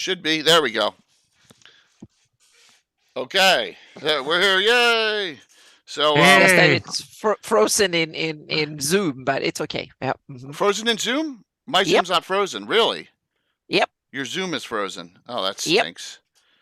Should be. There we go. Okay. We're here. Yay. So, Just that Hey, it's frozen in Zoom, but it's okay. Yeah. frozen in Zoom? My Yep. Zoom's not frozen. Really? Yep. Your Zoom is frozen. Oh, that Yep. stinks.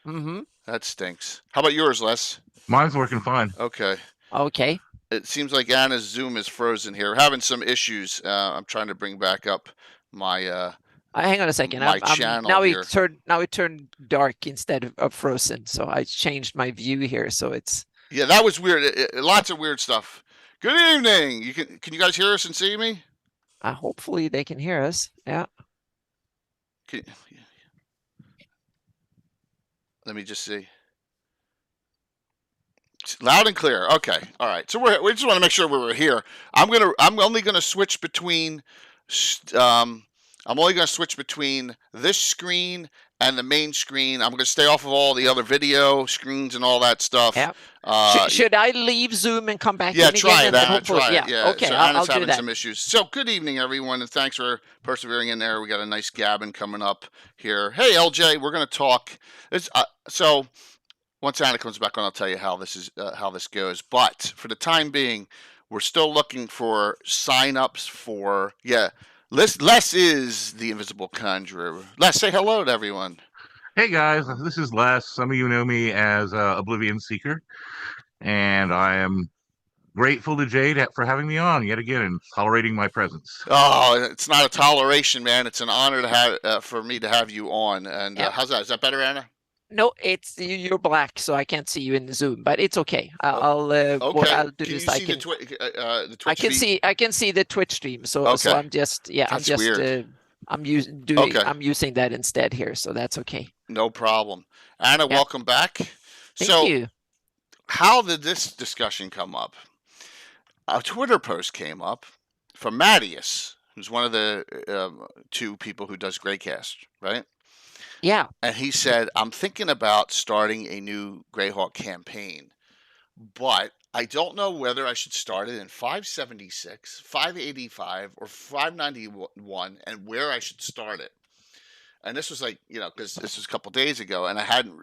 Mm-hmm. That stinks. How about yours, Les? mine's working fine. Okay. Okay. It seems like Anna's Zoom is frozen here. We're having some issues. I'm trying to bring back up my Hang on a second. my channel now here. it turned dark instead of frozen. So I changed my view here. So it's Yeah, that was weird. Lots of weird stuff. Good evening. Can you guys hear us and see me? hopefully they can hear us. Yeah. Can, let me just see. Loud and clear. Okay. All right. So we just want to make sure we were here. I'm only gonna switch between I'm only gonna switch between this screen and the main screen. I'm gonna stay off of all the other video screens and all that stuff. Yeah. Uh, should I leave Zoom and come back yeah, in try again? it, And Anna. hopefully, Try it. Yeah. Okay, So I'll Anna's do having that. some issues. So good evening, everyone, and thanks for persevering in there. We got a nice Gabbin coming up here. Hey, LJ, we're gonna talk. So once Anna comes back on, I'll tell you how this goes. But for the time being, we're still looking for sign-ups for Les is the Invisible Conjurer. Les, say hello to everyone. Hey guys, this is Les. Some of you know me as Oblivion Seeker, and I am grateful to Jade for having me on yet again and tolerating my presence. Oh, it's not a toleration, man. It's an honor to have for me to have you on. And Yep. how's that? Is that better, Anna? No, you're black, so I can't see you in the Zoom, but it's okay. I'll Okay. what I'll do Can is you I see can the Twitch I can feed? I can see the Twitch stream. So Okay. I'm just That's weird. I'm using Okay. I'm using that instead here, so that's okay. No problem. Anna, Yep. welcome back. Thank you. How did this discussion come up? A Twitter post came up from Mattias, who's one of the two people who does Greycast, right? Yeah. And he said, I'm thinking about starting a new Greyhawk campaign, but I don't know whether I should start it in 576, 585, or 591, and where I should start it. And this was like, because this was a couple days ago, and I hadn't,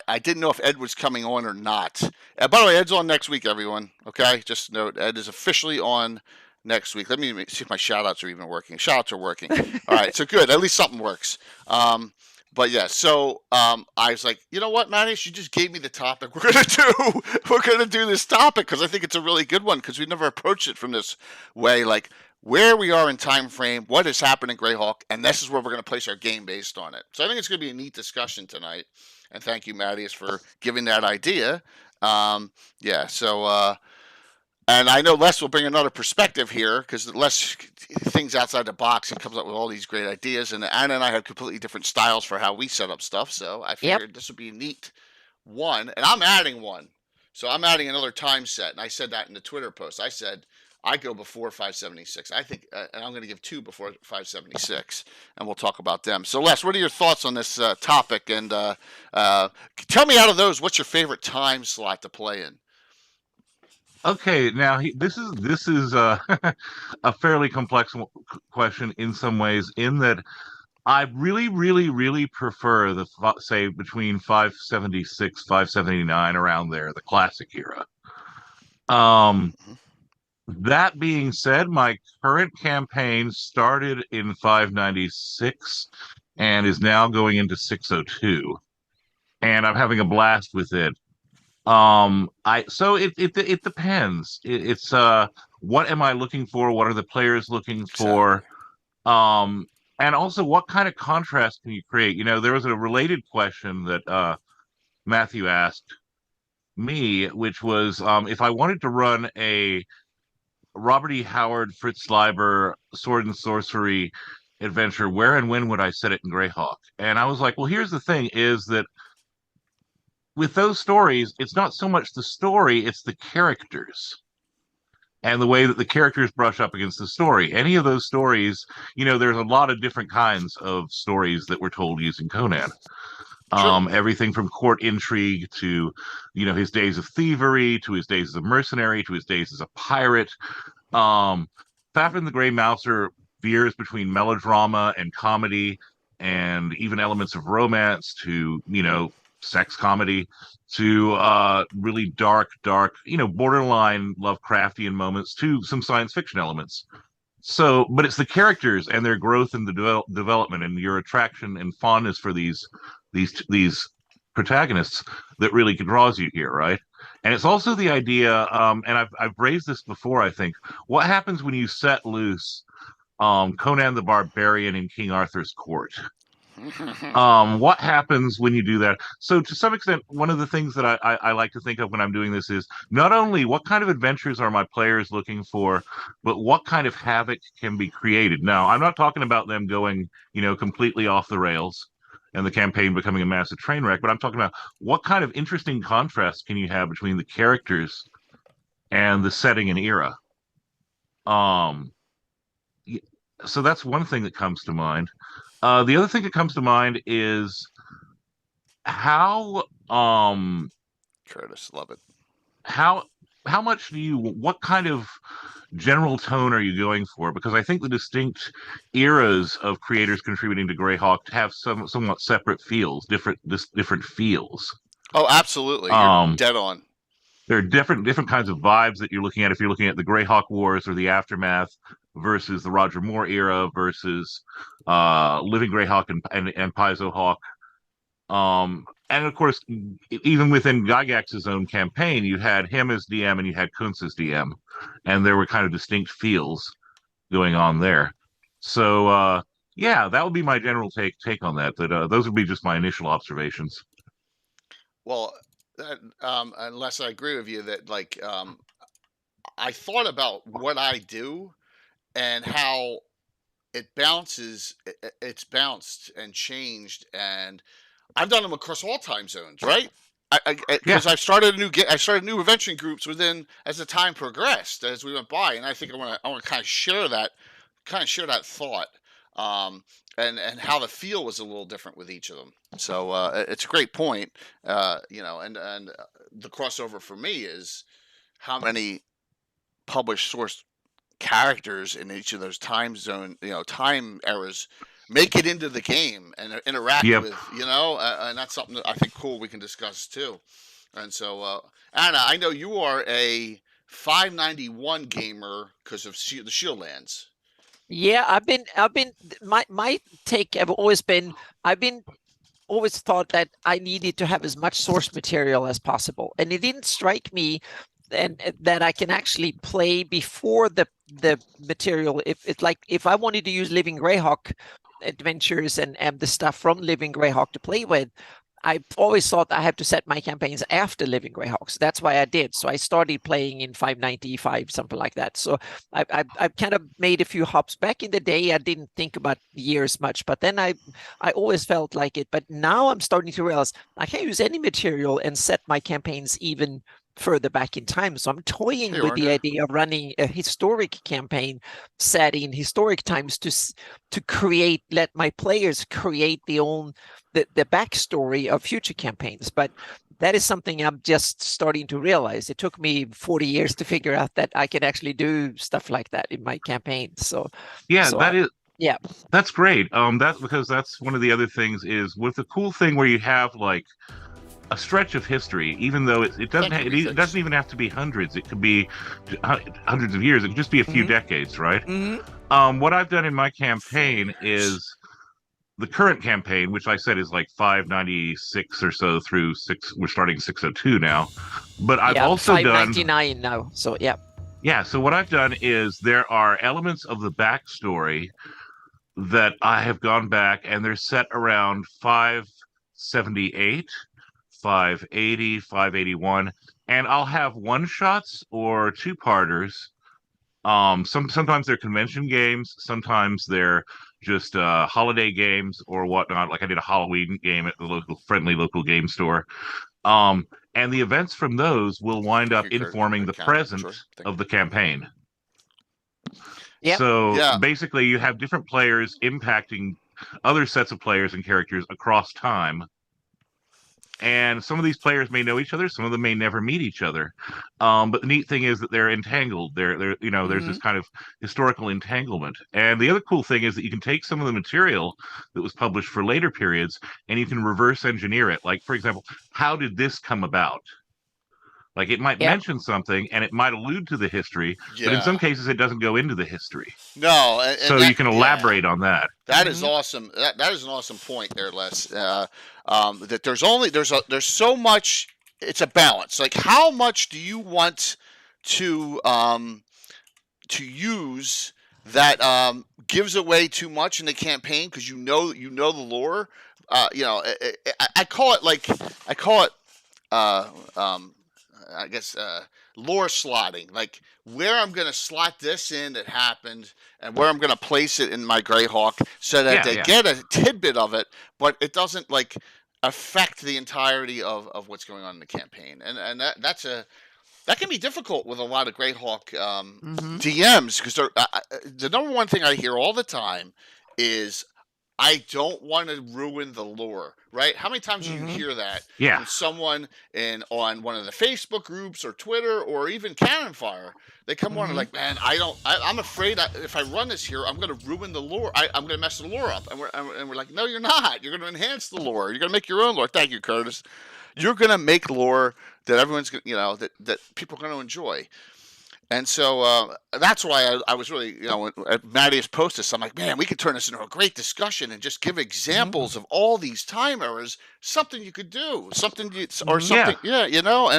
I didn't know if Ed was coming on or not. By the way, Ed's on next week, everyone. Okay, just note Ed is officially on next week. Let me see if my shout outs are even working. Shout outs are working. All right, so good. At least something works. But yeah, so I was like, you know what, Manish, you just gave me the topic we're gonna do. We're gonna do this topic because I think it's a really good one because we never approached it from this way, like where we are in time frame, what has happened in Greyhawk, and this is where we're gonna place our game based on it. So I think it's gonna be a neat discussion tonight. And thank you, Mattias, for giving that idea. Yeah, so and I know Les will bring another perspective here because Les things outside the box. He comes up with all these great ideas, and Anna and I have completely different styles for how we set up stuff. So I figured this would be a neat one, and I'm adding one. So I'm adding another time set, and I said that in the Twitter post. I said I go before 576. I think, and I'm going to give two before 576, and we'll talk about them. So Les, what are your thoughts on this topic? And tell me out of those, what's your favorite time slot to play in? Okay, now this is a fairly complex question in some ways, in that I really prefer the say between 576, 579 around there, the classic era. That being said, my current campaign started in 596 and is now going into 602, and I'm having a blast with it. It depends. It's what am I looking for? What are the players looking for? And also what kind of contrast can you create? There was a related question that Matthew asked me, which was if I wanted to run a Robert E. Howard, Fritz Leiber sword and sorcery adventure, where and when would I set it in Greyhawk? And I was like, well, here's the thing: is that with those stories, it's not so much the story, it's the characters and the way that the characters brush up against the story. Any of those stories, there's a lot of different kinds of stories that were told using Conan. Everything from court intrigue to, his days of thievery, to his days as a mercenary, to his days as a pirate. Fafnir the Grey Mouser veers between melodrama and comedy. and even elements of romance to, sex comedy to really dark, borderline Lovecraftian moments to some science fiction elements. So, but it's the characters and their growth and the development and your attraction and fondness for these protagonists that really draws you here, right? And it's also the idea, and I've raised this before. I think what happens when you set loose Conan the Barbarian in King Arthur's court? What happens when you do that? So to some extent, one of the things that I like to think of when I'm doing this is not only what kind of adventures are my players looking for, but what kind of havoc can be created. Now, I'm not talking about them going, completely off the rails and the campaign becoming a massive train wreck, but I'm talking about what kind of interesting contrast can you have between the characters and the setting and era. Um, so that's one thing that comes to mind. The other thing that comes to mind is how Curtis, love it. how how much what kind of general tone are you going for? Because I think the distinct eras of creators contributing to Greyhawk have somewhat separate feels, different feels. Oh, absolutely. You're dead on. There are different kinds of vibes that you're looking at if you're looking at the Greyhawk Wars or the Aftermath versus the Roger Moore era versus Living Greyhawk and Paizo Hawk. And of course, even within Gygax's own campaign, you had him as DM and you had Kuntz as DM, and there were kind of distinct feels going on there. So yeah, that would be my general take on that. Those would be just my initial observations. Well, unless I agree with you that I thought about what I do and how it's bounced and changed, and I've done them across all time zones, right? Because Yeah. I started new adventuring groups as the time progressed, as we went by, and I think I want to kind of share that thought, and how the feel was a little different with each of them. So it's a great point, and the crossover for me is how many published source characters in each of those time eras make it into the game and interact Yep. with, and that's something that I think cool we can discuss too. And so, Anna, I know you are a 591 gamer because of the Shieldlands. Yeah, my take have always been, always thought that I needed to have as much source material as possible. And it didn't strike me and that I can actually play before the material. If I wanted to use Living Greyhawk adventures and the stuff from Living Greyhawk to play with, I've always thought I had to set my campaigns after Living Greyhawk. So that's why I did. So I started playing in 595, something like that. So I've kind of made a few hops. Back in the day, I didn't think about years much, but then I always felt like it. But now I'm starting to realize I can use any material and set my campaigns even further back in time. So I'm toying with the idea of running a historic campaign set in historic times to let my players create the backstory of future campaigns. But that is something I'm just starting to realize. It took me 40 years to figure out that I could actually do stuff like that in my campaigns. So yeah, yeah, that's great. That's because that's one of the other things is with the cool thing where you have like a stretch of history, even though it doesn't even have to be hundreds. It could be hundreds of years. It could just be a few decades, right? What I've done in my campaign is the current campaign, which I said is like 596 or so through six. We're starting 602 now, but I've also 599 now. So yeah. Yeah. So what I've done is there are elements of the backstory that I have gone back and they're set around 578. 580, 581, and I'll have one shots or two parters. Sometimes they're convention games, sometimes they're just holiday games or whatnot. Like I did a Halloween game at the friendly local game store. And the events from those will wind up informing the present of the campaign. Yep. So basically, you have different players impacting other sets of players and characters across time. And some of these players may know each other, some of them may never meet each other. But the neat thing is that they're entangled. There's this kind of historical entanglement. And the other cool thing is that you can take some of the material that was published for later periods and you can reverse engineer it. Like, for example, how did this come about? Like it might Yep. mention something and it might allude to the history, but in Yeah. some cases it doesn't go into the history. No, So that, you can yeah. elaborate on that. That is awesome. That is an awesome point there, Les. That there's so much. It's a balance. Like, how much do you want to use that gives away too much in the campaign because you know the lore. I call it uh, um, I guess lore slotting, like where I'm going to slot this in that happened and where I'm going to place it in my Greyhawk so that they get a tidbit of it, but it doesn't like affect the entirety of what's going on in the campaign. And that can be difficult with a lot of Greyhawk DMs because the number one thing I hear all the time is I don't want to ruin the lore, right? How many times do you hear that from someone on one of the Facebook groups or Twitter or even Cannon Fire? They come on and like, man, I'm afraid if I run this here, I'm going to ruin the lore. I'm going to mess the lore up. And we're like, no, you're not. You're going to enhance the lore. You're going to make your own lore. Thank you, Curtis. You're going to make lore that everyone's going to, that people are going to enjoy. And so that's why I was really, at Mattias post this, I'm like, man, we could turn this into a great discussion and just give examples of all these time errors, something you could do, something, and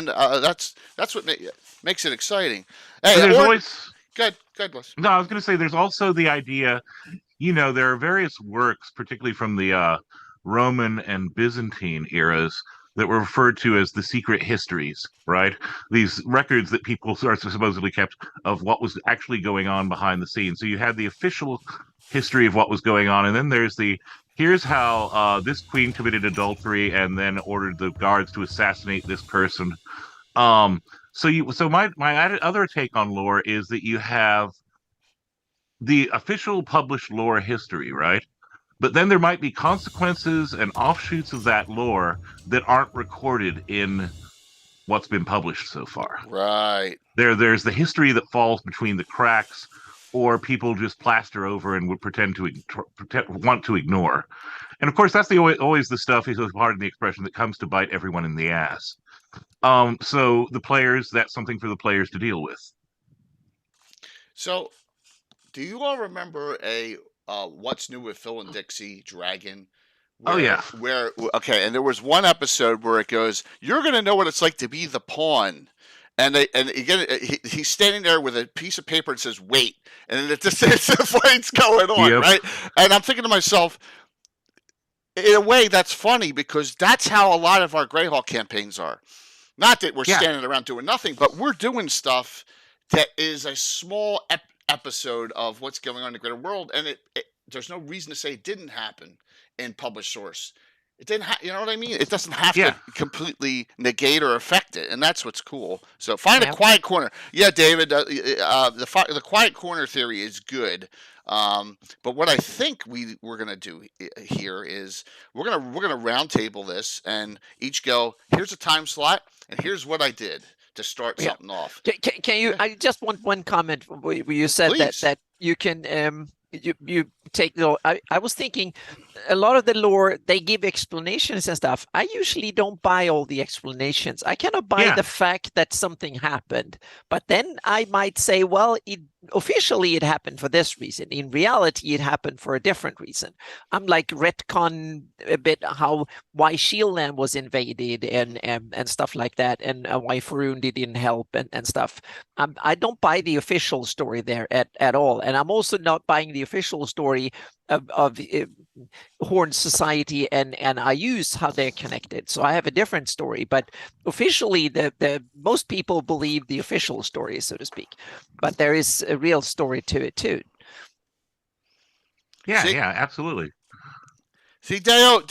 that's what makes it exciting. Hey, there's always... Good, Bless. No, I was going to say there's also the idea, there are various works, particularly from the Roman and Byzantine eras, that were referred to as the secret histories, right? These records that people are supposedly kept of what was actually going on behind the scenes. So you had the official history of what was going on, and then there's here's how this queen committed adultery and then ordered the guards to assassinate this person. So my other take on lore is that you have the official published lore history, right? But then there might be consequences and offshoots of that lore that aren't recorded in what's been published so far. Right. There's the history that falls between the cracks, or people just plaster over and would pretend to want to ignore. And of course, that's always the stuff, pardon the expression, that comes to bite everyone in the ass. So the players, that's something for the players to deal with. So, do you all remember What's New with Phil and Dixie Dragon? And there was one episode where it goes, you're going to know what it's like to be the pawn. And again, he's standing there with a piece of paper and says, wait. And then it's the fight's going on, right? And I'm thinking to myself, in a way, that's funny because that's how a lot of our Greyhawk campaigns are. Not that we're standing around doing nothing, but we're doing stuff that is a small episode of what's going on in the greater world, and there's no reason to say it didn't happen in published source. It didn't you know what I mean? It doesn't have to completely negate or affect it, and that's what's cool. So find a quiet corner. Yeah, David, the quiet corner theory is good. But what I think we're gonna do here is we're gonna round table this and each go, here's a time slot and here's what I did to start something off. Can you? I just want one comment where you said that you can you take the. I was thinking a lot of the lore, they give explanations and stuff. I usually don't buy all the explanations. I cannot buy the fact that something happened, but then I might say, well, officially it happened for this reason. In reality, it happened for a different reason. I'm like retcon a bit why Shieldland was invaded and stuff like that, and why Faroon didn't help and stuff. I don't buy the official story there at all, and I'm also not buying the official story of Horn Society and IUs, how they're connected. So I have a different story, but officially the most people believe the official story, so to speak, but there is a real story to it too. Yeah, absolutely. See, Deo,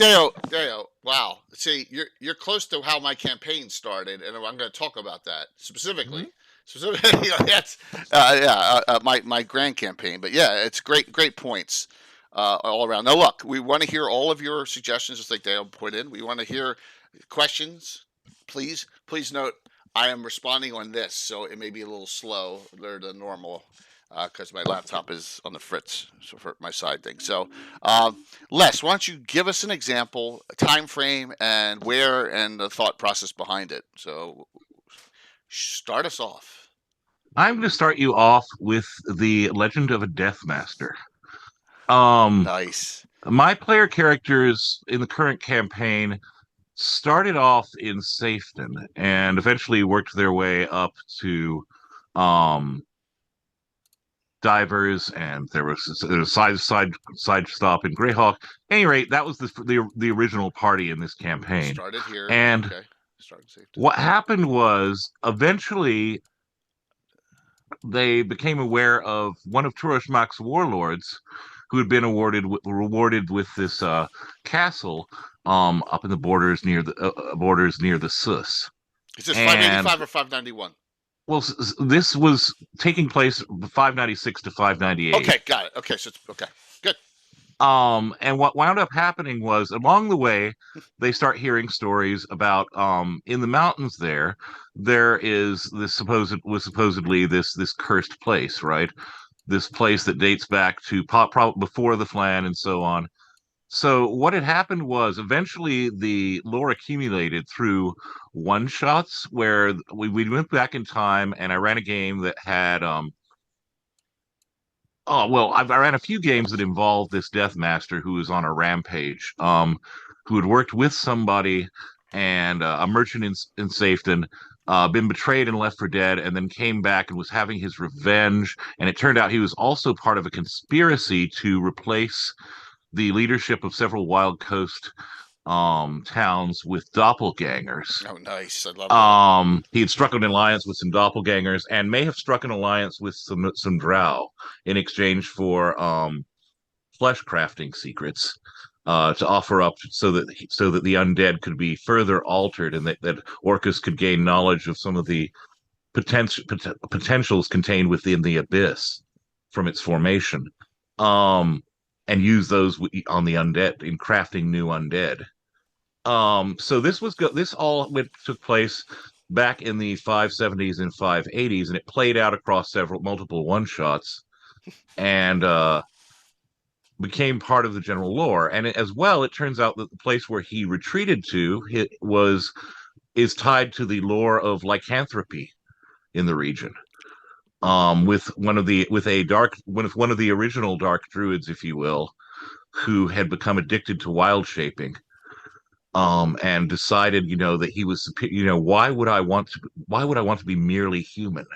wow. See, you're close to how my campaign started, and I'm going to talk about that specifically. Specifically, that's my grand campaign. But yeah, it's great points. all around. Now, look, we want to hear all of your suggestions, just like Dale put in. We want to hear questions. Please note I am responding on this, so it may be a little slow than normal because my laptop is on the fritz, so for my side thing. So, Les, why don't you give us an example, a time frame, and where, and the thought process behind it. So, start us off. I'm going to start you off with the Legend of a Deathmaster. Nice. My player characters in the current campaign started off in Safeton and eventually worked their way up to Divers, and there was a side stop in Greyhawk. At any rate, that was the original party in this campaign. Started here. And okay. Started Safeton. What happened was eventually they became aware of one of Turoshmak's warlords who had been rewarded with this castle up in the borders near the Sus. Is this 585 or 591? Well, this was taking place 596 to 598. Okay, got it. Okay, so it's okay. Good. And what wound up happening was along the way, they start hearing stories about in the mountains there is this supposedly this cursed place, right? This place that dates back to probably before the Flan and so on. So what had happened was eventually the lore accumulated through one shots where we went back in time, and I ran a game that had I ran a few games that involved this Death Master who was on a rampage, who had worked with somebody and a merchant in Safeton, been betrayed and left for dead, and then came back and was having his revenge. And it turned out he was also part of a conspiracy to replace the leadership of several Wild Coast towns with doppelgangers. Oh, nice! I love that. He had struck an alliance with some doppelgangers, and may have struck an alliance with some drow in exchange for flesh crafting secrets to offer up, so that the undead could be further altered, and that Orcus could gain knowledge of some of the potentials contained within the abyss from its formation. And use those on the undead in crafting new undead. So this all took place back in the 570s and 580s, and it played out across multiple one shots, and became part of the general lore. And as well, it turns out that the place where he retreated to is tied to the lore of lycanthropy in the region. With one of the original dark druids, if you will, who had become addicted to wild shaping, and decided, that he was, why would I want to be merely human,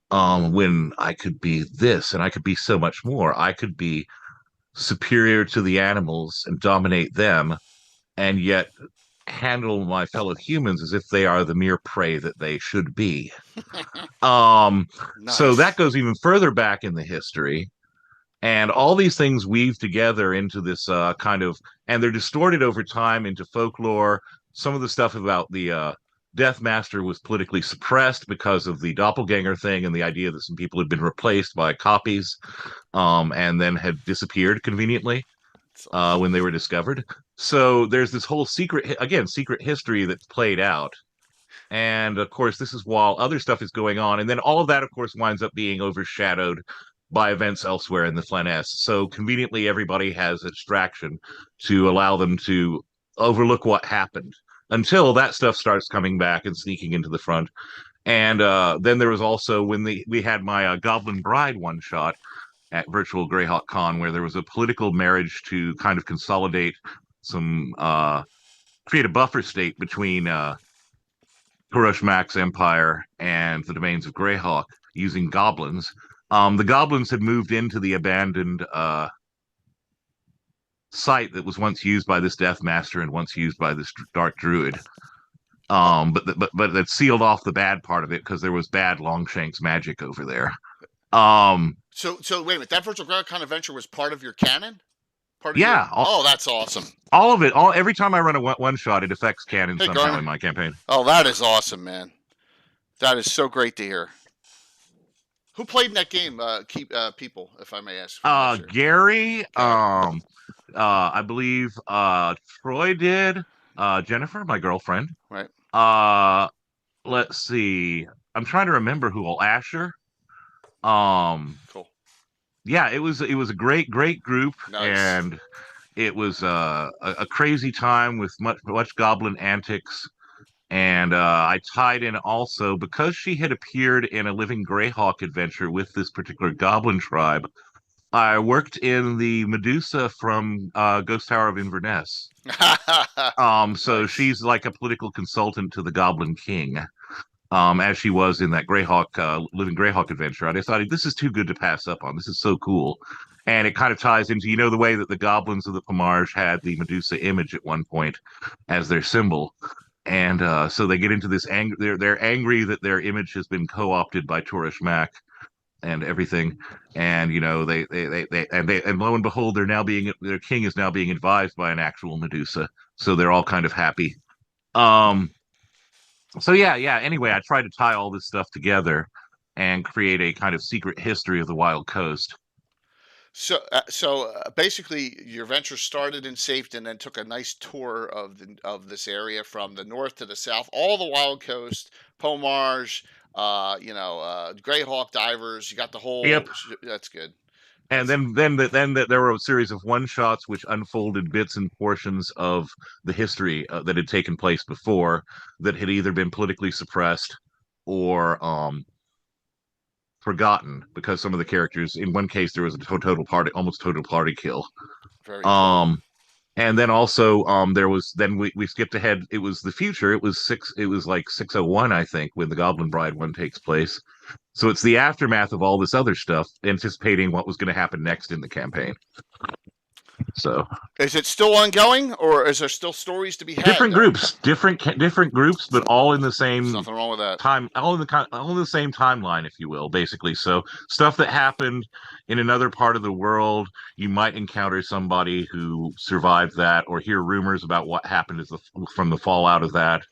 when I could be this, and I could be so much more. I could be superior to the animals and dominate them, and yet handle my fellow humans as if they are the mere prey that they should be. Nice. So that goes even further back in the history, and all these things weave together into this kind of, and they're distorted over time into folklore. Some of the stuff about the Death Master was politically suppressed because of the doppelganger thing and the idea that some people had been replaced by copies, and then had disappeared conveniently when they were discovered. So there's this whole secret history that's played out. And of course, this is while other stuff is going on. And then all of that, of course, winds up being overshadowed by events elsewhere in the Flaness. So conveniently, everybody has a distraction to allow them to overlook what happened until that stuff starts coming back and sneaking into the front. And then there was also when we had my Goblin Bride one shot at Virtual Greyhawk Con, where there was a political marriage to kind of consolidate some, create a buffer state between Turoshmak's empire and the domains of Greyhawk using goblins. The goblins had moved into the abandoned site that was once used by this Death Master and once used by this Dark Druid. But that sealed off the bad part of it because there was bad Longshanks magic over there. So wait a minute. That Virtual Greyhawk adventure was part of your canon? That's awesome. All of it. Every time I run a one shot, it affects canon somehow in my campaign. Oh, that is awesome, man. That is so great to hear. Who played in that game? Keep people, if I may ask. I'm not sure. Gary, Gary. I believe Troy did. Jennifer, my girlfriend. Right. Let's see. I'm trying to remember who all. Asher. Um, Cool. yeah, it was a great group, Nice. and it was a crazy time with much goblin antics. And I tied in also because she had appeared in a Living Greyhawk adventure with this particular goblin tribe. I worked in the Medusa from Ghost Tower of Inverness. So Nice. she's like a political consultant to the Goblin King, as she was in that Greyhawk, Living Greyhawk adventure. I decided this is too good to pass up on. This is so cool. And it kind of ties into, the way that the goblins of the Pomage had the Medusa image at one point as their symbol. And so they get into this anger. They're angry that their image has been co-opted by Tourish Mac and everything. And and lo and behold, their king is now being advised by an actual Medusa. So they're all kind of happy. So yeah. Anyway, I tried to tie all this stuff together and create a kind of secret history of the Wild Coast. So basically, your venture started in safety and then took a nice tour of this area from the north to the south, all the Wild Coast, Pomage, Greyhawk divers. You got the whole. Yep. That's good. And then there were a series of one shots which unfolded bits and portions of the history that had taken place before that had either been politically suppressed or forgotten because some of the characters, in one case there was a almost total party kill. Very cool. And then also we skipped ahead. It was the future. It was like 601, I think, when the Goblin Bride one takes place. So it's the aftermath of all this other stuff, anticipating what was going to happen next in the campaign. So is it still ongoing, or is there still stories to be had? Different groups, but all in the same. There's nothing wrong with that. All in the same timeline, if you will, basically. So stuff that happened in another part of the world, you might encounter somebody who survived that, or hear rumors about what happened from the fallout of that.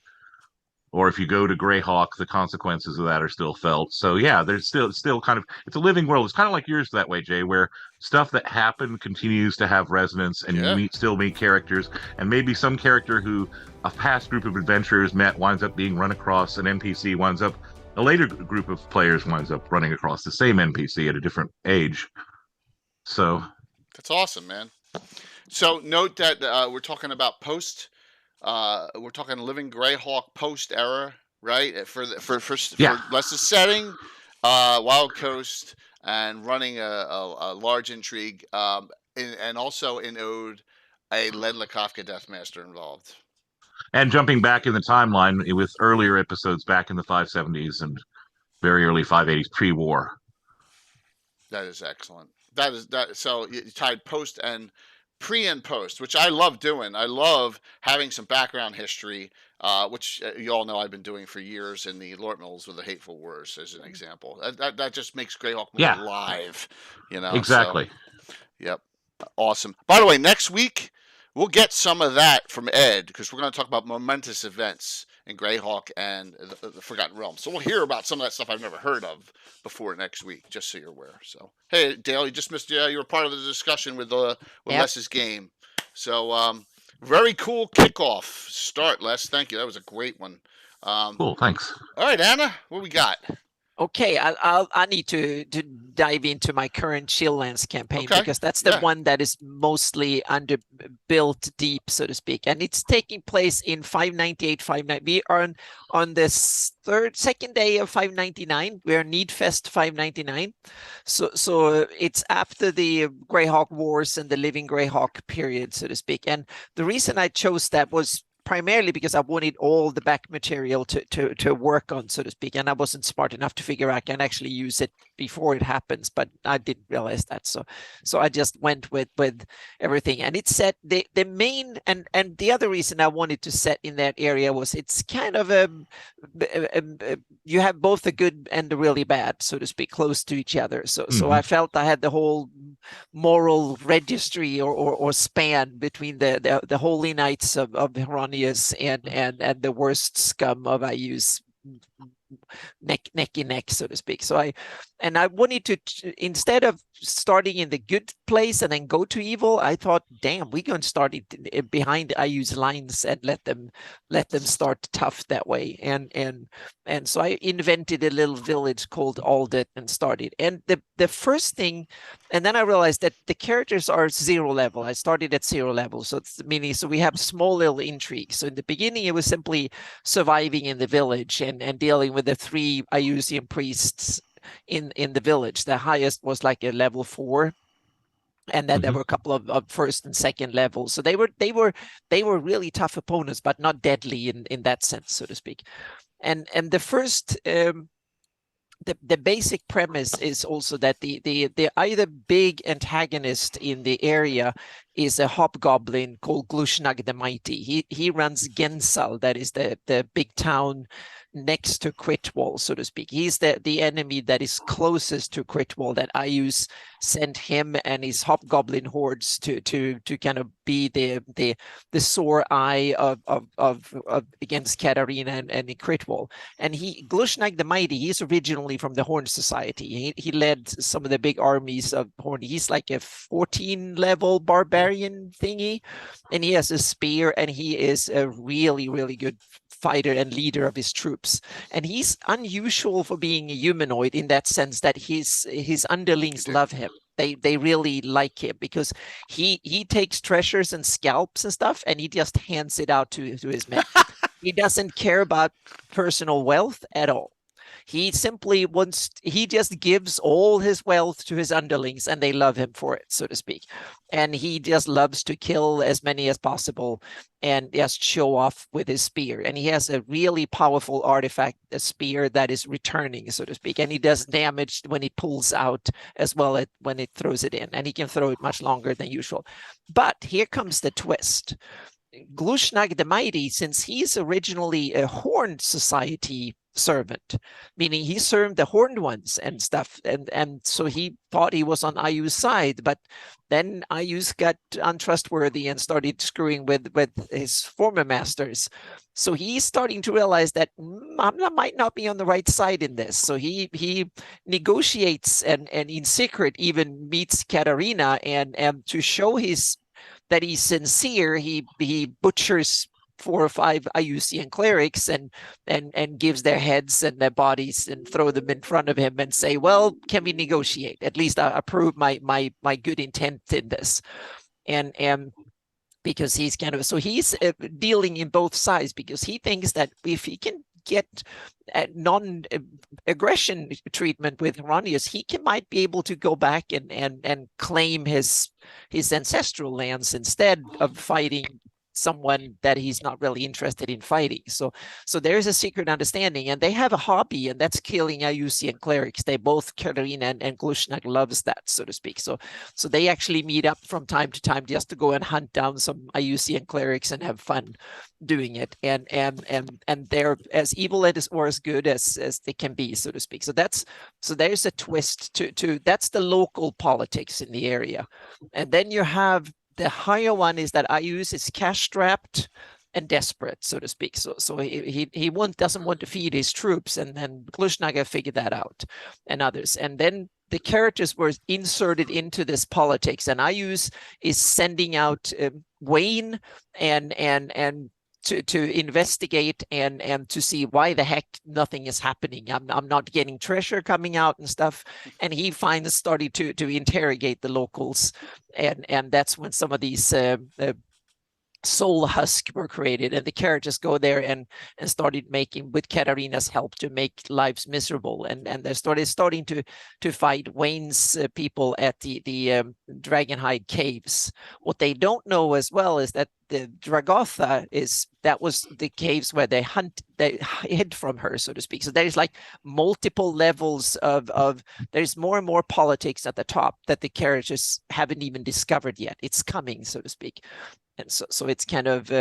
Or if you go to Greyhawk, the consequences of that are still felt. So yeah, there's still kind of, it's a living world. It's kind of like yours that way, Jay, where stuff that happened continues to have resonance, and you still meet characters, and maybe some character who a past group of adventurers met winds up being run across an NPC, a later group of players winds up running across the same NPC at a different age. So that's awesome, man. So note that we're talking about we're talking Living Greyhawk post era, right? For Les's setting, Wild Coast, and running a large intrigue, and also in Ode, a Led Lakofka Deathmaster involved. And jumping back in the timeline with earlier episodes back in the 570s and very early 580s pre-war. That is excellent. So you tied post and pre and post, which I love doing. I love having some background history, which you all know I've been doing for years in the Lort Mills with the Hateful Wars, as an example. That just makes Greyhawk more alive, Exactly. So, yep. Awesome. By the way, next week we'll get some of that from Ed, because we're going to talk about momentous events in Greyhawk and the Forgotten Realms. So we'll hear about some of that stuff I've never heard of before next week, just so you're aware. So, hey, Dale, you just missed, you were part of the discussion with Les's game. So, very cool kickoff start, Les. Thank you. That was a great one. Cool, thanks. All right, Anna, what we got? Okay, I need to dive into my current Shieldlands campaign, because that's the one that is mostly underbuilt deep, so to speak, and it's taking place in 598, 590. We are on this second day of 599. We are Needfest 599, so it's after the Greyhawk Wars and the Living Greyhawk period, so to speak. And the reason I chose that was primarily because I wanted all the back material to work on, so to speak, and I wasn't smart enough to figure I can actually use it before it happens, but I didn't realize that. So I just went with everything, and it's set the main and the other reason I wanted to set in that area was it's kind of you have both the good and the really bad, so to speak, close to each other. So I felt I had the whole moral registry or span between the holy knights of Heronius and the worst scum of I use neck and neck, so to speak. So and I wanted to, instead of starting in the good place and then go to evil, I thought, damn, we're going to start it behind IU's lines and let them start tough that way. And so I invented a little village called Aldet and started. And the first thing, and then I realized that the characters are 0 level. I started at 0 level, so it's meaning so we have small little intrigues. So in the beginning, it was simply surviving in the village and dealing with the 3 Iusian priests in the village. The highest was like a level 4, and then there were a couple of first and second levels. So they were really tough opponents, but not deadly in that sense, so to speak. And the first the basic premise is also that the either big antagonist in the area is a hobgoblin called Glushnag the Mighty. He runs Gensal, that is the big town next to Critwall, so to speak. He's the enemy that is closest to Critwall, that Ius sent him and his hobgoblin hordes to kind of be the sore eye of against Katarina and Critwall. And Glushnag the Mighty, he's originally from the Horn Society. He led some of the big armies of Horn. He's like a 14 level barbarian thingy, and he has a spear, and he is a really, really good fighter and leader of his troops. And he's unusual for being a humanoid in that sense that his underlings love him. They really like him because he takes treasures and scalps and stuff, and he just hands it out to his men. He doesn't care about personal wealth at all. He simply he just gives all his wealth to his underlings, and they love him for it, so to speak. And he just loves to kill as many as possible and just show off with his spear. And he has a really powerful artifact, a spear that is returning, so to speak. And he does damage when he pulls out as well as when it throws it in. And he can throw it much longer than usual. But here comes the twist. Glushnag the Mighty, since he's originally a Horned Society servant, meaning he served the Horned ones and stuff, and so he thought he was on Iu's side, but then Ius got untrustworthy and started screwing with his former masters. So he's starting to realize that I might not be on the right side in this. So he negotiates and in secret even meets Katarina, and to show that he's sincere, he butchers 4 or 5 Iusian clerics and gives their heads and their bodies and throw them in front of him and say, well, can we negotiate? At least I approve my good intent in this. And because he's kind of, so he's dealing in both sides, because he thinks that if he can get non-aggression treatment with Heronius, he might be able to go back and claim his ancestral lands instead of fighting someone that he's not really interested in fighting. So there's a secret understanding, and they have a hobby, and that's killing Iusian clerics. They both, Katarina and Glushnag, loves that, so to speak. So they actually meet up from time to time just to go and hunt down some Iusian clerics and have fun doing it. And they're as evil or as good as they can be, so to speak. So there's a twist to that's the local politics in the area. And then you have the higher one is that Ius is cash-strapped and desperate, so to speak. So he doesn't want to feed his troops, and then Glushnag figured that out, and others. And then the characters were inserted into this politics, and Ius is sending out Wayne and to investigate and to see why the heck nothing is happening. I'm not getting treasure coming out and stuff. And he finds started to interrogate the locals, and that's when some of these soul husk were created, and the characters go there and started making, with Katarina's help, to make lives miserable, and they starting to fight Wayne's people at the Dragonhide caves. What they don't know as well is that the Dragotha was the caves where they hid from her, so to speak. So there's like multiple levels of there's more and more politics at the top that the characters haven't even discovered yet. It's coming, so to speak. And so it's kind of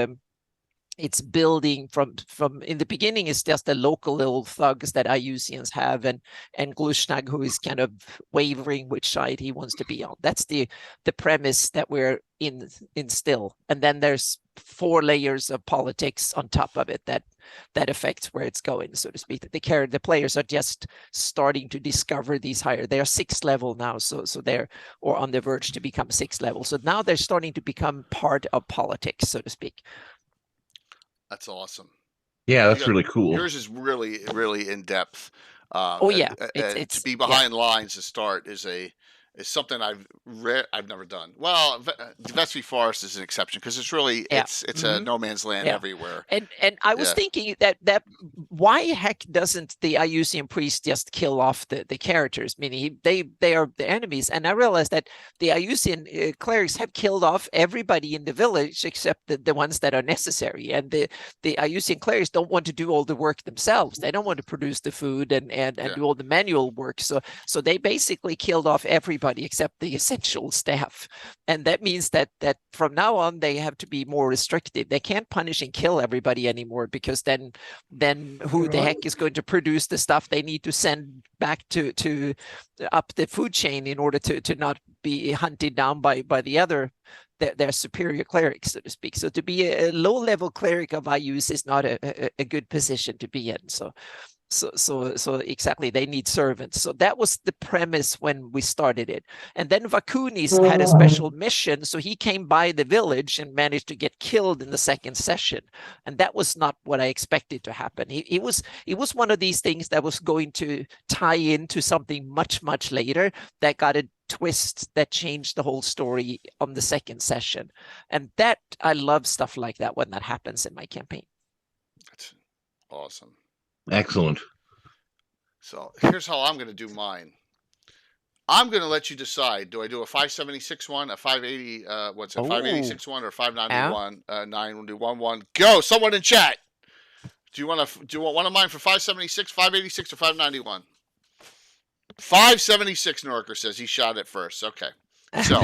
it's building from in the beginning. It's just the local little thugs that Iusians have, and Glushnag, who is kind of wavering which side he wants to be on. That's the premise that we're in still. And then there's 4 layers of politics on top of it that that affects where it's going, so to speak. The players are just starting to discover these higher. They are 6th level now, so they're or on the verge to become 6th level. So now they're starting to become part of politics, so to speak. That's awesome. Yeah, that's really cool. Yours is really, really in depth. Oh yeah, and to be behind lines to start is something I've never done. Well, Vesby Forest is an exception because it's really it's a no man's land everywhere. And I was thinking that why heck doesn't the Iusian priest just kill off the characters? Meaning they are the enemies. And I realized that the Iusian clerics have killed off everybody in the village except the ones that are necessary. And the Iusian clerics don't want to do all the work themselves. They don't want to produce the food and do all the manual work. So they basically killed off everybody except the essential staff, and that means that from now on they have to be more restrictive. They can't punish and kill everybody anymore, because then who the heck is going to produce the stuff they need to send back to up the food chain in order to not be hunted down by the other their superior clerics, so to speak. So to be a low-level cleric of Ius is not a good position to be in. So exactly, they need servants. So that was the premise when we started it. And then Vakunis had a special mission, so he came by the village and managed to get killed in the 2nd session. And that was not what I expected to happen. It was one of these things that was going to tie into something much, much later that got a twist that changed the whole story on the 2nd session. And that, I love stuff like that when that happens in my campaign. That's awesome. Excellent. So here's how I'm going to do mine. I'm going to let you decide. Do I do a 576 one, a 580, 586 one, or 591, 911? Go! Someone in chat. Do you want one of mine for 576, 586, or 591? 576, Norker says. He shot it first. Okay. So,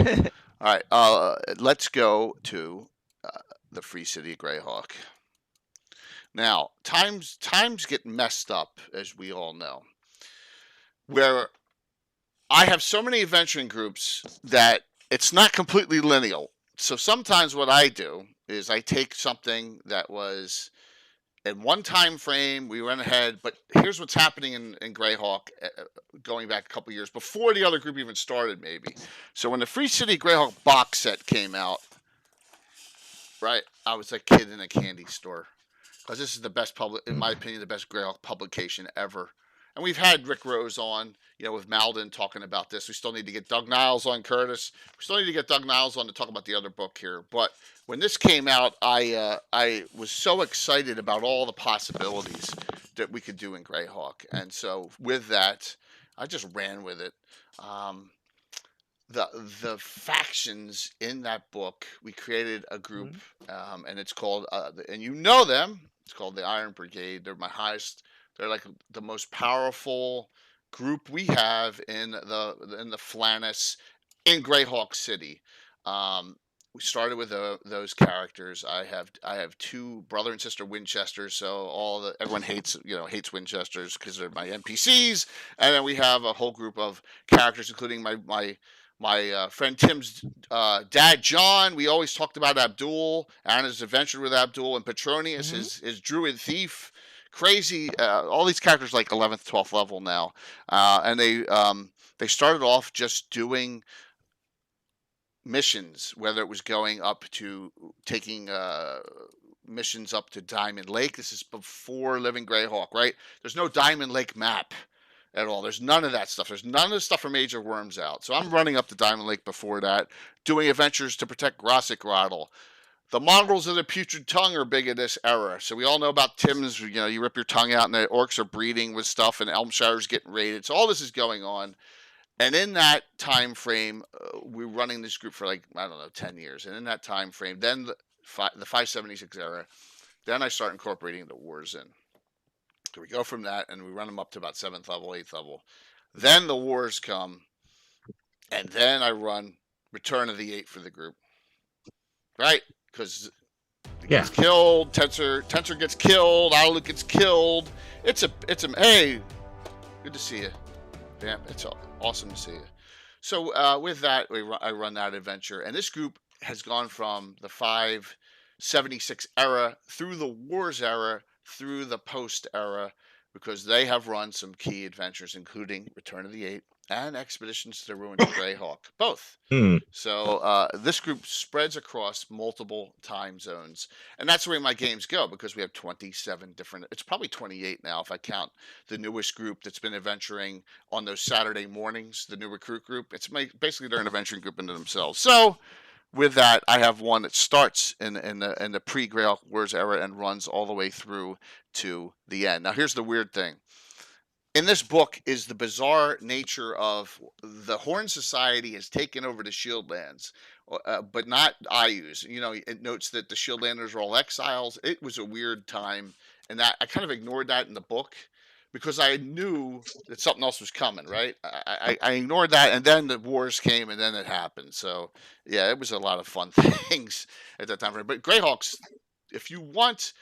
all right. Let's go to the Free City of Greyhawk. Now, times get messed up, as we all know, where I have so many adventuring groups that it's not completely linear. So sometimes what I do is I take something that was in one time frame, we went ahead, but here's what's happening in Greyhawk, going back a couple years, before the other group even started, maybe. So when the Free City Greyhawk box set came out, right, I was a kid in a candy store. Because this is the best in my opinion, the best Greyhawk publication ever. And we've had Rick Rose on, with Malden talking about this. We still need to get Doug Niles on, Curtis. We still need to get Doug Niles on to talk about the other book here. But when this came out, I was so excited about all the possibilities that we could do in Greyhawk. And so with that, I just ran with it. The factions in that book, we created a group, and it's called, and you know them, it's called the Iron Brigade. They're my highest, they're like the most powerful group we have in the Flannis in Greyhawk City. We started with those characters. I have 2 brother and sister Winchesters, so everyone hates Winchesters because they're my NPCs, and then we have a whole group of characters, including my friend Tim's dad, John. We always talked about Abdul and his adventure with Abdul, and Petronius, his druid thief. Crazy. All these characters like 11th, 12th level now. And they started off just doing missions, whether it was going up to taking missions up to Diamond Lake. This is before Living Greyhawk, right? There's no Diamond Lake map at all. There's none of that stuff. There's none of the stuff from Age of Worms out. So I'm running up to Diamond Lake before that, doing adventures to protect Grossick Rottle. The mongrels of the putrid tongue are big in this era. So we all know about Tim's, you rip your tongue out and the orcs are breeding with stuff and Elmshire's getting raided. So all this is going on. And in that time frame, we're running this group for 10 years. And in that time frame, then the 576 era, then I start incorporating the wars in. So we go from that, and we run them up to about 7th level, 8th level. Then the wars come, and then I run Return of the 8 for the group. Right? Because it gets killed, Tensor gets killed, Outlook gets killed. Hey, good to see you. Damn, it's awesome to see you. So with that, I run that adventure, and this group has gone from the 576 era through the Wars era through the post era because they have run some key adventures, including Return of the Eight and Expeditions to the Ruins of Greyhawk, both. Hmm. So this group spreads across multiple time zones, and that's the way my games go because we have 27 different. It's probably 28 now if I count the newest group that's been adventuring on those Saturday mornings. The new recruit group. It's basically they're an adventuring group into themselves. So with that, I have one that starts in the pre-Greyhawk Wars era and runs all the way through to the end. Now here's the weird thing in this book is the bizarre nature of the Horn Society has taken over the Shieldlands, but not IUs. You know, it notes that the Shieldlanders are all exiles. It was a weird time, and that I kind of ignored that in the book because I knew that something else was coming. Right? I ignored that, and then the wars came, and then it happened. So yeah, it was a lot of fun things at that time. But Greyhawks, if you want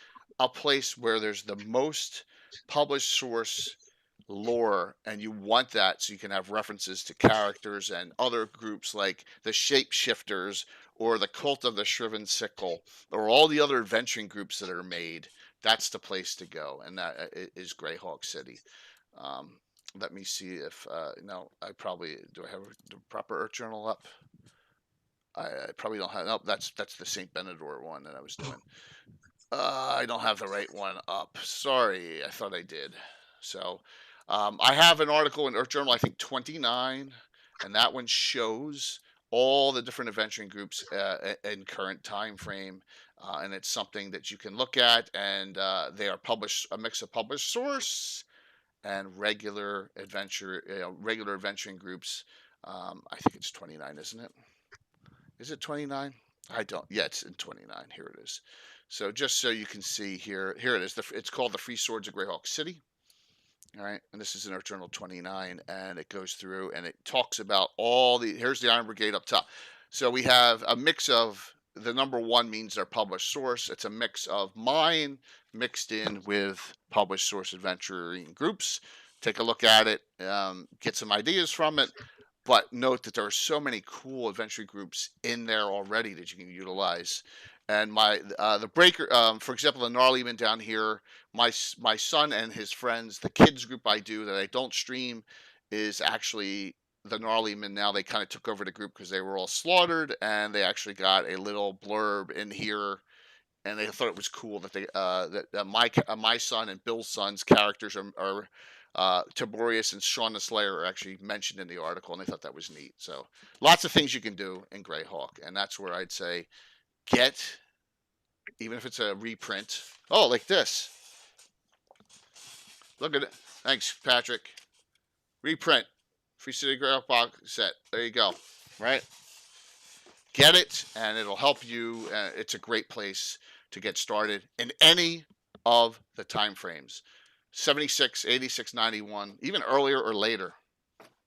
a place where there's the most published source lore and you want that so you can have references to characters and other groups like the Shapeshifters or the Cult of the Shriven Sickle or all the other adventuring groups that are made, that's the place to go, and that is Greyhawk City. Let me see if no, I probably do. I have the proper Earth Journal up? I probably don't have. Nope, that's the Saint Benedor one that I was doing. I don't have the right one up. Sorry, I thought I did. So I have an article in Earth Journal, I think 29, and that one shows all the different adventuring groups in current time frame, and it's something that you can look at. And they are published a mix of published source and regular adventuring groups. I think it's 29, isn't it? Is it 29? I don't. Yeah, it's in 29. Here it is. So just so you can see here it is. It's called the Free Swords of Greyhawk City. All right, and this is in Earth Journal 29, and it goes through and it talks about all the. Here's the Iron Brigade up top. So we have a mix of the number one means their published source. It's a mix of mine mixed in with published source adventuring groups. Take a look at it, get some ideas from it. But note that there are so many cool adventure groups in there already that you can utilize. And the breaker, for example, the gnarlyman down here, my son and his friends, the kids group I do that I don't stream, is actually the gnarlyman. Now they kind of took over the group because they were all slaughtered, and they actually got a little blurb in here, and they thought it was cool that my son and Bill's son's characters are Tiberius and Shaun the Slayer are actually mentioned in the article, and they thought that was neat. So lots of things you can do in Greyhawk, and that's where I'd say get, even if it's a reprint. Oh, like this. Look at it. Thanks, Patrick. Reprint. Free City Greyhawk box set. There you go. Right? Get it, and it'll help you. It's a great place to get started in any of the time frames. 76, 86, 91, even earlier or later.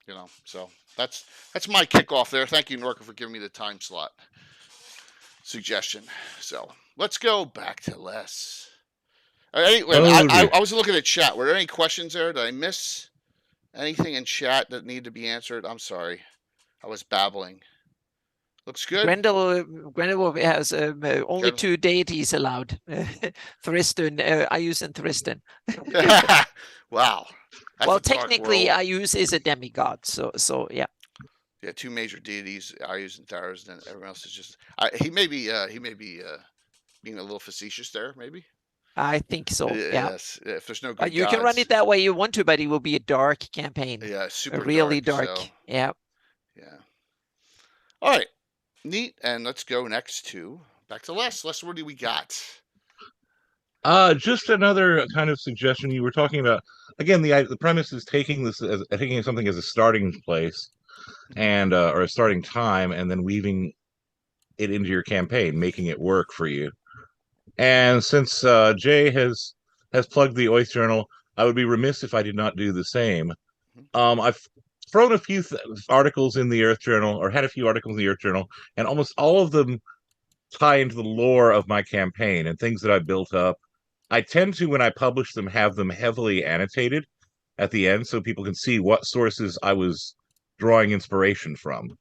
You know, so that's my kickoff there. Thank you, Norca, for giving me the time slot suggestion. So let's go back to Les. I was looking at chat. Were there any questions there? Did I miss anything in chat that need to be answered? I'm sorry. I was babbling. Looks good. Grendel has only two deities allowed. Thriston, Ius and Thriston. Wow. Well, technically, Ius is a demigod, so yeah. Yeah, two major deities, Ius and Tharizdun, and everyone else is just. He may be being a little facetious there, maybe. I think so. Yeah. Yes. If there's no good you gods, can run it that way you want to, but it will be a dark campaign. Yeah, super really dark. So, yeah. Yeah. All right. Neat. And let's go next to back to Les. Les, what do we got? Just another kind of suggestion. You were talking about, again, the premise is taking something as a starting place and or a starting time, and then weaving it into your campaign, making it work for you. And since Jay has plugged the Oath Journal, I would be remiss if I did not do the same. I've thrown a few articles in the Earth Journal, or had a few articles in the Earth Journal, and almost all of them tie into the lore of my campaign and things that I built up. I tend to, when I publish them, have them heavily annotated at the end so people can see what sources I was drawing inspiration from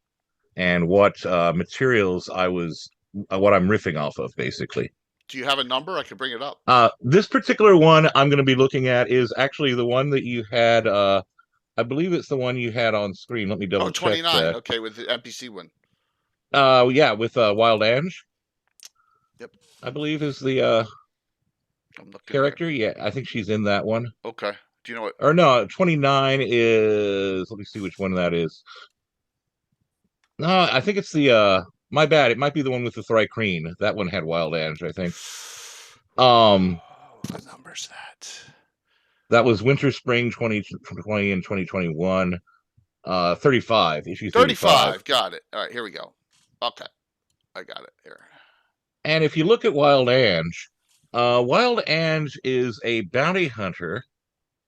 and what materials what I'm riffing off of, basically. Do you have a number? I can bring it up. This particular one I'm going to be looking at is actually the one that you had. I believe it's the one you had on screen. Let me Oh, double check 29. that. Okay, with the NPC one. Yeah, with Wild Ange. Yep. I believe is the I'm looking character. Yeah, I think she's in that one. Okay. Do you know what? Or no, 29 is. Let me see which one that is. No, I think it's the. My bad. It might be the one with the Thrycreen. That one had Wild Ange, I think. What number's that? That was Winter Spring 2020 and 2021. 35, issue 35. Got it. All right, here we go. Okay. I got it here. And if you look at Wild Ange is a bounty hunter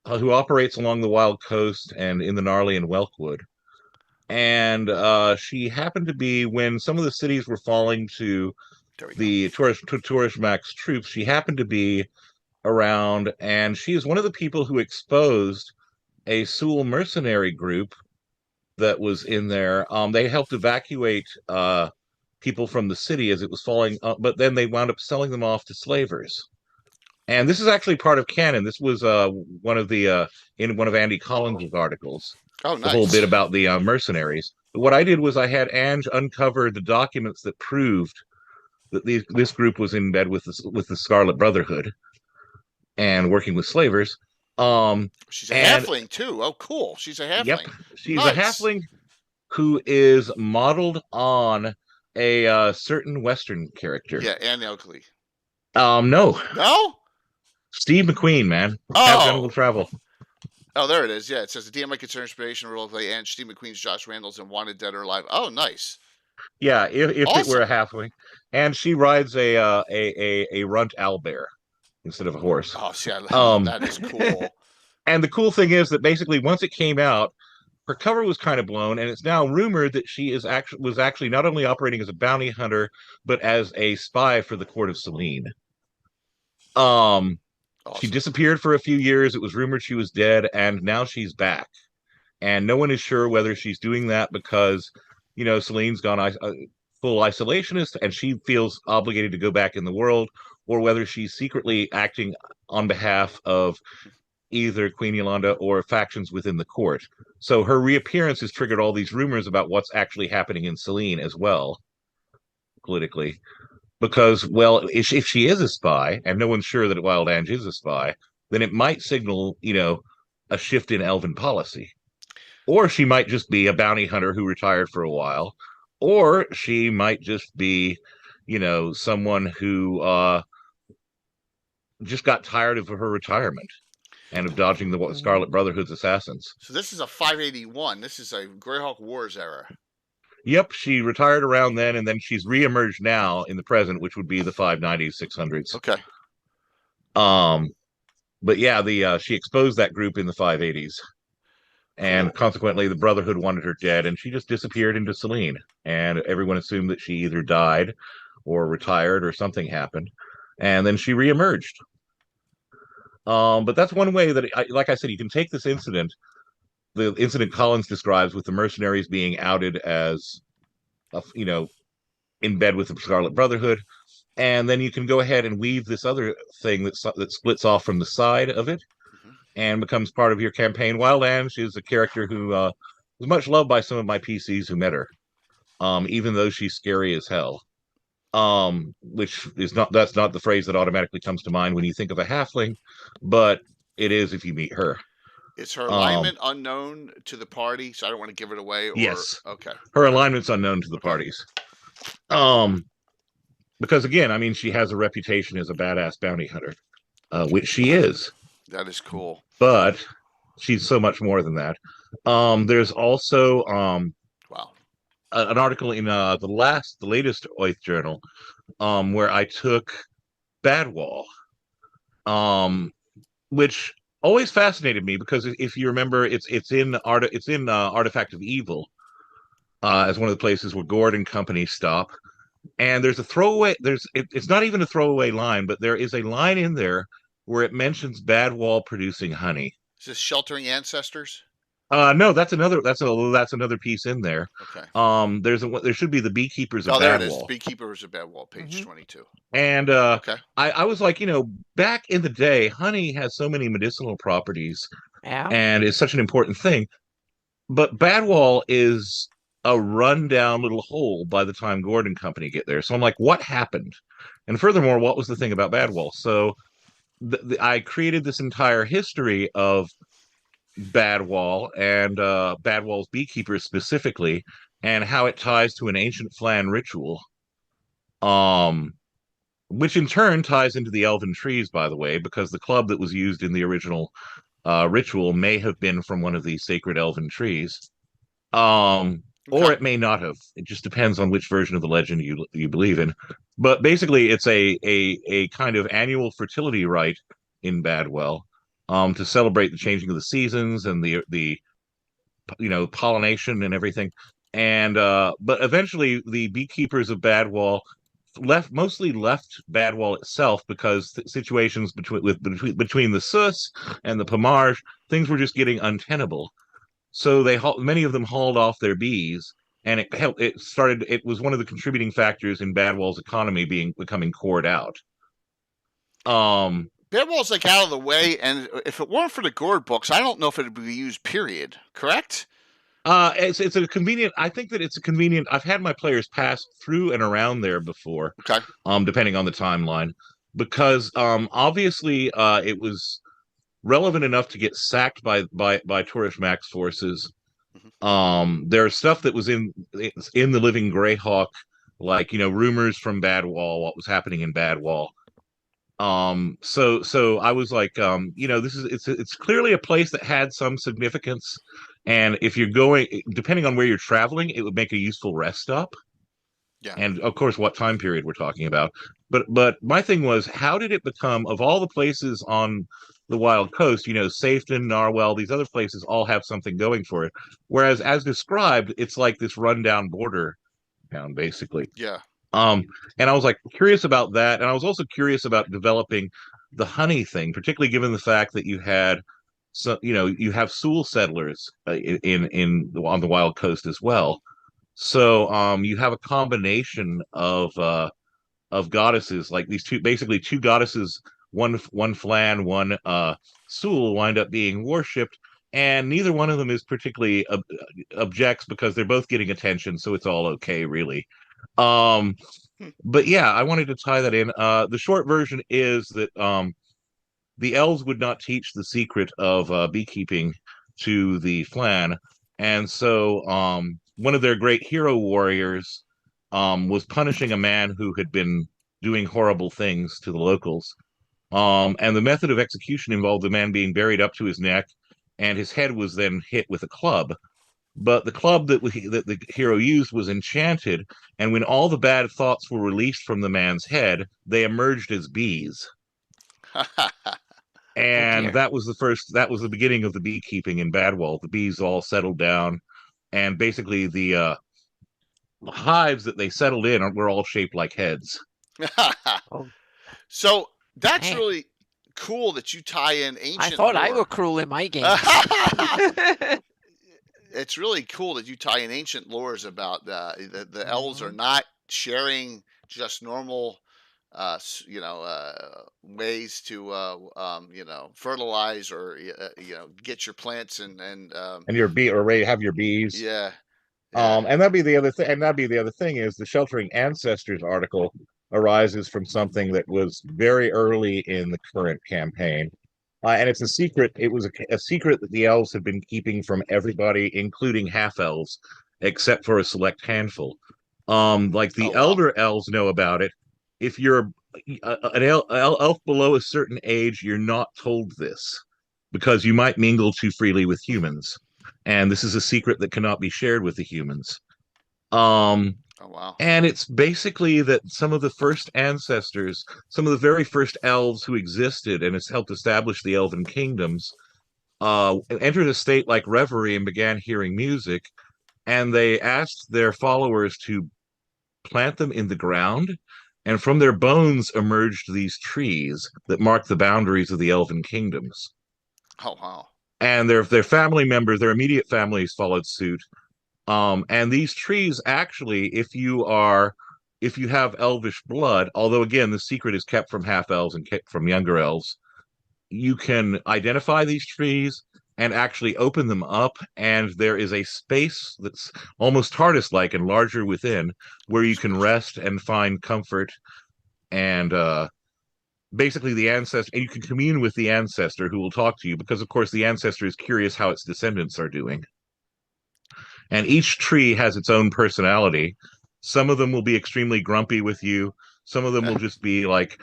who operates along the Wild Coast and in the Gnarly and Welkwood. And she happened to be, when some of the cities were falling to the Tourishmak's troops, she happened to be around, and she is one of the people who exposed a Sewell mercenary group that was in there. They helped evacuate people from the city as it was falling, but then they wound up selling them off to slavers. And this is actually part of canon. This was one of the in one of Andy Collins' articles. Oh, nice. The whole bit about the mercenaries. But what I did was I had Ange uncover the documents that proved that this group was in bed with the Scarlet Brotherhood and working with slavers. She's a halfling too. Oh, cool. She's a halfling. Yep, she's a halfling who is modeled on a certain Western character. Yeah, Anne Oakley. No. No? Steve McQueen, man. Captain Will Travel. Oh, there it is. Yeah, it says the DM might consider inspiration role play and Steve McQueen's Josh Randall's and Wanted Dead or Alive. Oh, nice. Yeah, if awesome. It were a halfling, and she rides a runt owlbear instead of a horse. Oh, see, that is cool. And the cool thing is that basically once it came out, her cover was kind of blown, and it's now rumored that she was actually not only operating as a bounty hunter but as a spy for the court of Selene. Awesome. She disappeared for a few years. It was rumored she was dead, and now she's back. And no one is sure whether she's doing that because, Selene's gone full isolationist, and she feels obligated to go back in the world, or whether she's secretly acting on behalf of either Queen Yolanda or factions within the court. So her reappearance has triggered all these rumors about what's actually happening in Selene as well, politically. Because, well, if she is a spy, and no one's sure that Wild Ange is a spy, then it might signal, a shift in elven policy. Or she might just be a bounty hunter who retired for a while. Or she might just be, someone who just got tired of her retirement and of dodging the Scarlet Brotherhood's assassins. So this is a 581. This is a Greyhawk Wars era. Yep, she retired around then, and then she's reemerged now in the present, which would be the 590s, 600s. Okay. But yeah, she exposed that group in the 580s, and consequently, the Brotherhood wanted her dead, and she just disappeared into Selene, and everyone assumed that she either died or retired or something happened, and then she reemerged. But that's one way that, like I said, you can take this incident, the incident Collins describes with the mercenaries being outed as, in bed with the Scarlet Brotherhood, and then you can go ahead and weave this other thing that splits off from the side of it and becomes part of your campaign. Wild Ange is a character who was much loved by some of my PCs who met her, even though she's scary as hell. Which is that's not the phrase that automatically comes to mind when you think of a halfling, but it is if you meet her. Is her alignment unknown to the party? So I don't want to give it away. Yes. Okay. Her alignment's unknown to the parties. Because again, she has a reputation as a badass bounty hunter, which she is. That is cool. But she's so much more than that. There's also an article in the latest Oath Journal, where I took Badwall, which always fascinated me because if you remember, it's in Artifact of Evil, as one of the places where Gord and company stop, and there's a throwaway. It's not even a throwaway line, but there is a line in there where it mentions Badwall producing honey. Is this Sheltering Ancestors? No, that's another piece in there. Okay. There should be the Beekeepers of Oh, there it is. Badwall. Beekeepers of Bedwall, page Mhm. 22. And Okay. I was like, back in the day, honey has so many medicinal properties Yeah. and is such an important thing. But Badwall is a rundown little hole by the time Gordon Company get there. So I'm like, what happened? And furthermore, what was the thing about Badwall? So I created this entire history of Badwall and Badwall's beekeepers specifically, and how it ties to an ancient Flan ritual. Um, which in turn ties into the elven trees, by the way, because the club that was used in the original ritual may have been from one of these sacred elven trees. Or Okay. it may not have. It just depends on which version of the legend you believe in. But basically, it's a kind of annual fertility rite in Badwell, to celebrate the changing of the seasons and the pollination and everything. And but eventually, the beekeepers of Badwall mostly left Badwall itself because situations between the Sus and the Pomage, things were just getting untenable. So many of them hauled off their bees, and it helped. It was one of the contributing factors in Badwall's economy becoming cored out. Um, Bedwall's like out of the way, and if it weren't for the Gourd books, I don't know if it would be used, period. Correct? it's a convenient. I think that it's a convenient. I've had my players pass through and around there before, Okay. depending on the timeline, because obviously it was relevant enough to get sacked by Tourish Max forces. Mhm. There's stuff that was in the Living Greyhawk, like rumors from Badwall, what was happening in Badwall. So I was like, it's clearly a place that had some significance, and if you're going, depending on where you're traveling, it would make a useful rest stop. Yeah. And of course, what time period we're talking about. But my thing was, how did it become, of all the places on the Wild Coast, Safeton, Narwhal, these other places all have something going for it, whereas as described, it's like this rundown border town, basically. Yeah. Um, and I was like curious about that, and I was also curious about developing the honey thing, particularly given the fact that you have Sul settlers on the Wild Coast as well. So you have a combination of goddesses, like these basically two goddesses, one Flan, one Sul, wind up being worshipped, and neither one of them is particularly objects because they're both getting attention, so it's all okay, really. Um, Hmm. but yeah, I wanted to tie that in. The short version is that the elves would not teach the secret of beekeeping to the Flan, and so one of their great hero warriors was punishing a man who had been doing horrible things to the locals. And the method of execution involved the man being buried up to his neck, and his head was then hit with a club. But the club that the hero used was enchanted, and when all the bad thoughts were released from the man's head, they emerged as bees. Oh And dear. that was the beginning of the beekeeping in Badwall. The bees all settled down, and basically the hives that they settled in were all shaped like heads. Oh So that's man. really cool that you tie in I ancient thought I were lore. cruel in my games. It's really cool that you tie in ancient lores about the elves are Mhm. not sharing just normal ways to fertilize or get your plants and And your bee or ready to have your bees. yeah, yeah. And that'd be the other thing. And that'd be the other thing is the Sheltering Ancestors article arises from something that was very early in the current campaign. And it's a secret. It was a secret that the elves had been keeping from everybody, including half elves, except for a select handful. Like Oh the wow. elder elves know about it. If you're an elf below a certain age, you're not told this because you might mingle too freely with humans, and this is a secret that cannot be shared with the humans. Um, Oh wow. and it's basically that some of the first ancestors, some of the very first elves who existed and has helped establish the elven kingdoms, entered a state like reverie and began hearing music, and they asked their followers to plant them in the ground, and from their bones emerged these trees that mark the boundaries of the elven kingdoms. Oh wow. and their family members, their immediate families followed suit. And these trees actually, if you have elvish blood, although again the secret is kept from half elves and kept from younger elves, you can identify these trees and actually open them up, and there is a space that's almost TARDIS-like and larger within, where you can rest and find comfort, and basically the ancestor, and you can commune with the ancestor who will talk to you, because of course the ancestor is curious how its descendants are doing. And each tree has its own personality. Some of them will be extremely grumpy with you. Some of them will just be like,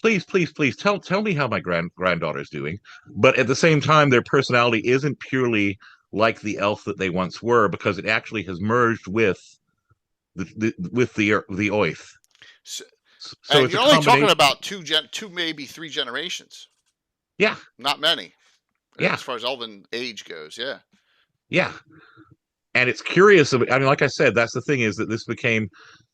please, please, please tell me how my granddaughter's doing. But at the same time, their personality isn't purely like the elf that they once were, because it actually has merged with the oath. So and you're only talking about two, maybe three generations. Yeah, not many. Yeah, as far as elven age goes. Yeah, yeah. And it's curious. I mean, like I said, that's the thing, is that this became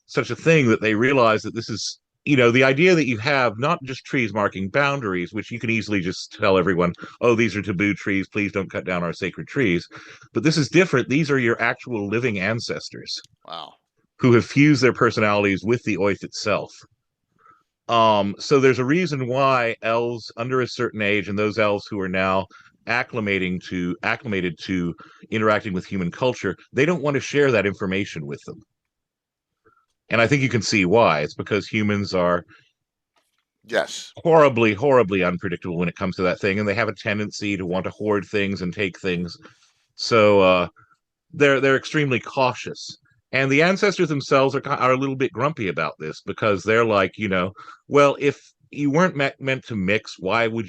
such a thing that they realized that this is, the idea that you have not just trees marking boundaries, which you can easily just tell everyone, oh, these are taboo trees, please don't cut down our sacred trees. But this is different. These are your actual living ancestors. Wow. Who have fused their personalities with the oath itself. So there's a reason why elves under a certain age, and those elves who are now acclimated to interacting with human culture, they don't want to share that information with them. And I think you can see why. It's because humans are horribly, horribly unpredictable when it comes to that thing, and they have a tendency to want to hoard things and take things. So they're extremely cautious. And the ancestors themselves are a little bit grumpy about this, because they're like, well, if you weren't meant to mix, why would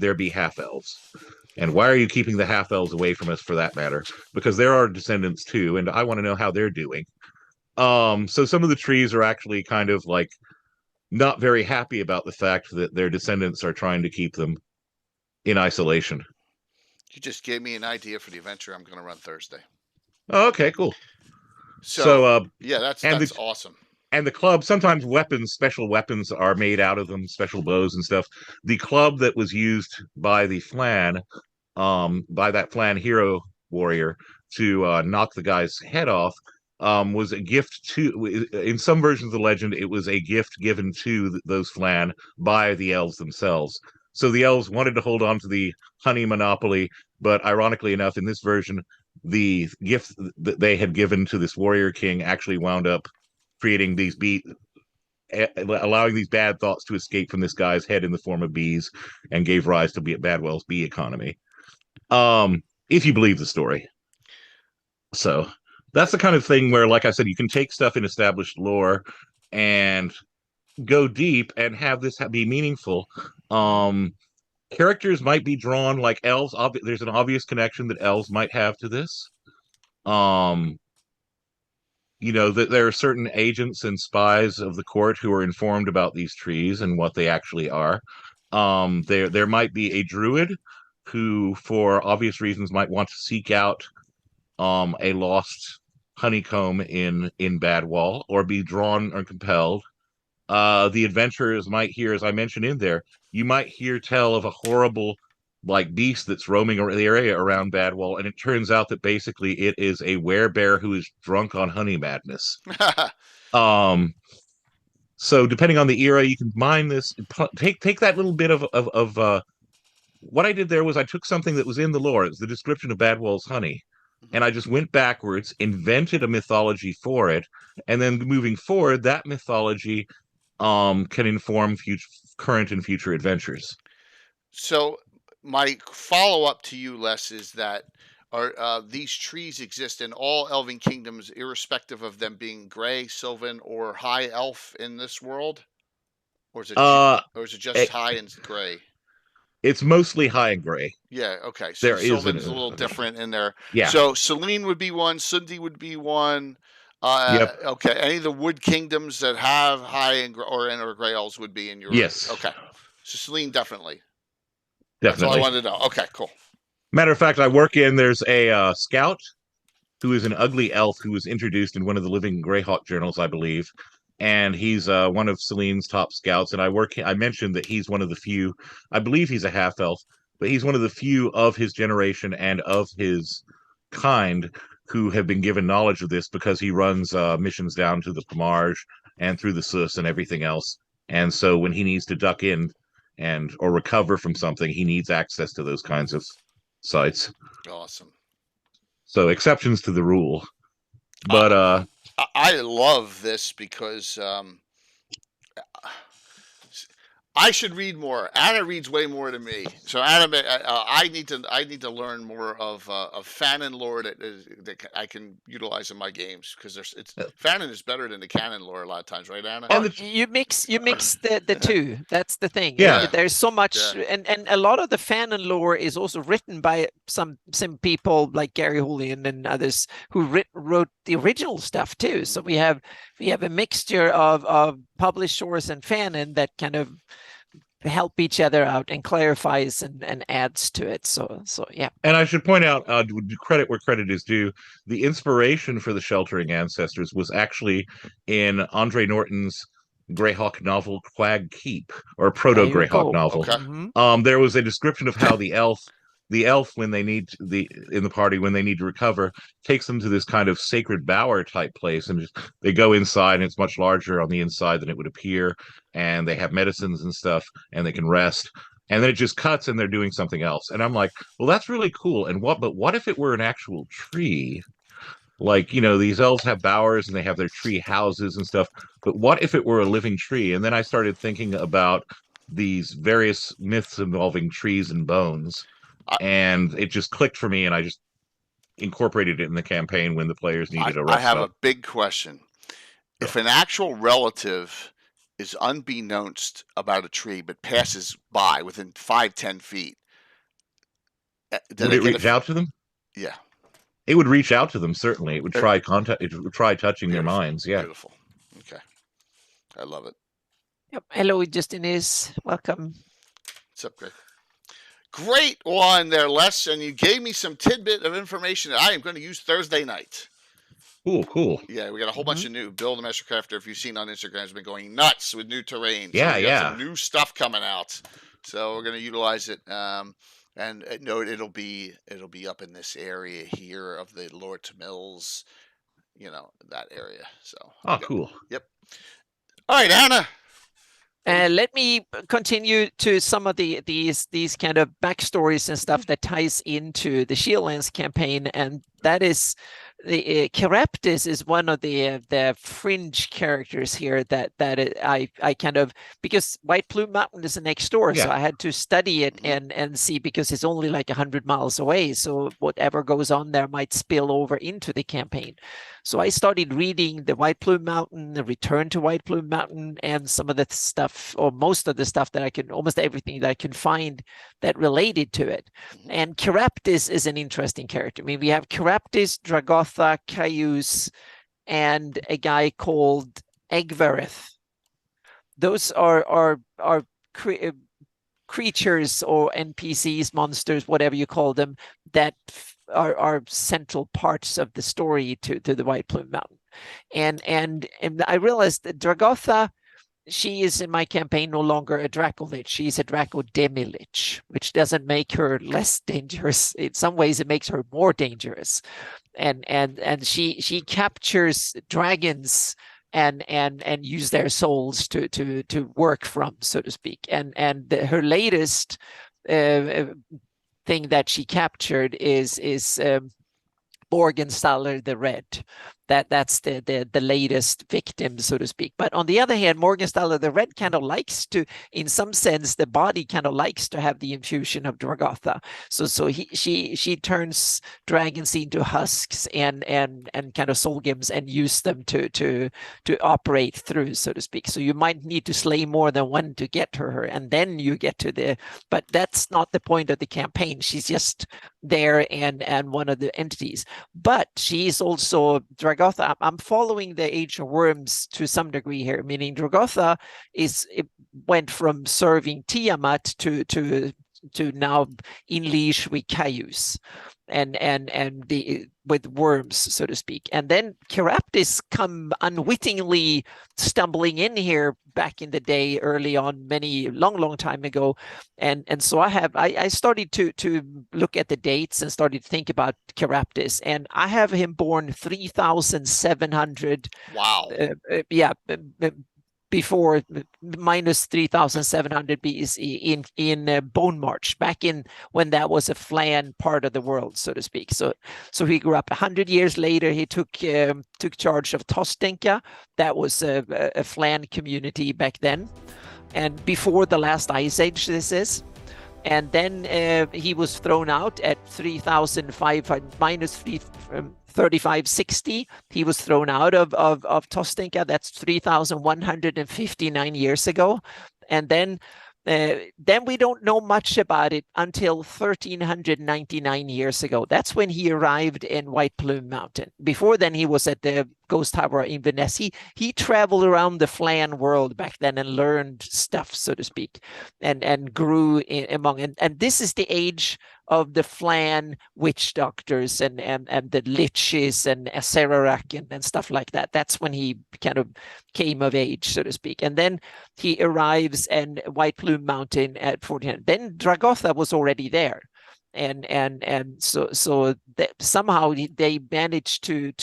there be half elves? And why are you keeping the half elves away from us, for that matter? Because they're our descendants too, and I want to know how they're doing. So some of the trees are actually kind of like not very happy about the fact that their descendants are trying to keep them in isolation. You just gave me an idea for the adventure I'm going to run Thursday. Oh, okay, cool. So yeah, that's awesome. And the club, sometimes special weapons are made out of them, special bows and stuff. The club that was used by the Flan, by that Flan hero warrior to knock the guy's head off, was a gift to, in some versions of the legend, it was a gift given to those Flan by the elves themselves. So the elves wanted to hold on to the honey monopoly, but ironically enough, in this version, the gift that they had given to this warrior king actually wound up creating allowing these bad thoughts to escape from this guy's head in the form of bees, and gave rise to Badwell's bee economy. If you believe the story. So that's the kind of thing where, like I said, you can take stuff in established lore and go deep and have this be meaningful. Characters might be drawn like elves. There's an obvious connection that elves might have to this. That there are certain agents and spies of the court who are informed about these trees and what they actually are. There might be a druid who, for obvious reasons, might want to seek out a lost honeycomb in Badwall, or be drawn or compelled. The adventurers might hear, as I mentioned in there, you might hear tell of a horrible beast that's roaming the area around Badwall, and it turns out that basically it is a werebear who is drunk on honey madness. So depending on the era, you can mine this. Take that little bit of what I did there was I took something that was in the lore. It's the description of Badwall's honey, and I just went backwards, invented a mythology for it, and then moving forward, that mythology can inform current and future adventures. So my follow-up to you, Les, is that these trees exist in all elven kingdoms, irrespective of them being gray, sylvan, or high elf in this world? Or is it just high and gray? It's mostly high and gray. Yeah, okay. So Sylvan's a little different in there. Yeah. So Selene would be one, Sundi would be one. Yep. Okay. Any of the wood kingdoms that have high and or gray elves would be in your. Yes. Okay. So Selene definitely. Definitely. That's all I wanted to know. Okay, cool. Matter of fact, there's a scout who is an ugly elf who was introduced in one of the Living Greyhawk journals, I believe. And he's one of Selene's top scouts. And I mentioned that he's one of the few, I believe he's a half elf, but he's one of the few of his generation and of his kind who have been given knowledge of this, because he runs missions down to the Pomage and through the Sus and everything else. And so when he needs to duck in and or recover from something, he needs access to those kinds of sites. Awesome. So exceptions to the rule. But I love this because I should read more. Anna reads way more than me, so Anna, I need to learn more of Fanon lore that I can utilize in my games, because Fanon is better than the canon lore a lot of times, right, Anna? Well, you mix the two. That's the thing. Yeah. There's so much, and a lot of the Fanon lore is also written by some people like Gary Julian and others who wrote the original stuff too. So we have a mixture of published source and Fanon that kind of help each other out and clarifies and adds to it. So yeah. And I should point out, credit where credit is due, the inspiration for the Sheltering Ancestors was actually in Andre Norton's Greyhawk novel Quag Keep, or proto Greyhawk novel. Okay. There was a description of how the elf when they need in the party, when they need to recover, takes them to this kind of sacred bower type place, and they go inside, and it's much larger on the inside than it would appear, and they have medicines and stuff, and they can rest, and then it just cuts and they're doing something else. And I'm like, well, that's really cool. But what if it were an actual tree? Like, these elves have bowers and they have their tree houses and stuff, but what if it were a living tree? And then I started thinking about these various myths involving trees and bones, and it just clicked for me, and I just incorporated it in the campaign when the players needed a rest. I have a big question. If an actual relative is unbeknownst about a tree but passes by within 5-10 feet, would it reach out to them? Yeah, it would reach out to them. Certainly, it would try contact. It would try touching their minds. Yeah, beautiful. Okay, I love it. Yep. Hello, Justin is welcome. What's up, Greg? Great one there, Les, and you gave me some tidbit of information that I am going to use Thursday night. Cool. Yeah, we got a whole bunch of new Bill the Master Crafter, if you've seen on Instagram, has been going nuts with new terrain. Yeah, so we got some new stuff coming out. So we're going to utilize it. And note it'll be up in this area here of the Lord to Mills, that area. So cool. Yep. All right, Anna. Let me continue to some of these kind of backstories and stuff that ties into the Shieldlands campaign, and that is the Chareptis is one of the fringe characters here that I kind of, because White Plume Mountain is next door, so I had to study it and see, because it's only like 100 miles away, so whatever goes on there might spill over into the campaign. So I started reading the White Plume Mountain, the Return to White Plume Mountain, and some of the stuff, or most of the stuff almost everything that I can find that related to it. And Chareptis is an interesting character. I mean, we have Chareptis, Dragotha, Cayuse, and a guy called Egverith. Those are creatures or NPCs, monsters, whatever you call them, that are central parts of the story to the White Plume Mountain. And I realized that Dragotha, she is in my campaign no longer a Dracolich. She's a Dracodemilich, which doesn't make her less dangerous. In some ways, it makes her more dangerous. And she captures dragons and use their souls to work from, so to speak. And her latest thing that she captured is Morgenstaller the Red. That's the latest victim, so to speak. But on the other hand, Morgenstaller the Red kind of likes to, in some sense, the body kind of likes to have the infusion of Dragotha. So she turns dragons into husks and kind of soulgims and use them to operate through, so to speak. So you might need to slay more than one to get to her, and then you get to but that's not the point of the campaign. She's just there and one of the entities. But she's also Dragotha. I'm following the Age of Worms to some degree here, meaning Dragotha went from serving Tiamat to to now unleash with Cayuse and the with worms, so to speak. And then Caraptis come unwittingly stumbling in here back in the day, early on, long time ago. And so I started to look at the dates and started to think about Caraptis, and I have him born 3,700. Wow. Before minus 3,700 BCE in Bone March, back in when that was a Flan part of the world, so to speak. So he grew up 100 years later. He took charge of Tostenka. That was a Flan community back then, and before the last ice age, this is. And then he was thrown out at 3,500 minus 3560. He was thrown out of Tostenka. That's 3,159 years ago. And then we don't know much about it until 1,399 years ago. That's when he arrived in White Plume Mountain. Before then, he was at the Ghost Tower in Venice. He traveled around the Flan world back then and learned stuff, so to speak, and grew among. And this is the age of the Flan witch doctors and the liches and Acererak and stuff like that. That's when he kind of came of age, so to speak. And then he arrives in White Plume Mountain at 1400. Then Dragotha was already there. And so somehow they managed to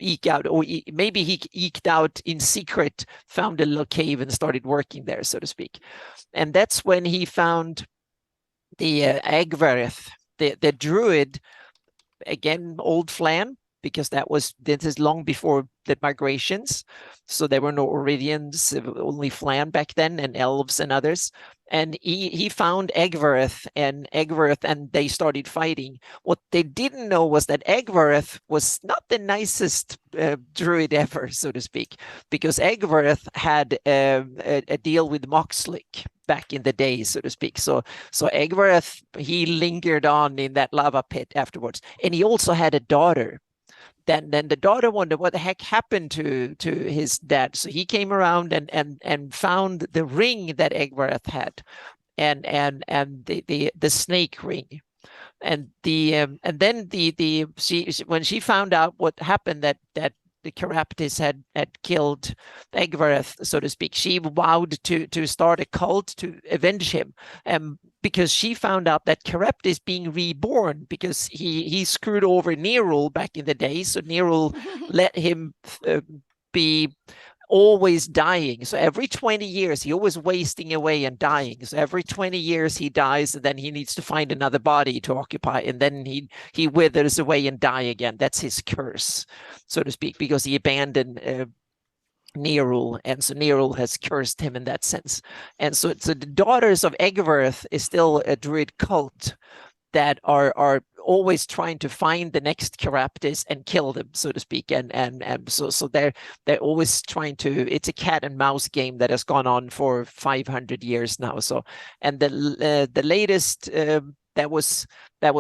eke out, or maybe he eked out in secret, found a little cave and started working there, so to speak. And that's when he found the Agvareth, the druid, again, old Flan, because this is long before the migrations. So there were no Oridians, only Flan back then, and elves and others. And he found Agvareth, and they started fighting. What they didn't know was that Agvareth was not the nicest druid ever, so to speak, because Agvareth had a deal with Moxlick back in the day, so to speak. So Agvareth, he lingered on in that lava pit afterwards. And he also had a daughter. Then the daughter wondered what the heck happened to his dad. So he came around and found the ring that Agvareth had, and the snake ring. And then when she found out what happened, that the Caraptis had killed Agvareth, so to speak, she vowed to start a cult to avenge him. Because she found out that Caraptis being reborn, because he screwed over Nerul back in the day. So Nerul let him be always dying. So every 20 years, he always wasting away and dying. So every 20 years he dies, and then he needs to find another body to occupy. And then he withers away and die again. That's his curse, so to speak, because he abandoned Nerul, and so Nerul has cursed him in that sense. And so the daughters of Agvareth is still a druid cult that are always trying to find the next Caraptis and kill them, so to speak. And so they're always trying to. It's a cat and mouse game that has gone on for 500 years now. So, and the latest. That was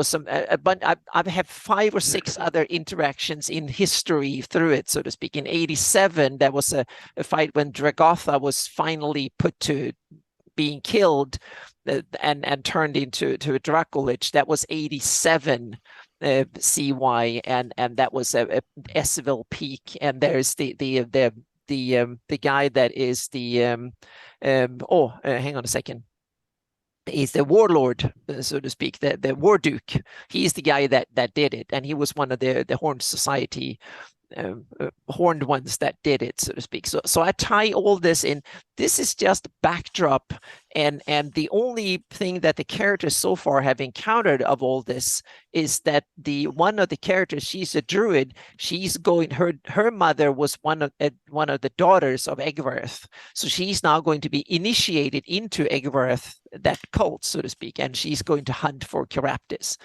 some, but I've had 5 or 6 other interactions in history through it, so to speak. In 87, there was a fight when Dragotha was finally put to being killed and turned into a Dracolich. That was 87 CY, and that was a Esville Peak. And there's the guy that is the hang on a second. He's the warlord, so to speak, the war duke. He's the guy that did it, and he was one of the Horned Society horned ones that did it, so to speak. So I tie all this in. This is just backdrop, and the only thing that the characters so far have encountered of all this is that one of the characters, she's a druid. She's going. Her mother was one of the daughters of Agvareth, so she's now going to be initiated into Agvareth, that cult, so to speak, and she's going to hunt for Caraptis.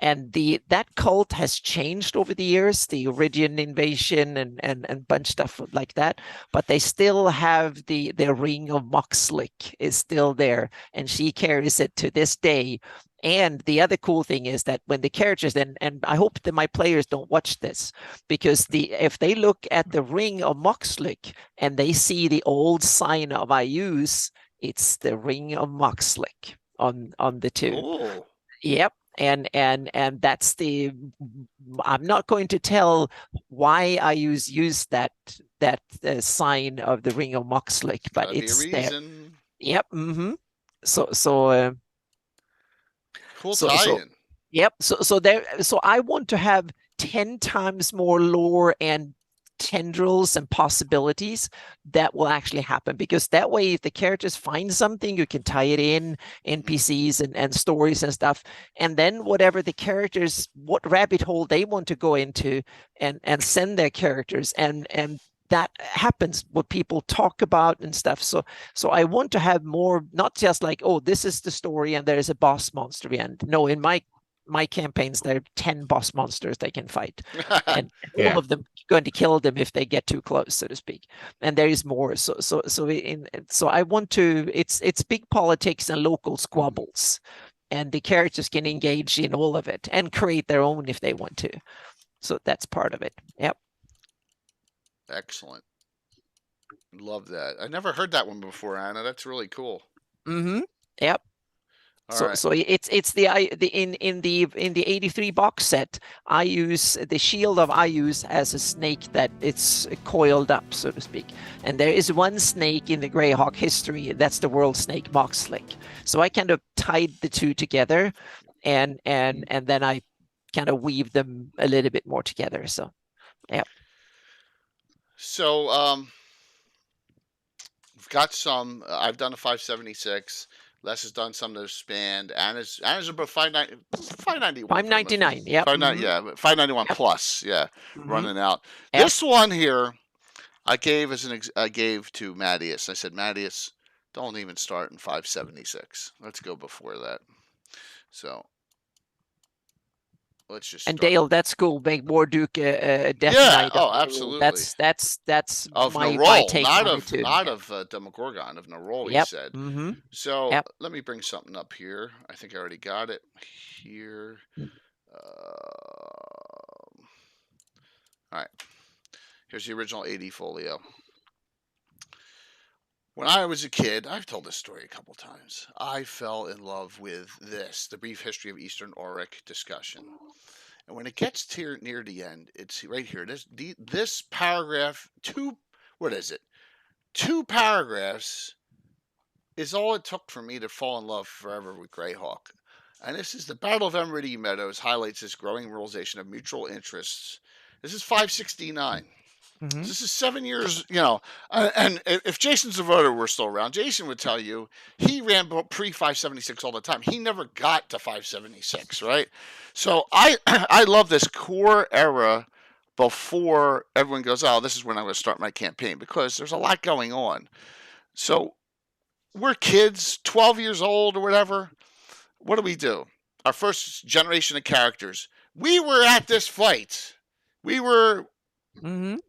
And that cult has changed over the years, the Oridian invasion and bunch stuff like that, but they still have the ring of Moxlick is still there, and she carries it to this day. And the other cool thing is that when the characters, and I hope that my players don't watch this, because if they look at the ring of Moxlick and they see the old sign of Ayus, it's the ring of Moxlick. on the two. Oh, Yep. And that's I'm not going to tell why I use that sign of the ring of Moxlick, but gotta be a it's there. reason. Yep. So Cool so tie-in. yep. So I want to have 10 times more lore and tendrils and possibilities that will actually happen, because that way if the characters find something, you can tie it in NPCs and stories and stuff, and then whatever the characters, what rabbit hole they want to go into and send their characters, and that happens, what people talk about and stuff. So I want to have more, not just like, oh, this is the story and there is a boss monster end. No, in my campaigns, there are 10 boss monsters they can fight, and all of them going to kill them if they get too close, so to speak. And there is more. So I want to. It's big politics and local squabbles, and the characters can engage in all of it and create their own if they want to. So that's part of it. Yep. Excellent. Love that. I never heard that one before, Anna. That's really cool. Yep. All right. So it's the in the 83 box set, I use the shield I use as a snake that it's coiled up, so to speak. And there is one snake in the Greyhawk history, that's the world snake Moxlick. So I kind of tied the two together, and then I kind of weave them a little bit more together. So yeah. So we've got some. I've done a 576. Les has done some that have spanned. Anna's about 591. 599. Yep. Yeah, but 591 Yep. plus. Yeah, running out. Yep. This one here, I gave I gave to Mattias. I said, Mattias, don't even start in 576. Let's go before that. So let's just. And start. Dale, that's cool. Make Warduke a Death Yeah. Knight. Oh, absolutely. That's of my Nerol, take not on of it too. not of Demogorgon, of Nerol. Yep. He said. Mm-hmm. So Yep. let me bring something up here. I think I already got it here. All right. Here's the original 80 folio. When I was a kid, I've told this story a couple times. I fell in love with this, the brief history of Eastern Auric discussion. And when it gets to near the end, it's right here. This paragraph, what is it? 2 paragraphs is all it took for me to fall in love forever with Greyhawk. And this is the Battle of Emerald Meadows highlights this growing realization of mutual interests. This is 569. Mm-hmm. This is 7 years, and if Jason Zavoda were still around, Jason would tell you he ran pre-576 all the time. He never got to 576, right? So I love this core era before everyone goes, oh, this is when I'm going to start my campaign, because there's a lot going on. So we're kids, 12 years old or whatever. What do? Our first generation of characters. We were at this fight. We were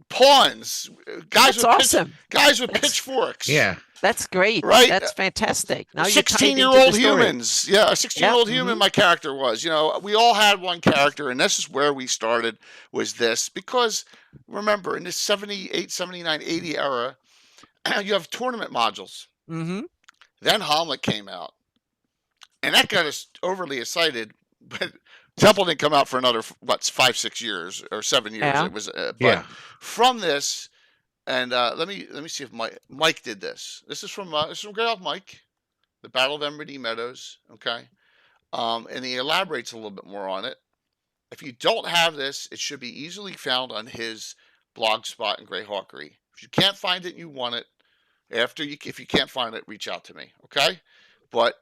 pawns. That's awesome. Guys with pitchforks. Yeah. That's great. Right? That's fantastic. Now 16-year-old humans. Yeah, a 16-year-old human my character was. We all had one character, and this is where we started, was this. Because, remember, in this 78, 79, 80 era, you have tournament modules. Mm-hmm. Then Hamlet came out. And that got us overly excited, but Temple didn't come out for another 5-6 years or 7 years. Yeah. It was, from this, and let me see if Mike did this. This is from Greyhawk Mike, the Battle of Emerald Meadows. Okay, and he elaborates a little bit more on it. If you don't have this, it should be easily found on his blog spot in Greyhawkery. If you can't find it, and you want it. If you can't find it, reach out to me. Okay, but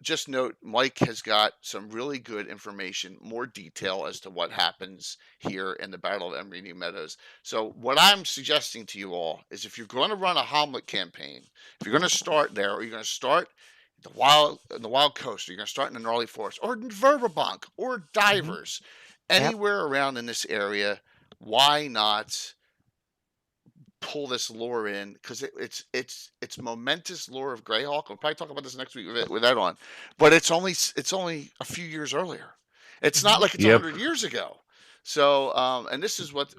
just note, Mike has got some really good information, more detail as to what happens here in the Battle of Emerald Meadows. So what I'm suggesting to you all is, if you're going to run a Hamlet campaign, if you're going to start there, or you're going to start in the Wild Coast, or you're going to start in the Gnarly Forest, or in Verbebank, or Divers, anywhere around in this area, why not pull this lore in? Because it's momentous lore of Greyhawk. We'll probably talk about this next week with Ed on, but it's only a few years earlier. It's not like it's 100 years ago. So and this is what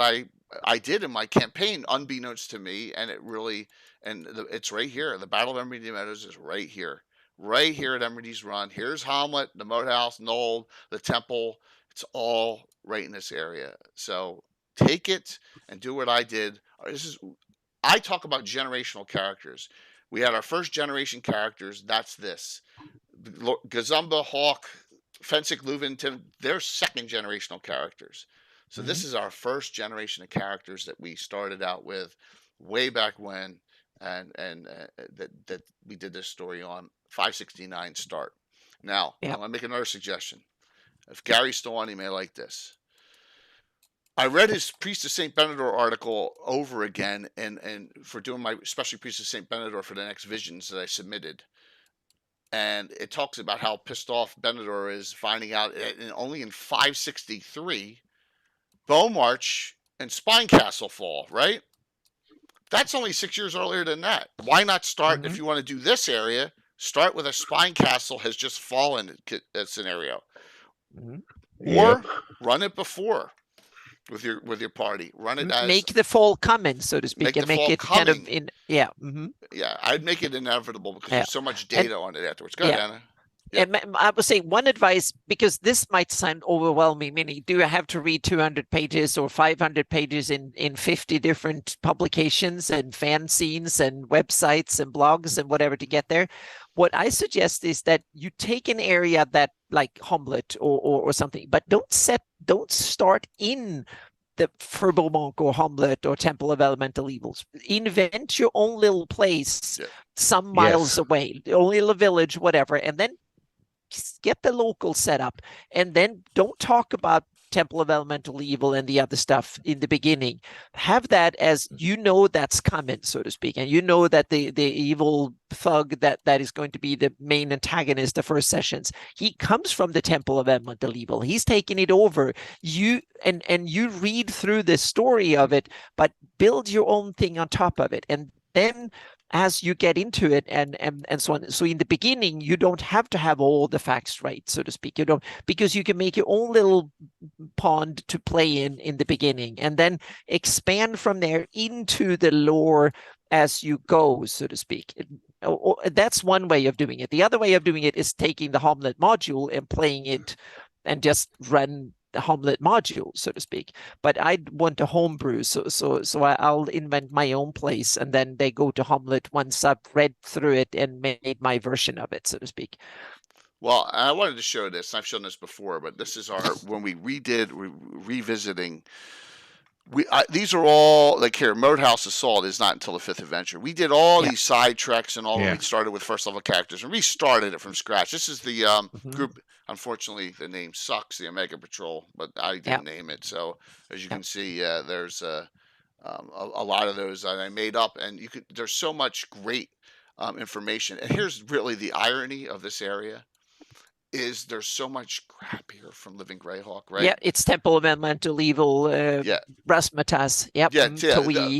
I did in my campaign, unbeknownst to me, and it's right here. The Battle of Emerald Meadows is right here right here at Emery's Run. Here's Hamlet, the Moat House, Knoll, the Temple. It's all right in this area. So take it and do what I did. I talk about generational characters. We had our first generation characters. That's this. Gazumba, Hawk, Fensick, Leuven, Tim, they're second generational characters. So this is our first generation of characters that we started out with way back when, and that we did this story on 569 start. Now, I'm going to make another suggestion. If Gary's still on, he may like this. I read his Priest of St. Benedor article over again, and for doing my especially Priest of St. Benedor for the next visions that I submitted. And it talks about how pissed off Benedor is finding out only in 563, Beaumarch and Spinecastle fall, right? That's only 6 years earlier than that. Why not start, if you want to do this area, start with a Spinecastle has just fallen scenario. Or run it before with your party. Run it as make the fall coming, so to speak, and make it kind of in Yeah, I'd make it inevitable because there's so much data on it afterwards. Go ahead, Anna. And I would say one advice, because this might sound overwhelming, meaning do I have to read 200 pages or 500 pages in 50 different publications and fanzines and websites and blogs and whatever to get there? What I suggest is that you take an area that like Hamlet or something, but don't start in the Furbolmonk or Hamlet or Temple of Elemental Evils. Invent your own little place some miles away, only a village, whatever, and then get the local set up, and then don't talk about Temple of Elemental Evil and the other stuff in the beginning. Have that as that's coming, so to speak, and that the evil thug that is going to be the main antagonist the first sessions, he comes from the Temple of Elemental Evil. He's taking it over. You read through the story of it, but build your own thing on top of it, and then as you get into it and so on. So in the beginning, you don't have to have all the facts right, so to speak. You don't, because you can make your own little pond to play in the beginning, and then expand from there into the lore as you go, so to speak. That's one way of doing it. The other way of doing it is taking the Hamlet module and playing it and just run the Hamlet module, so to speak. But I want a homebrew, so I'll invent my own place, and then they go to Hamlet once I've read through it and made my version of it, so to speak. Well, I wanted to show this. I've shown this before, but this is when we revisiting. These are all like here. Moat House Assault is not until the 5th adventure. We did all these side treks and all. We started with first level characters and restarted it from scratch. This is the group. Unfortunately, the name sucks, the Omega Patrol, but I didn't name it. So as you can see, there's a lot of those that I made up, and there's so much great information. And here's really the irony of this area. Is there's so much crap here from Living Greyhawk, right? Yeah, it's Temple of Elemental Evil, Rasmatas.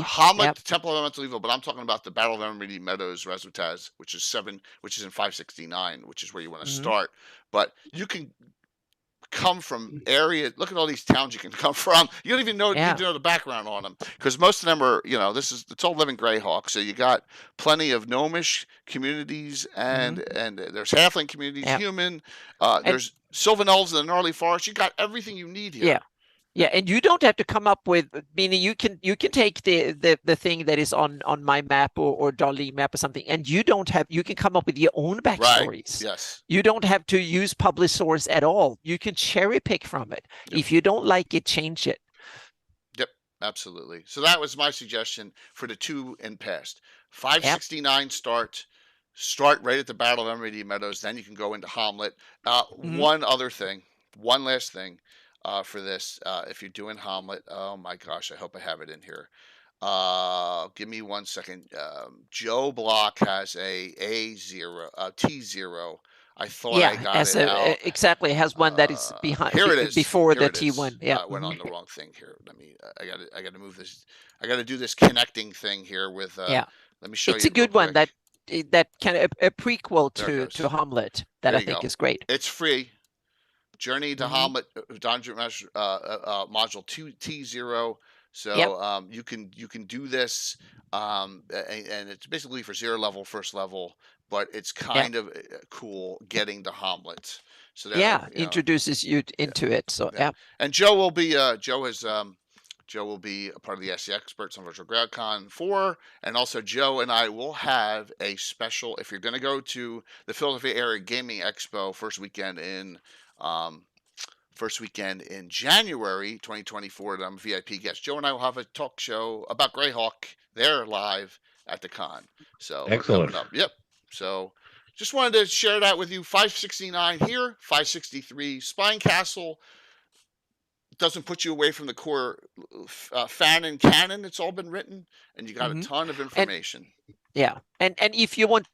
Hamlet, Temple of Elemental Evil, but I'm talking about the Battle of Emerald Meadows, Rasmatas, which is in 569, which is where you want to start. But you can come from areas. Look at all these towns you can come from. You don't even know the background on them, because most of them are, it's all Living Greyhawk. So you got plenty of gnomish communities and there's halfling communities, human. There's Sylvan Elves in the gnarly forest. You got everything you need here. Yeah, and you don't have to come up with, meaning you can take the thing that is on my map or Dolly map or something, and you can come up with your own backstories. Right. Yes. You don't have to use published source at all. You can cherry pick from it. If you don't like it, change it. Yep, absolutely. So that was my suggestion for the 2 in past. 569 start right at the Battle of Emerald Meadows. Then you can go into Hamlet. One last thing. For this, if you're doing Hamlet, oh my gosh, I hope I have it in here. Give me 1 second. Joe Block has a A0, T0. I thought I got it out. Exactly, it has one that is behind. Here it is. Before here the T1. I went on the wrong thing here. Let me. I got to move this. I got to do this connecting thing here with. Let me show you. It's a good one that kind of a prequel to Hamlet that I think is great. It's free. Journey to Hamlet, Dungeon Module 2 T0. Yep. So you can do this, and it's basically for 0 level, 1st level, but it's Yep. kind of cool getting the Hamlet. So that Yeah. Introduces you yeah, into it. So yeah. yeah. And Joe will be Joe will be a part of the SC Experts on Virtual GradCon 4, and also Joe and I will have a special. If you're going to go to the Philadelphia Area Gaming Expo um, first weekend in January 2024, and I'm a VIP guest. Joe and I will have a talk show about Greyhawk there live at the con. So we're coming Excellent. up. Yep. So just wanted to share that with you. 569 here, 563 Spine Castle. Doesn't put you away from the core fan and canon. It's all been written, and you got a ton of And information. yeah, and if you want,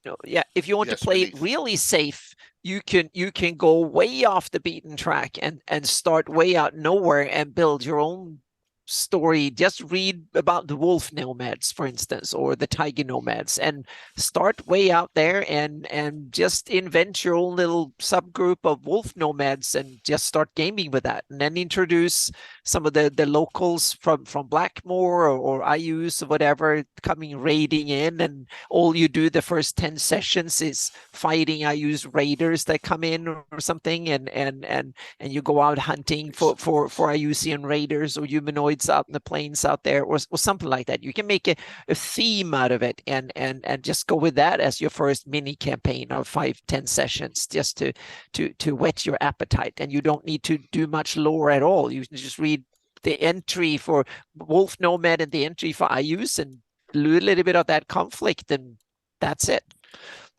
if you want to Yes, play it beneath. really safe, you can go way off the beaten track and start way out nowhere and build your own story. Just read about the wolf nomads, for instance, or the tiger nomads, and start way out there and just invent your own little subgroup of wolf nomads and just start gaming with that, and then introduce some of the locals from Blackmore or IUs or whatever coming raiding in, and all you do the first 10 sessions is fighting IUs raiders that come in or something, and you go out hunting for IUCN raiders or humanoids out in the plains out there, or something like that. You can make a theme out of it and just go with that as your first mini campaign of 5-10 sessions, just to whet your appetite. And you don't need to do much lore at all. You can just read the entry for Wolf Nomad and the entry for IUs and do a little bit of that conflict, and that's it.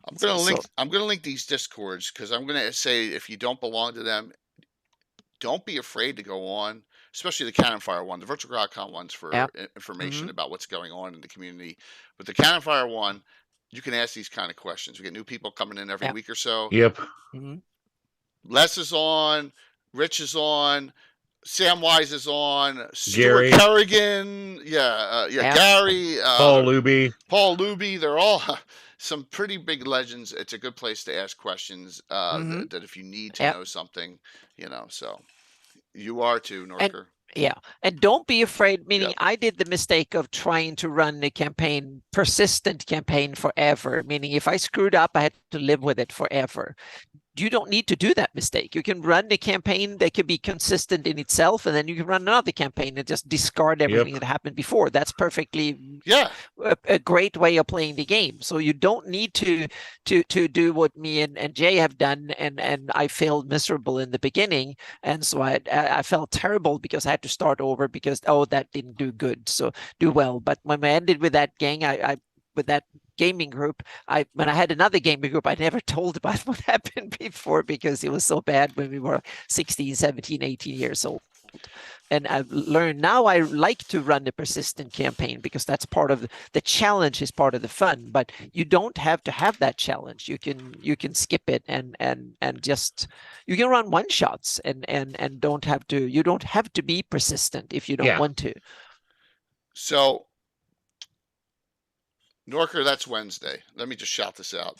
I'm gonna link these discords, because I'm gonna say, if you don't belong to them, don't be afraid to go on, especially the Cannon Fire one. The Virtual GradCon one's for information about what's going on in the community, but the Cannon Fire one, you can ask these kind of questions. We get new people coming in every week or so. Yep. Les is on, Rich is on, Sam Wise is on, Gary. Stuart Kerrigan, Gary, Paul Luby. They're all some pretty big legends. It's a good place to ask questions that if you need to know something, so you are too, Norker. And don't be afraid, meaning I did the mistake of trying to run a campaign, persistent campaign forever, meaning if I screwed up, I had to live with it forever. You don't need to do that mistake. You can run a campaign that can be consistent in itself, and then you can run another campaign and just discard everything that happened before. That's perfectly a great way of playing the game. So you don't need to do what me and Jay have done, and I failed miserable in the beginning, and so I felt terrible because I had to start over because that didn't do good, so do well. But when I ended with that gang, I with that gaming group, when I had another gaming group, I never told about what happened before because it was so bad when we were 16, 17, 18 years old. And I've learned now I like to run a persistent campaign because that's part of the challenge, is part of the fun. But you don't have to have that challenge. You can skip it and just, you can run one shots and you don't have to be persistent if you don't want to. So Norker, that's Wednesday. Let me just shout this out.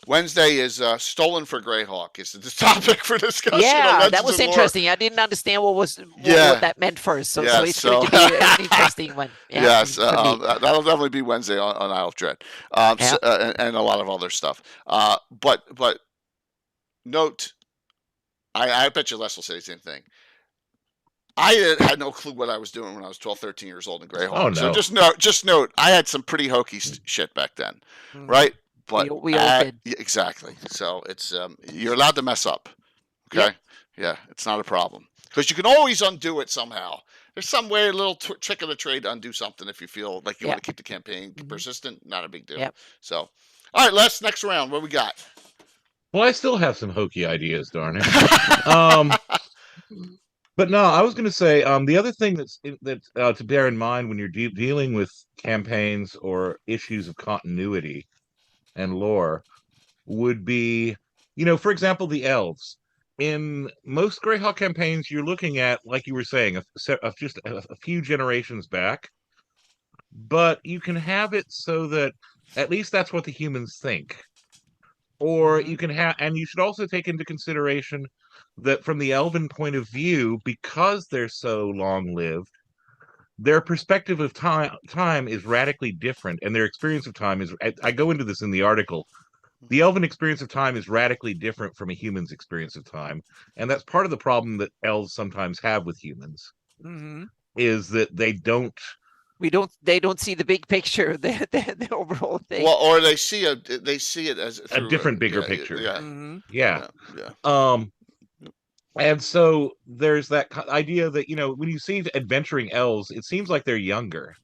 Wednesday is Stolen for Greyhawk. Is the topic for discussion. Yeah, that was interesting. I didn't understand what that meant first. So it's going to be an interesting one. Yes, that'll definitely be Wednesday on Isle of Dread, and a lot of other stuff. But note, I bet you Les will say the same thing. I had no clue what I was doing when I was 12, 13 years old in Greyhawk. Oh, no. So just note, I had some pretty hokey shit back then, right? But we all did. Exactly. So it's you're allowed to mess up. Okay. Yeah, it's not a problem, because you can always undo it somehow. There's some way, a little trick of the trade to undo something if you feel like you want to keep the campaign persistent. Not a big deal. So, all right, Les. Next round. What we got? Well, I still have some hokey ideas, darn it. But no, I was going to say the other thing that to bear in mind when you're dealing with campaigns or issues of continuity and lore would be, for example, the elves. In most Greyhawk campaigns, you're looking at, like you were saying, just a few generations back, but you can have it so that at least that's what the humans think. Or you can have, and you should also take into consideration that from the elven point of view, because they're so long-lived, their perspective of time is radically different, and their experience of time is. I go into this in the article. The elven experience of time is radically different from a human's experience of time, and that's part of the problem that elves sometimes have with humans Hmm. is that They don't see the big picture, the overall thing. Well, or they see it as a through different bigger yeah, picture. yeah, Hmm. Yeah. yeah, yeah. Um, and so there's that idea that, when you see adventuring elves, it seems like they're younger.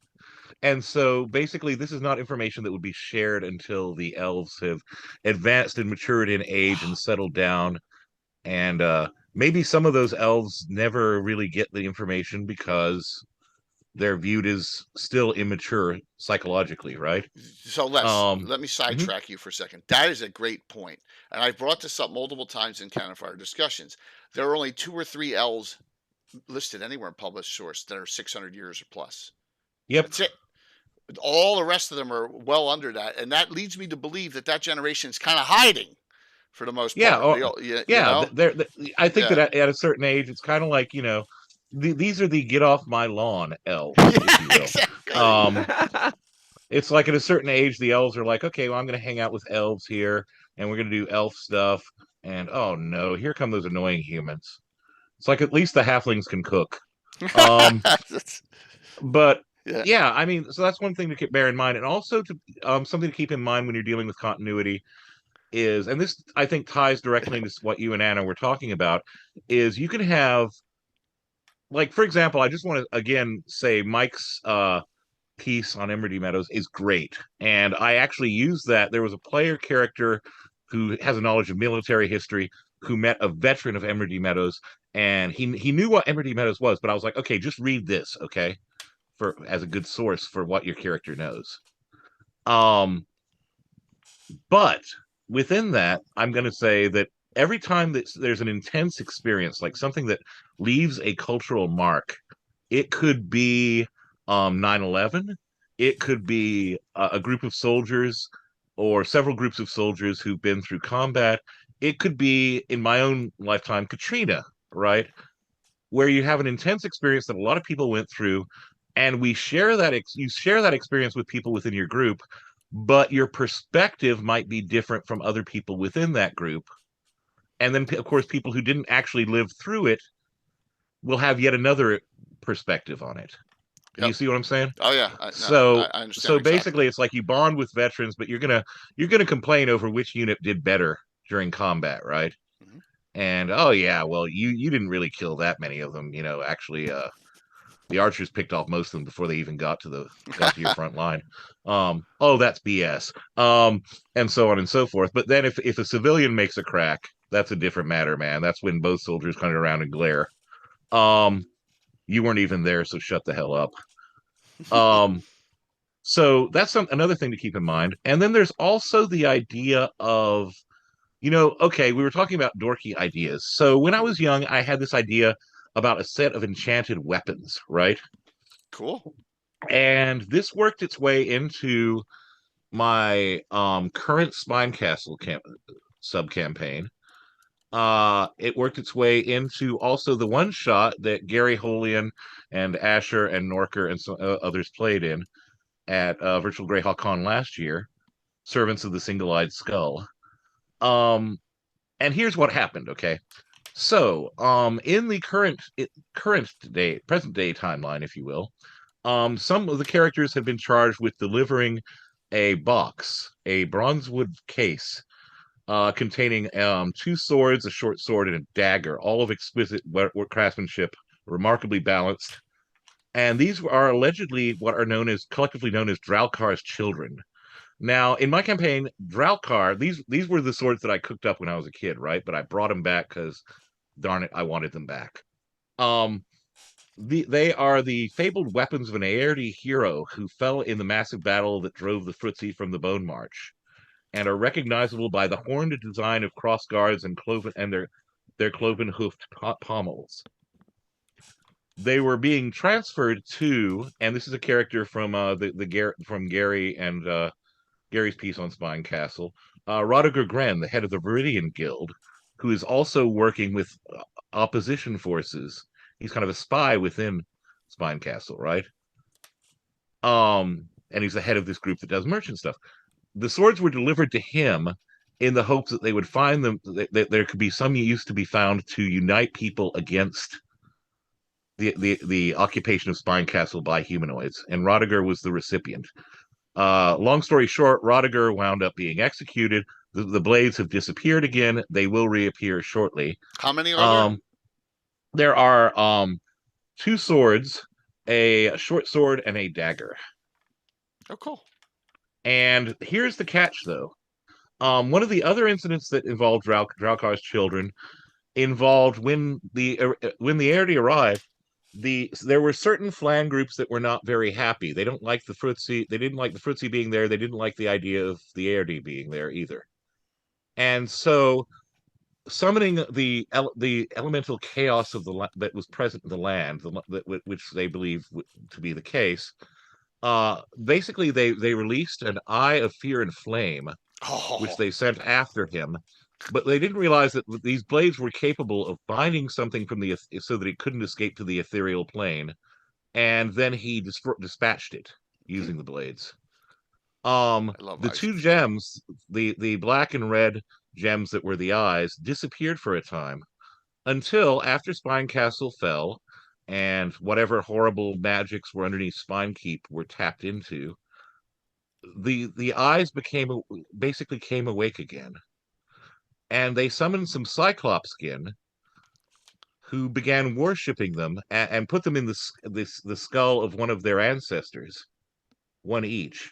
And so basically, this is not information that would be shared until the elves have advanced and matured in age and settled down. And maybe some of those elves never really get the information because they're viewed as still immature psychologically, right? So Um, let me mhm. sidetrack you for a second. That is a great point, and I've brought this up multiple times in Counterfire discussions. There are only 2 or 3 L's listed anywhere in published source that are 600 years or plus. Yep. That's it. All the rest of them are well under that, and that leads me to believe that that generation is kind of hiding for the most Yeah. part. You Yeah. know, I think that yeah, at a certain age, it's kind of like, these are the get off my lawn elves, if yeah, you will. exactly. Um, it's like at a certain age, the elves are like, okay, well, I'm going to hang out with elves here, and we're going to do elf stuff. And oh no, here come those annoying humans. It's like at least the halflings can cook. Um, but Yeah, yeah, I mean, so that's one thing to bear in mind, and also to something to keep in mind when you're dealing with continuity is, and this I think ties directly into what you and Anna were talking about, is you can have, like, for example, I just want to again say Mike's piece on Emerald Meadows is great. And I actually used that. There was a player character who has a knowledge of military history who met a veteran of Emerald Meadows, and he knew what Emerald Meadows was, but I was like, okay, just read this, okay, for as a good source for what your character knows. Um, but within that, I'm going to say that every time that there's an intense experience, like something that leaves a cultural mark, it could be 9/11. It could be a group of soldiers or several groups of soldiers who've been through combat. It could be, in my own lifetime, Katrina, right? Where you have an intense experience that a lot of people went through, and we share that you share that experience with people within your group, but your perspective might be different from other people within that group. And then, of course, people who didn't actually live through it will have yet another perspective on it. You yep. see what I'm saying? Oh yeah, no, So I understand so exactly. basically it's like you bond with veterans, but you're gonna complain over which unit did better during combat, right? Hmm. And oh yeah, well you didn't really kill that many of them, actually the archers picked off most of them before they even got to your front line. Oh, that's BS. And so on and so forth. But then if a civilian makes a crack, that's a different matter, man. That's when both soldiers come around and glare. Um, you weren't even there, so shut the hell up. Um, so that's another thing to keep in mind. And then there's also the idea of, okay, we were talking about dorky ideas. So when I was young, I had this idea about a set of enchanted weapons, right? Cool. And this worked its way into my current Spine Castle sub campaign. It worked its way into also the one shot that Gary Holian and Asher and Norker and some others played in at Virtual Greyhawk Con last year, Servants of the Single-Eyed Skull. Um, and here's what happened, okay? So, in the present day timeline, if you will, some of the characters have been charged with delivering a box, a bronzewood case, containing two swords, a short sword, and a dagger, all of exquisite craftsmanship, remarkably balanced. And these are allegedly what are collectively known as Draulkar's children. Now, in my campaign, Draulkar, these were the swords that I cooked up when I was a kid, right? But I brought them back because, darn it, I wanted them back. Um, they are the fabled weapons of an Aerdi hero who fell in the massive battle that drove the Fritzi from the Bone March, and are recognizable by the horned design of cross guards and their cloven hoofed pommels. They were being transferred to, and this is a character from from Gary and Gary's piece on Spine Castle, Rodiger Gren, the head of the Viridian Guild, who is also working with opposition forces. He's kind of a spy within Spine Castle, right? And he's the head of this group that does merchant stuff. The swords were delivered to him in the hopes that they would find them, that there could be some use to be found to unite people against the occupation of Spine Castle by humanoids. And Rodiger was the recipient. Long story short, Rodiger wound up being executed. The blades have disappeared again. They will reappear shortly. How many are there? There are 2 swords, a short sword and a dagger. Oh, cool. And here's the catch, though. One of the other incidents that involved Draukar's children involved when the Airdy arrived. There were certain Flan groups that were not very happy. They don't like the Fruitsy. They didn't like the Fruitsy being there. They didn't like the idea of the Airdy being there either. And so, summoning the elemental chaos of that was present in the land, which they believe to be the case. Basically, they released an Eye of Fear and Flame, which they sent after him. But they didn't realize that these blades were capable of binding something from so that it couldn't escape to the ethereal plane, and then he dispatched it using the blades. The 2 gems, the black and red gems that were the eyes, disappeared for a time until after Spine Castle fell, and whatever horrible magics were underneath Spine Keep were tapped into. The eyes basically came awake again. And they summoned some Cyclops skin who began worshipping them and put them in the skull of one of their ancestors, one each.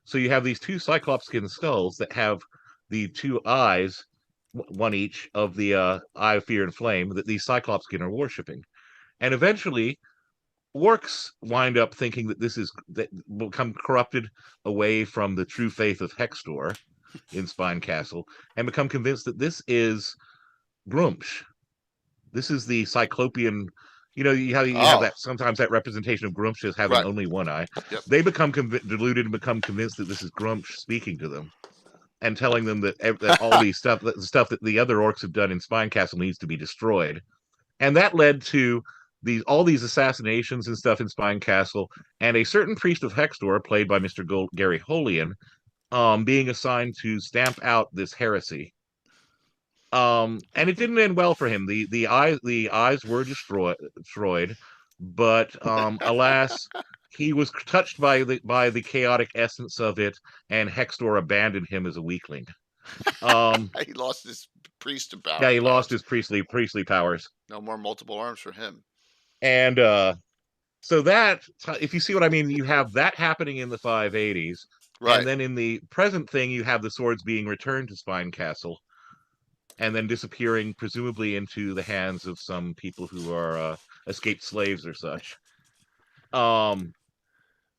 So you have these 2 Cyclops skin skulls that have the 2 eyes, one each, of the Eye of Fear and Flame that these Cyclops skin are worshipping. And eventually, orcs wind up thinking that will become corrupted away from the true faith of Hextor in Spine Castle, and become convinced that this is Grumsh. This is the Cyclopean. You have that sometimes that representation of Grumsh as having only one eye. Yep. They become deluded and become convinced that this is Grumsh speaking to them and telling them that all these stuff that the other orcs have done in Spine Castle needs to be destroyed. And that led to all these assassinations and stuff in Spine Castle, and a certain priest of Hextor, played by Mr. Gary Holian, being assigned to stamp out this heresy. And it didn't end well for him. The eyes were destroyed, but alas, he was touched by the chaotic essence of it, and Hextor abandoned him as a weakling. He lost his priest powers. Yeah, he lost his priestly powers. No more multiple arms for him. And so that, if you see what I mean, you have that happening in the 580s. Right. And then in the present thing, you have the swords being returned to Spine Castle and then disappearing, presumably into the hands of some people who are escaped slaves or such. And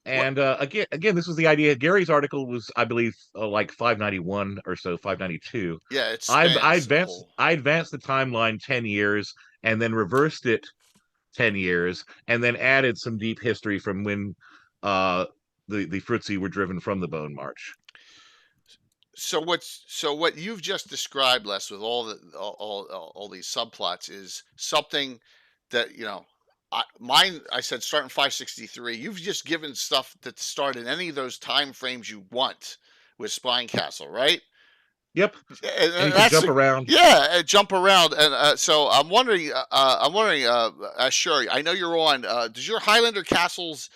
again, this was the idea. Gary's article was, I believe, like 591 or so, 592. Yeah, it's. I advanced the timeline 10 years and then reversed it 10 years and then added some deep history from when the Fruitsy were driven from the Bone March. So what you've just described, Les, with all these subplots is something that I said start in 563. You've just given stuff that start in any of those time frames you want with Spine Castle, right? Yep. And you can jump around. Yeah, jump around. And so I'm wondering, sure, I know you're on. Does your Highlander castles,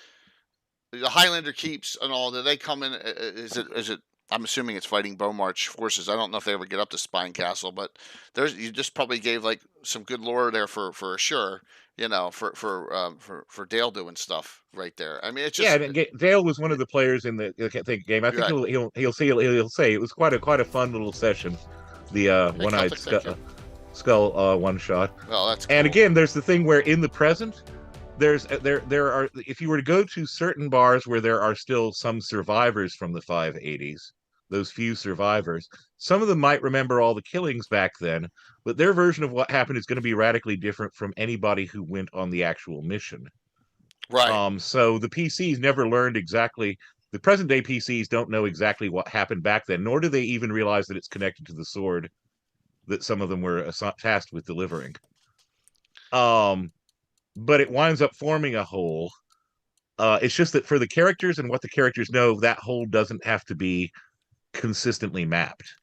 the Highlander keeps and all, do they come in? Is it? I'm assuming it's fighting Bone March forces. I don't know if they ever get up to Spine Castle, but you just probably gave like some good lore there for sure. For Dale doing stuff right there. I mean, it's just Dale was one of the players in the game. I think he'll say it was quite a fun little session. The one-eyed skull one shot. Well, that's cool. And again, there's the thing where in the present, there are, if you were to go to certain bars where there are still some survivors from the 580s, those few survivors, some of them might remember all the killings back then, but their version of what happened is going to be radically different from anybody who went on the actual mission. Right. So the PCs never learned exactly. The present day PCs don't know exactly what happened back then, nor do they even realize that it's connected to the sword that some of them were tasked with delivering. But it winds up forming a whole It's just that for the characters and what the characters know, that whole doesn't have to be consistently mapped.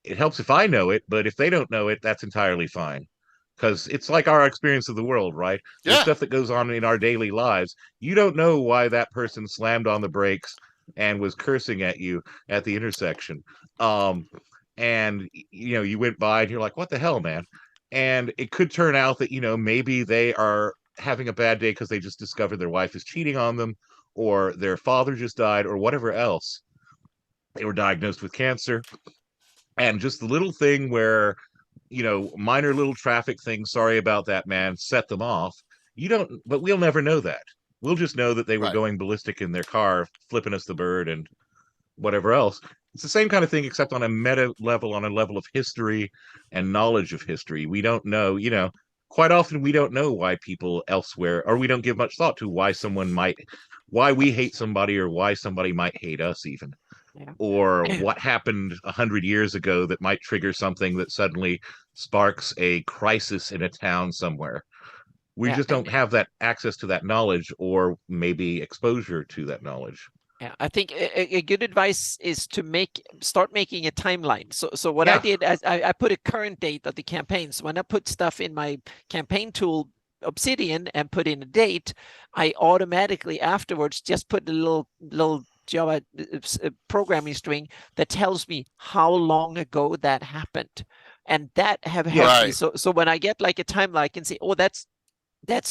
It helps if I know it, but if they don't know it, that's entirely fine. Because it's like our experience of the world, right? There's Yeah. stuff that goes on in our daily lives. You don't know why that person slammed on the brakes and was cursing at you at the intersection. Um, and you went by and you're like, what the hell, man? And it could turn out that, maybe they are having a bad day because they just discovered their wife is cheating on them, or their father just died, or whatever else. They were diagnosed with cancer. And just the little thing where, minor little traffic things, sorry about that, man, set them off. But we'll never know that. We'll just know that they were Right. going ballistic in their car, flipping us the bird and whatever else. It's the same kind of thing, except on a meta level, on a level of history and knowledge of history. We don't know, quite often we don't know why people elsewhere, or we don't give much thought to why we hate somebody or why somebody might hate us even. Yeah. Or what happened 100 years ago that might trigger something that suddenly sparks a crisis in a town somewhere. We Yeah, just don't have that access to that knowledge, or maybe exposure to that knowledge. yeah, I think a good advice is to start making a timeline. So what I did, I put a current date of the campaign. So when I put stuff in my campaign tool, Obsidian, and put in a date, I automatically afterwards just put a little Java programming string that tells me how long ago that happened, and that have helped me. So when I get like a timeline, I can say, oh, that's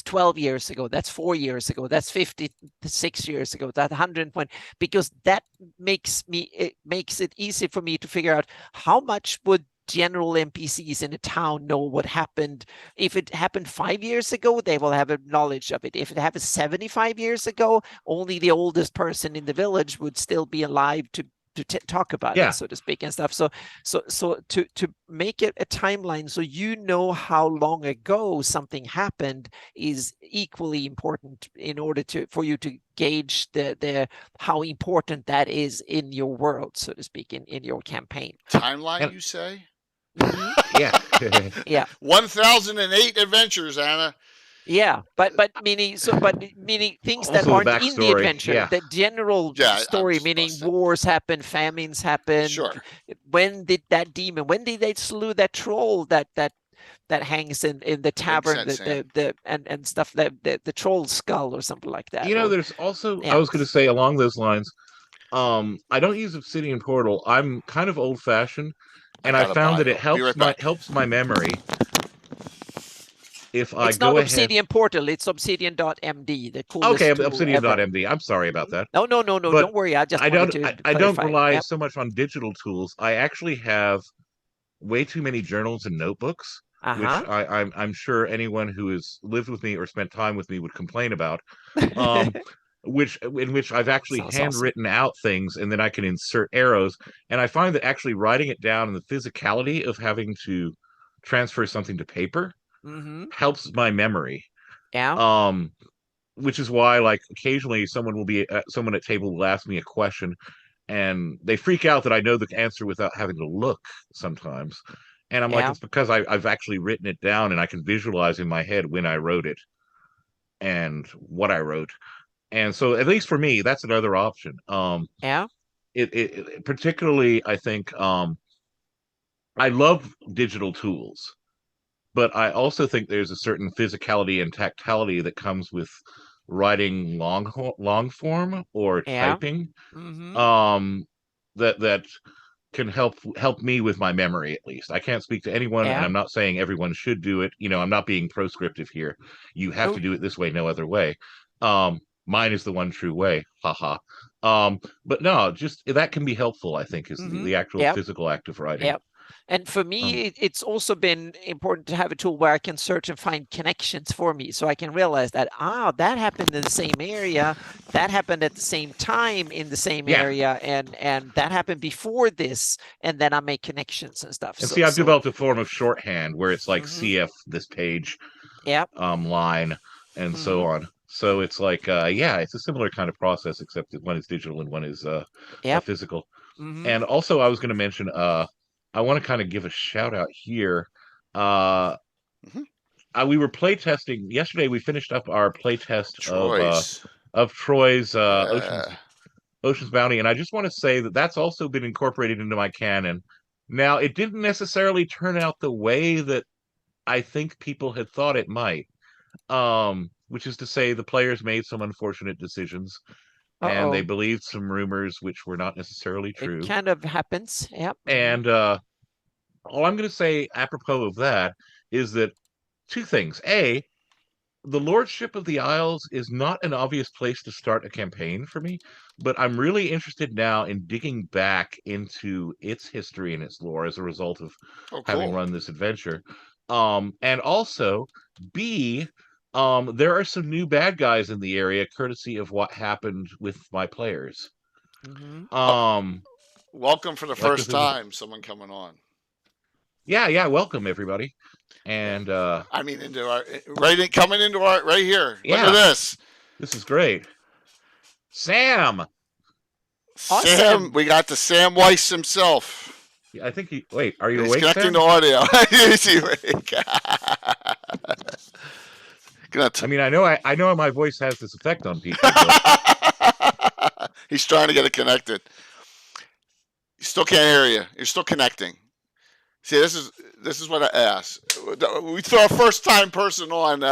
12 years ago, that's 4 years ago, that's 56 years ago, that 120, because that makes it easy for me to figure out how much would general NPCs in a town know what happened. If it happened 5 years ago, they will have a knowledge of it. If it happened 75 years ago, only the oldest person in the village would still be alive to talk about it, so to speak, and stuff. So to make it a timeline, so how long ago something happened, is equally important in order for you to gauge the how important that is in your world, so to speak, in your campaign. Timeline, you say? Yeah. Yeah. 1008 adventures, Anna. Yeah, but meaning things that Also aren't in the adventure, the general story, meaning wars happen, famines happen. Sure. When did that demon? When did they slew that troll that hangs in the tavern, and stuff, the troll skull or something like that? There's also, I was going to say along those lines, I don't use Obsidian Portal. I'm kind of old fashioned, and I found that it helps my memory. If I it's go not ahead... Obsidian Portal, it's Obsidian.md, the coolest tool Obsidian.md. I'm sorry about that. No, don't worry. I don't rely so much on digital tools. I actually have way too many journals and notebooks, which I'm sure anyone who has lived with me or spent time with me would complain about. In which I've actually handwritten out things, and then I can insert arrows. And I find that actually writing it down and the physicality of having to transfer something to paper helps my memory. Yeah. Which is why, like, occasionally someone at table will ask me a question, and they freak out that I know the answer without having to look sometimes. And I'm like, it's because I've actually written it down, and I can visualize in my head when I wrote it and what I wrote. And so, at least for me, that's another option. It particularly, I think, I love digital tools, but I also think there's a certain physicality and tactility that comes with writing long form or typing, that can help me with my memory, at least. I can't speak to anyone, and I'm not saying everyone should do it. I'm not being proscriptive here. You have to do it this way, no other way. Mine is the one true way. Haha. But no, just that can be helpful, I think, is the actual physical act of writing. And for me, it's also been important to have a tool where I can search and find connections for me, so I can realize that that happened in the same area, that happened at the same time in the same area, and that happened before this, and then I make connections and stuff. And I've developed a form of shorthand where it's like CF this page, line, and so on. So it's like, it's a similar kind of process, except that one is digital and one is physical. And also, I was going to mention, I want to kind of give a shout out here. we were play testing yesterday. We finished up our play test Troy's. of Troy's Yeah. Ocean's Bounty, and I just want to say that that's also been incorporated into my canon. Now, it didn't necessarily turn out the way that I think people had thought it might. Which is to say, the players made some unfortunate decisions, and they Uh-oh. believed some rumors which were not necessarily It true. kind of happens. Yep. And all I'm going to say apropos of that is that two things. A, the Lordship of the Isles is not an obvious place to start a campaign for me, but I'm really interested now in digging back into its history and its lore as a result of Oh, having cool. run this adventure. And also, B, there are some new bad guys in the area, courtesy of what happened with my players. Mhm. Welcome for the Like first time, someone coming on. yeah, welcome everybody. And I mean, into our coming into our right here. Look yeah, at this. this is great. Sam. Awesome. Sam, we got the Sam Weiss himself. I think he. Wait, are you He's awake, connecting Sam? to audio. Is he awake? I mean, I know my voice has this effect on people. But... He's trying to get it connected. He still can't hear you. You're still connecting. See, this is what I asked. We throw a first time person on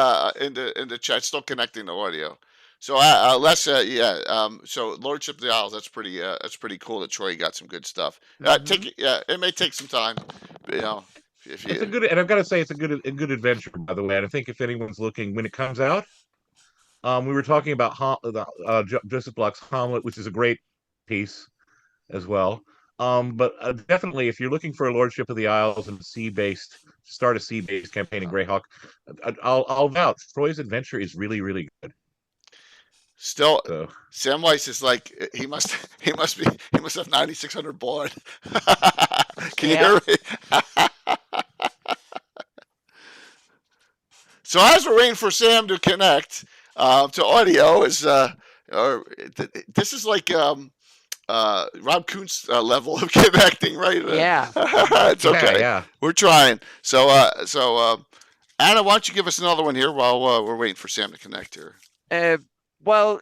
in the chat, still connecting to audio. So let's so Lordship of the Isles, that's pretty cool that Troy got some good stuff. It may take some time, you know. It's a good, and I've got to say it's a good adventure, by the way. And I think if anyone's looking when it comes out, we were talking about Joseph Bloch's Hamlet, which is a great piece as well. But definitely, if you're looking for a Lordship of the Isles and start a sea-based campaign in Greyhawk, I'll vouch. Troy's adventure is really, really good. Still, so. Sam Weiss is like he must have 9,600 blood. Can you hear me? So as we're waiting for Sam to connect to audio, this is like Rob Kuntz level of connecting, right? Yeah. It's okay. Yeah. We're trying. So Anna, why don't you give us another one here while we're waiting for Sam to connect here? Well,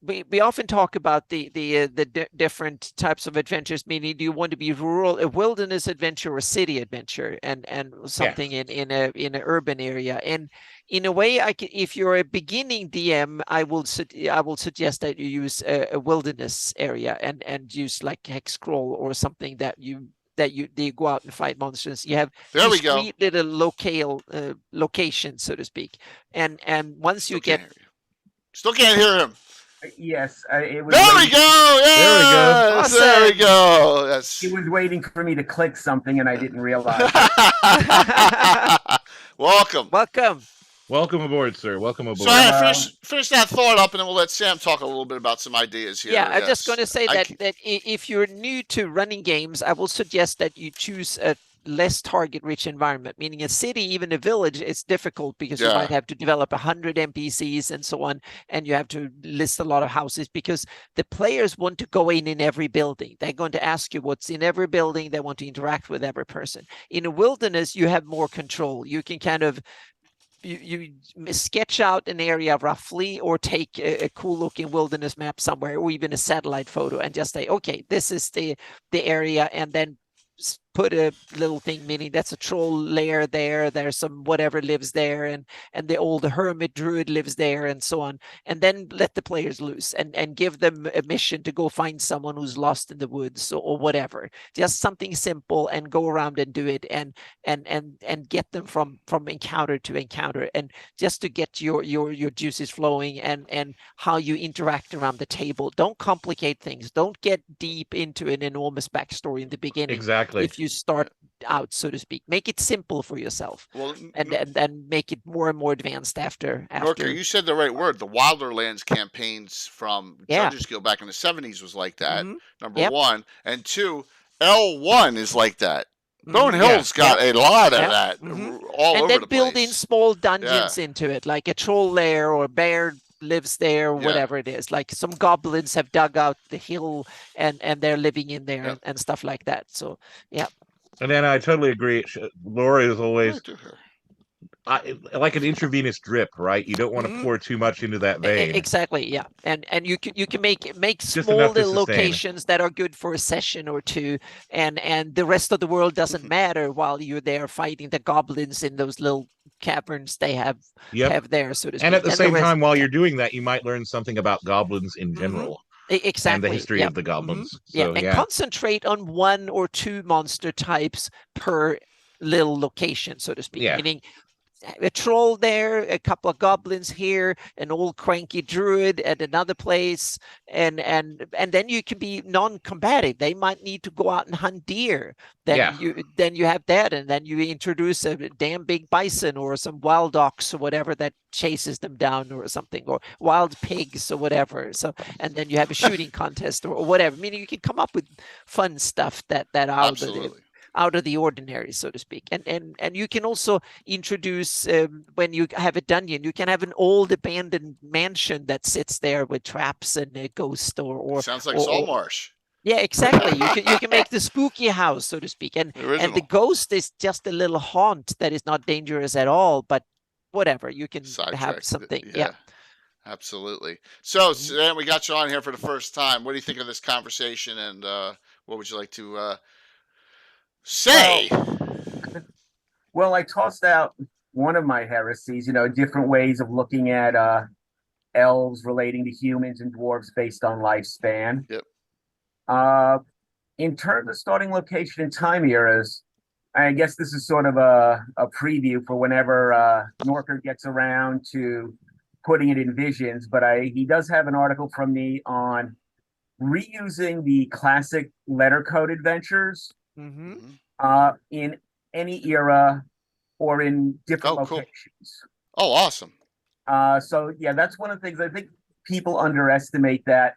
we often talk about the different types of adventures. Meaning, do you want to be rural, a wilderness adventure, or city adventure, and something in an urban area? And in a way, if you're a beginning DM, I will suggest that you use a wilderness area and use like hex scroll or something that they go out and fight monsters. You have discrete little locations, so to speak. And once you still can't hear him. Yes, it was. There we go. Yeah, awesome. There we go. Yes. He was waiting for me to click something, and I didn't realize. Welcome aboard, sir. Welcome aboard. So I finish that thought up, and then we'll let Sam talk a little bit about some ideas here. Yeah, I'm just going to say that if you're new to running games, I will suggest that you choose a less target-rich environment, meaning a city, even a village, it's difficult because you might have to develop 100 NPCs and so on, and you have to list a lot of houses because the players want to go in every building. They're going to ask you what's in every building. They want to interact with every person. In a wilderness, you have more control. You can kind of you sketch out an area roughly, or take a cool looking wilderness map somewhere, or even a satellite photo, and just say, okay, this is the area, and then put a little thing, meaning that's a troll lair there, there's some whatever lives there, and the old hermit druid lives there, and so on, and then let the players loose and give them a mission to go find someone who's lost in the woods or whatever. Just something simple, and go around and do it, and get them from encounter to encounter, and just to get your juices flowing, and how you interact around the table. Don't complicate things. Don't get deep into an enormous backstory in the beginning. Exactly. If you start out, so to speak, make it simple for yourself, and then make it more and more advanced after. Norker, you said the right word. The Wilderlands campaigns from Judges Guild back in the 70s was like that. Number one, and two, L1 is like that. Bone Hill's got a lot of that all over the place. And then build in small dungeons into it, like a troll lair or bear lives there, whatever it is. Like some goblins have dug out the hill and they're living in there and stuff like that. So And then I totally agree. Laura is always Right to her. like an intravenous drip, right? You don't want to Mhm. pour too much into that vein. Exactly, yeah. And you can make Just small enough to little sustain. locations that are good for a session or two, and the rest of the world doesn't matter while you're there fighting the goblins in those little caverns they Yep. have there, so to And at speak. the And the same rest, time, while yeah. you're doing that, you might learn something about goblins in general and the Exactly, history yeah. of the goblins. Yeah, So and yeah, concentrate on 1 or 2 monster types per little location, so to speak. yeah, Meaning a troll there, a couple of goblins here, an old cranky druid at another place, and then you can be non-combative. They might need to go out and hunt deer. yeah. Then you have that, and then you introduce a damn big bison or some wild ox or whatever that chases them down or something, or wild pigs or whatever. So and then you have a shooting contest or whatever. Meaning you can come up with fun stuff that Absolutely. out of the ordinary, so to speak. And you can also introduce when you have a dungeon, you can have an old abandoned mansion that sits there with traps and a ghost or Sounds like or, Saltmarsh. yeah, exactly. You can make the spooky house, so to speak, and The original. the ghost is just a little haunt that is not dangerous at all, but whatever, you can have Sidetracked. something. Yeah. Absolutely. So, Sam, we got you on here for the first time. What do you think of this conversation, and what would you like to say? Well, I tossed out one of my heresies, different ways of looking at elves relating to humans and dwarves based on lifespan. Yep. In terms of starting location and time eras, I guess this is sort of a preview for whenever Norker gets around to putting it in visions, but he does have an article from me on reusing the classic letter code adventures in any era or in different locations. Oh, awesome. So yeah, that's one of the things I think people underestimate, that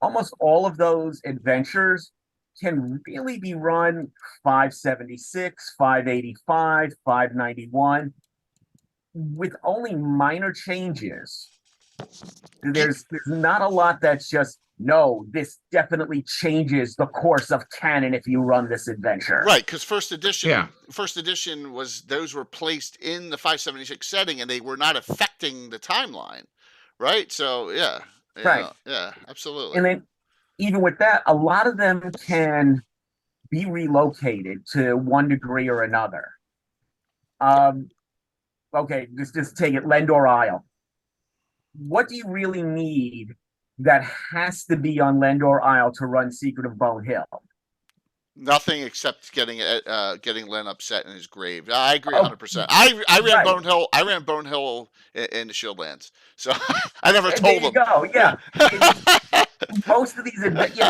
almost all of those adventures can really be run 576, 585, 591 with only minor changes. There's not a lot that's just, no, this definitely changes the course of canon if you run this adventure. Right, because first edition was, those were placed in the 576 setting and they were not affecting the timeline. Right? So yeah. Right. Yeah, absolutely. And then even with that, a lot of them can be relocated to one degree or another. Okay, just take it, Lendor Isle. What do you really need that has to be on Lendor Isle to run Secret of Bone Hill? Nothing except getting Len upset in his grave. I agree 100%. I ran right. Bone Hill. I ran Bone Hill in the Shieldlands, so I never told there you them. Go, yeah. Most of these,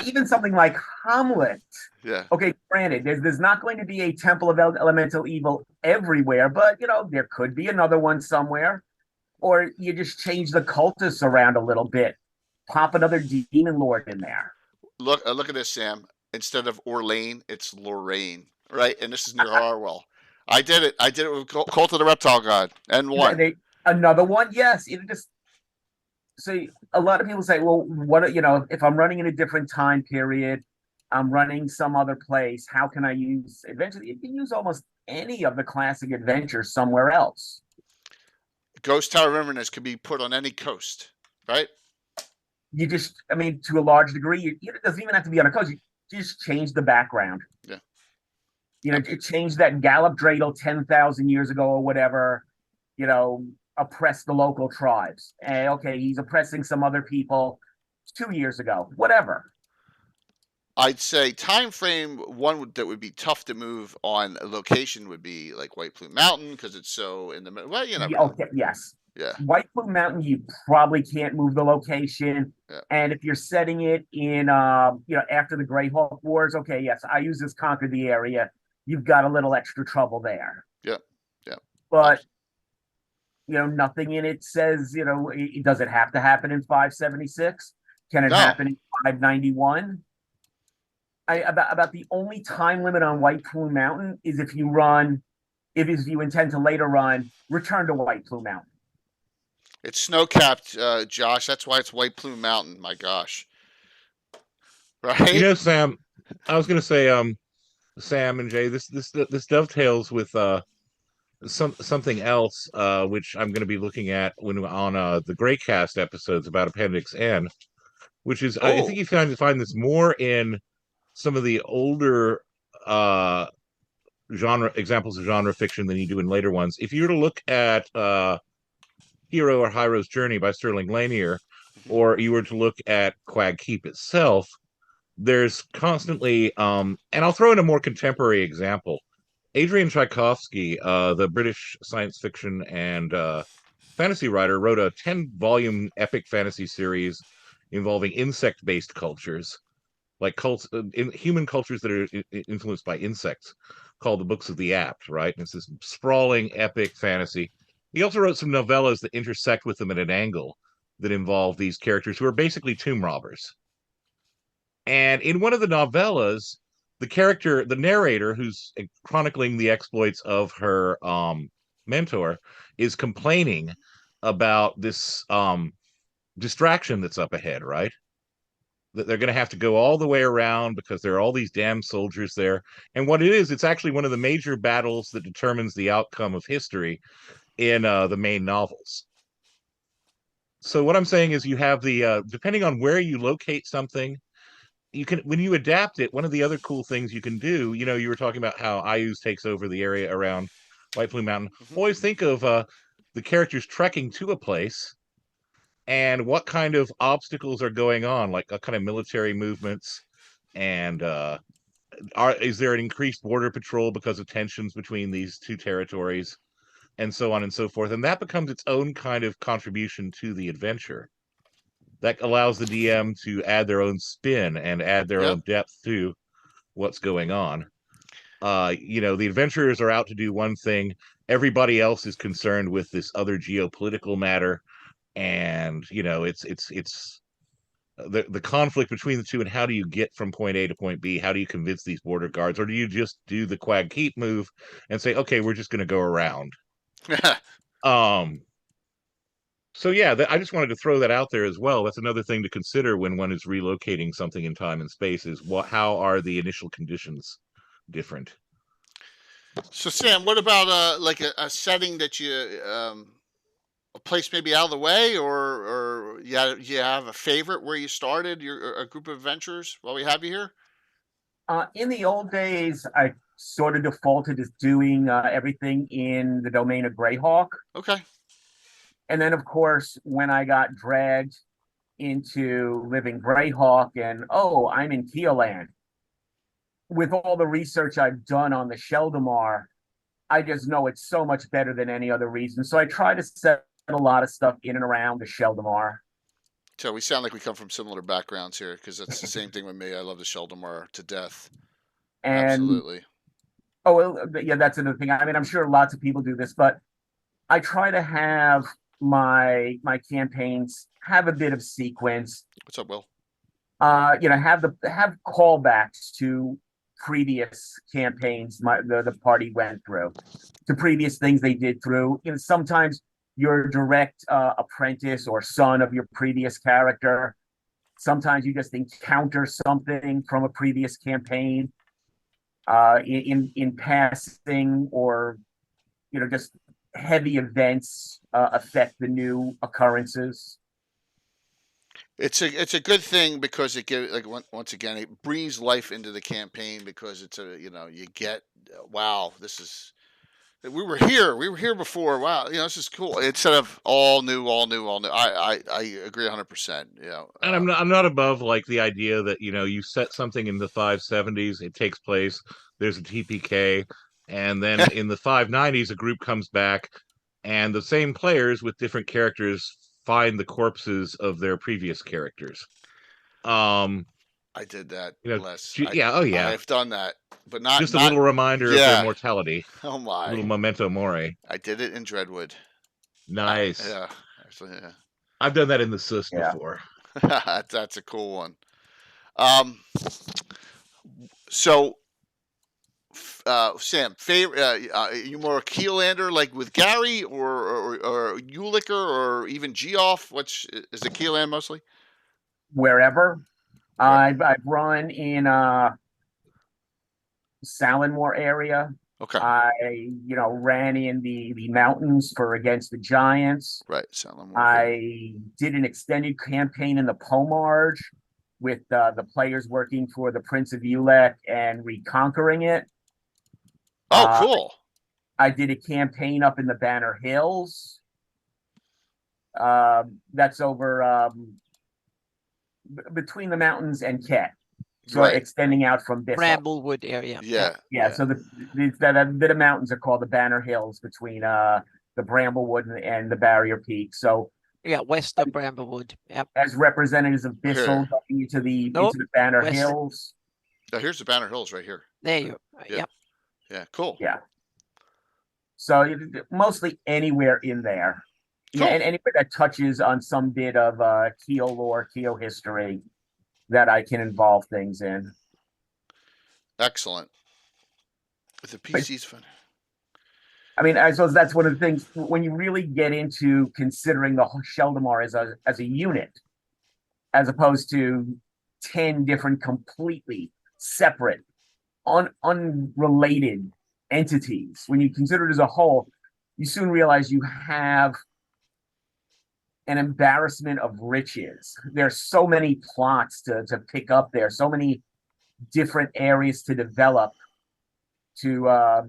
even something like Hamlet. Yeah. Okay, granted, there's not going to be a Temple of Elemental Evil everywhere, but there could be another one somewhere. Or you just change the cultists around a little bit, pop another demon lord in there. Look at this, Sam. Instead of Orlane, it's Lorraine, right? And this is near Harwell. I did it with Cult of the Reptile God, and won. Another one, yes. So a lot of people say, well, what, if I'm running in a different time period, I'm running some other place, how can I use adventures? You can use almost any of the classic adventures somewhere else. Ghost Tower of Inverness can be put on any coast, right? You just, to a large degree, it doesn't even have to be on a coast. You just change the background. Yeah. Change that Gallop Dreidel 10,000 years ago or whatever, oppressed the local tribes. And okay, he's oppressing some other people 2 years ago, whatever. I'd say time frame one that would be tough to move on a location would be like White Plume Mountain, because it's so in the middle. Well, Okay, yes. Yeah. White Plume Mountain, you probably can't move the location. Yeah. And if you're setting it in, after the Greyhawk Wars, okay, yes, I use this conquer the area. You've got a little extra trouble there. Yeah. Yeah. But nothing in it says, does it have to happen in 576? Can it happen in 591? About the only time limit on White Plume Mountain is if you intend to later run Return to White Plume Mountain. It's snow-capped, Josh. That's why it's White Plume Mountain. My gosh. Right? Sam, I was going to say, Sam and Jay, this dovetails with something else which I'm going to be looking at when on the Greycast episodes about Appendix N, which is I think Oh, you find this more in some of the older genre examples of genre fiction than you do in later ones. If you were to look at Hero or Hiro's Journey by Sterling Lanier, mhm. or you were to look at Quag Keep itself, there's constantly and I'll throw in a more contemporary example. Adrian Tchaikovsky, the British science fiction and fantasy writer, wrote a 10-volume epic fantasy series involving insect-based cultures, like human cultures that are influenced by insects, called the Books of the Apt, right? And it's this sprawling epic fantasy. He also wrote some novellas that intersect with them at an angle that involve these characters who are basically tomb robbers. And in one of the novellas, the narrator, who's chronicling the exploits of her mentor, is complaining about this distraction that's up ahead, right? That they're going to have to go all the way around because there are all these damn soldiers there. And what it is, it's actually one of the major battles that determines the outcome of history in the main novels. So what I'm saying is you have the depending on where you locate something, you can when you adapt it, one of the other cool things you can do, you were talking about how Ayuz takes over the area around White Plume Mountain. Mhm. Always think of the characters trekking to a place and what kind of obstacles are going on, like what kind of military movements, and is there an increased border patrol because of tensions between these two territories, and so on and so forth. And that becomes its own kind of contribution to the adventure. That allows the DM to add their own spin and add their Yep. own depth to what's going on. The adventurers are out to do one thing. Everybody else is concerned with this other geopolitical matter, and it's the conflict between the two, and how do you get from point A to point B? How do you convince these border guards, or do you just do the Quag Keep move and say, okay, we're just going to go around? Um, so yeah, I just wanted to throw that out there as well. That's another thing to consider when one is relocating something in time and space: is how are the initial conditions different? So Sam, what about like a setting that a place maybe out of the way, or yeah, you have a favorite where you started your a group of adventurers while we have you here? In the old days, I sort of defaulted to doing everything in the domain of Greyhawk. Okay. And then, of course, when I got dragged into living Greyhawk and, oh, I'm in Keeland, with all the research I've done on the Sheldamar, I just know it's so much better than any other reason. So I try to set a lot of stuff in and around the Sheldamar. So we sound like we come from similar backgrounds here, because that's the same thing with me. I love the Sheldamar to death. And, Absolutely. oh, well, yeah, that's another thing. I mean, I'm sure lots of people do this, but I try to have my campaigns have a bit of sequence. What's up, Will? Have callbacks to previous campaigns the party went through, to previous things they did through. Sometimes you're a direct apprentice or son of your previous character. Sometimes you just encounter something from a previous campaign in passing, or just heavy events affect the new occurrences. It's a good thing, because it gives, like, once again, it breathes life into the campaign, because it's you get, wow, this is, we were here before, wow, this is cool, instead of all new, all new, all new. I agree 100%. And I'm not above like the idea that you set something in the 570s, it takes place, there's a TPK, and then in the 590s a group comes back, and the same players with different characters find the corpses of their previous characters. I did that You know, less. yeah, oh yeah, I've done that, but not just a little reminder of their yeah. mortality, Oh a little my! memento mori. I did it in Dreadwood. Nice. Yeah, actually, yeah. I've done that in the SUS Yeah. before. That's a cool one. Um, so, Sam, favorite? You more a Keelander, like with Gary, or Ulicker, or even Geoff? Which is it, Keeland mostly? Wherever Where? I've run in Salinmore area. Okay. I, ran in the mountains for against the Giants. Right. Salamore. I did an extended campaign in the Pomarge with the players working for the Prince of Ulek and reconquering it. Oh, cool. I did a campaign up in the Banner Hills. That's over between the mountains and Ket. So Right. extending out from Bissell. Bramblewood area. Yeah. So the bit of mountains are called the Banner Hills between the Bramblewood and the Barrier Peak. So Yeah, west of Bramblewood. Yep. as representatives of Bissell going into the Banner west. Hills. Oh, here's the Banner Hills right here. There you Yeah. Yep. Yeah, cool. Yeah. So mostly anywhere in there. Cool. Yeah, and anywhere that touches on some bit of Keel lore, Keel history that I can involve things in. Excellent. With the PC's fun. I mean, I suppose that's one of the things when you really get into considering the Sheldamar as a unit, as opposed to 10 different completely separate, unrelated entities. When you consider it as a whole, you soon realize you have an embarrassment of riches. There's so many plots to pick up there, so many different areas to develop, to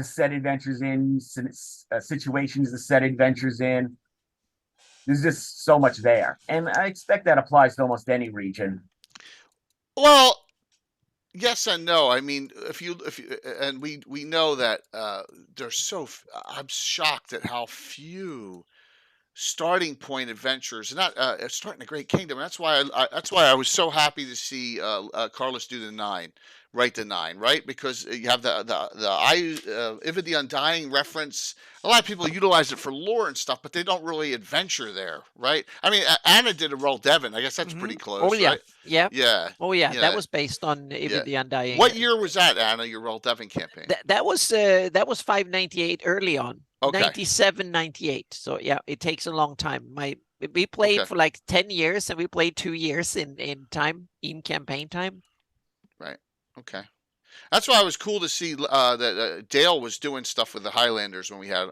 set adventures in, situations to set adventures in. There's just so much there, and I expect that applies to almost any region. Well, yes and no. I mean, if you and we know that there's I'm shocked at how few starting point adventures, not starting a Great Kingdom. That's why I was so happy to see Carlos do the 9, write the 9, right? Because you have the Iva the Undying reference. A lot of people utilize it for lore and stuff, but they don't really adventure there, right? I mean, Anna did a Roll Devon. I guess that's pretty close. Oh yeah, right? yeah. Oh yeah, Yeah. That was based on Iva the Undying. What year was that, Anna? Your Roll Devon campaign? That was 598 early on. Okay. 97, 98. So yeah, it takes a long time. We played for like 10 years, and we played 2 years in campaign time. Right. Okay. That's why it was cool to see that Dale was doing stuff with the Highlanders when we had,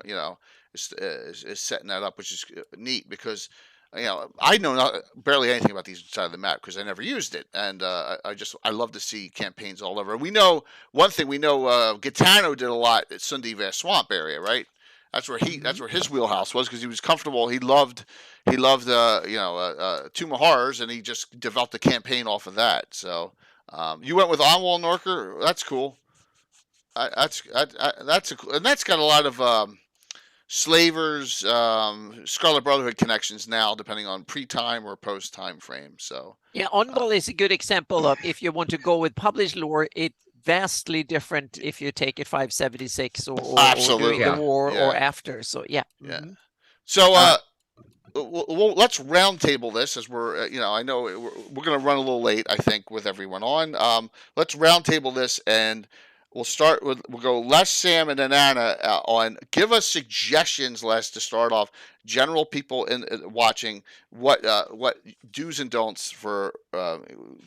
is setting that up, which is neat because, I know barely anything about these side of the map because I never used it, and I love to see campaigns all over. We know one thing. We know Gitano did a lot at Sundi Vast Swamp area, right? That's where his wheelhouse was because he was comfortable. He loved Tomb of Horrors, and he just developed a campaign off of that. So you went with Onwall Norker. That's cool. That's and that's got a lot of Slavers, Scarlet Brotherhood connections now, depending on pre-time or post-time frame. So yeah, Onwall is a good example of if you want to go with published lore, it vastly different if you take it 576 or during the war or after. So yeah. Mm-hmm. So well, let's roundtable this as we're I know we're going to run a little late, I think, with everyone on. Let's roundtable this, and we'll go Les, Sam, and then Anna on. Give us suggestions, Les, to start off. General people watching what do's and don'ts for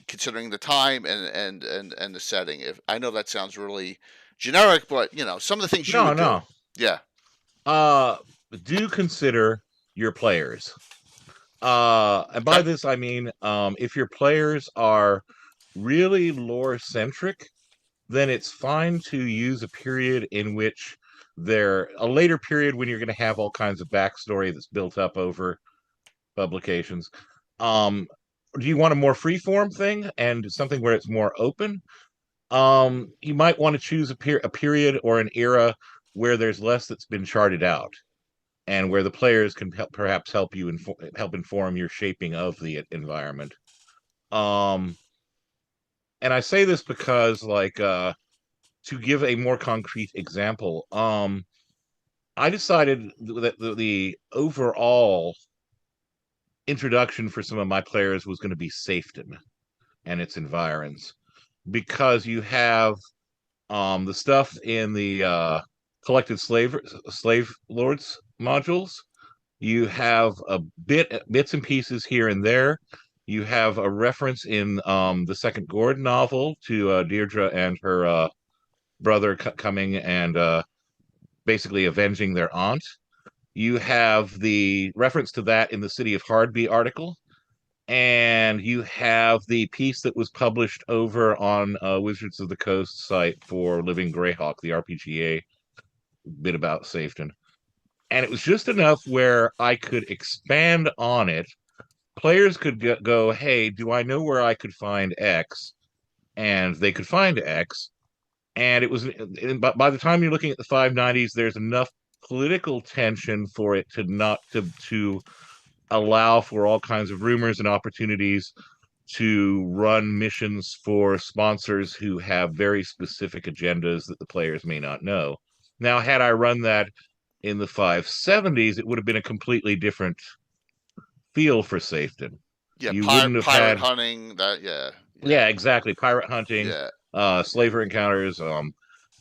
considering the time and the setting. If I know that sounds really generic, but some of the things you would do. Yeah. Do consider your players. And by this I mean if your players are really lore centric, then it's fine to use a period in which a later period when you're going to have all kinds of backstory that's built up over publications. Do you want a more freeform thing and something where it's more open? You might want to choose a period or an era where there's less that's been charted out, and where the players can perhaps help you help inform your shaping of the environment. And I say this because, to give a more concrete example, I decided that the overall introduction for some of my players was going to be Safeton and its environs, because you have the stuff in the collected slave lords modules. You have bits and pieces here and there You have a reference in the second Gordon novel to Deirdre and her brother coming and basically avenging their aunt. You have the reference to that in the City of Hardby article, and you have the piece that was published over on Wizards of the Coast site for Living Greyhawk, the RPGA bit about Safeton. And it was just enough where I could expand on it. Players could go, hey, do I know where I could find X? And they could find X. And it was, but by the time you're looking at the 590s, there's enough political tension for it to not to allow for all kinds of rumors and opportunities to run missions for sponsors who have very specific agendas that the players may not know. Now, had I run that in the 570s, it would have been a completely different feel for Safeton. Yeah, You wouldn't have pirate had hunting. yeah, exactly, pirate hunting, Yeah, slaver encounters,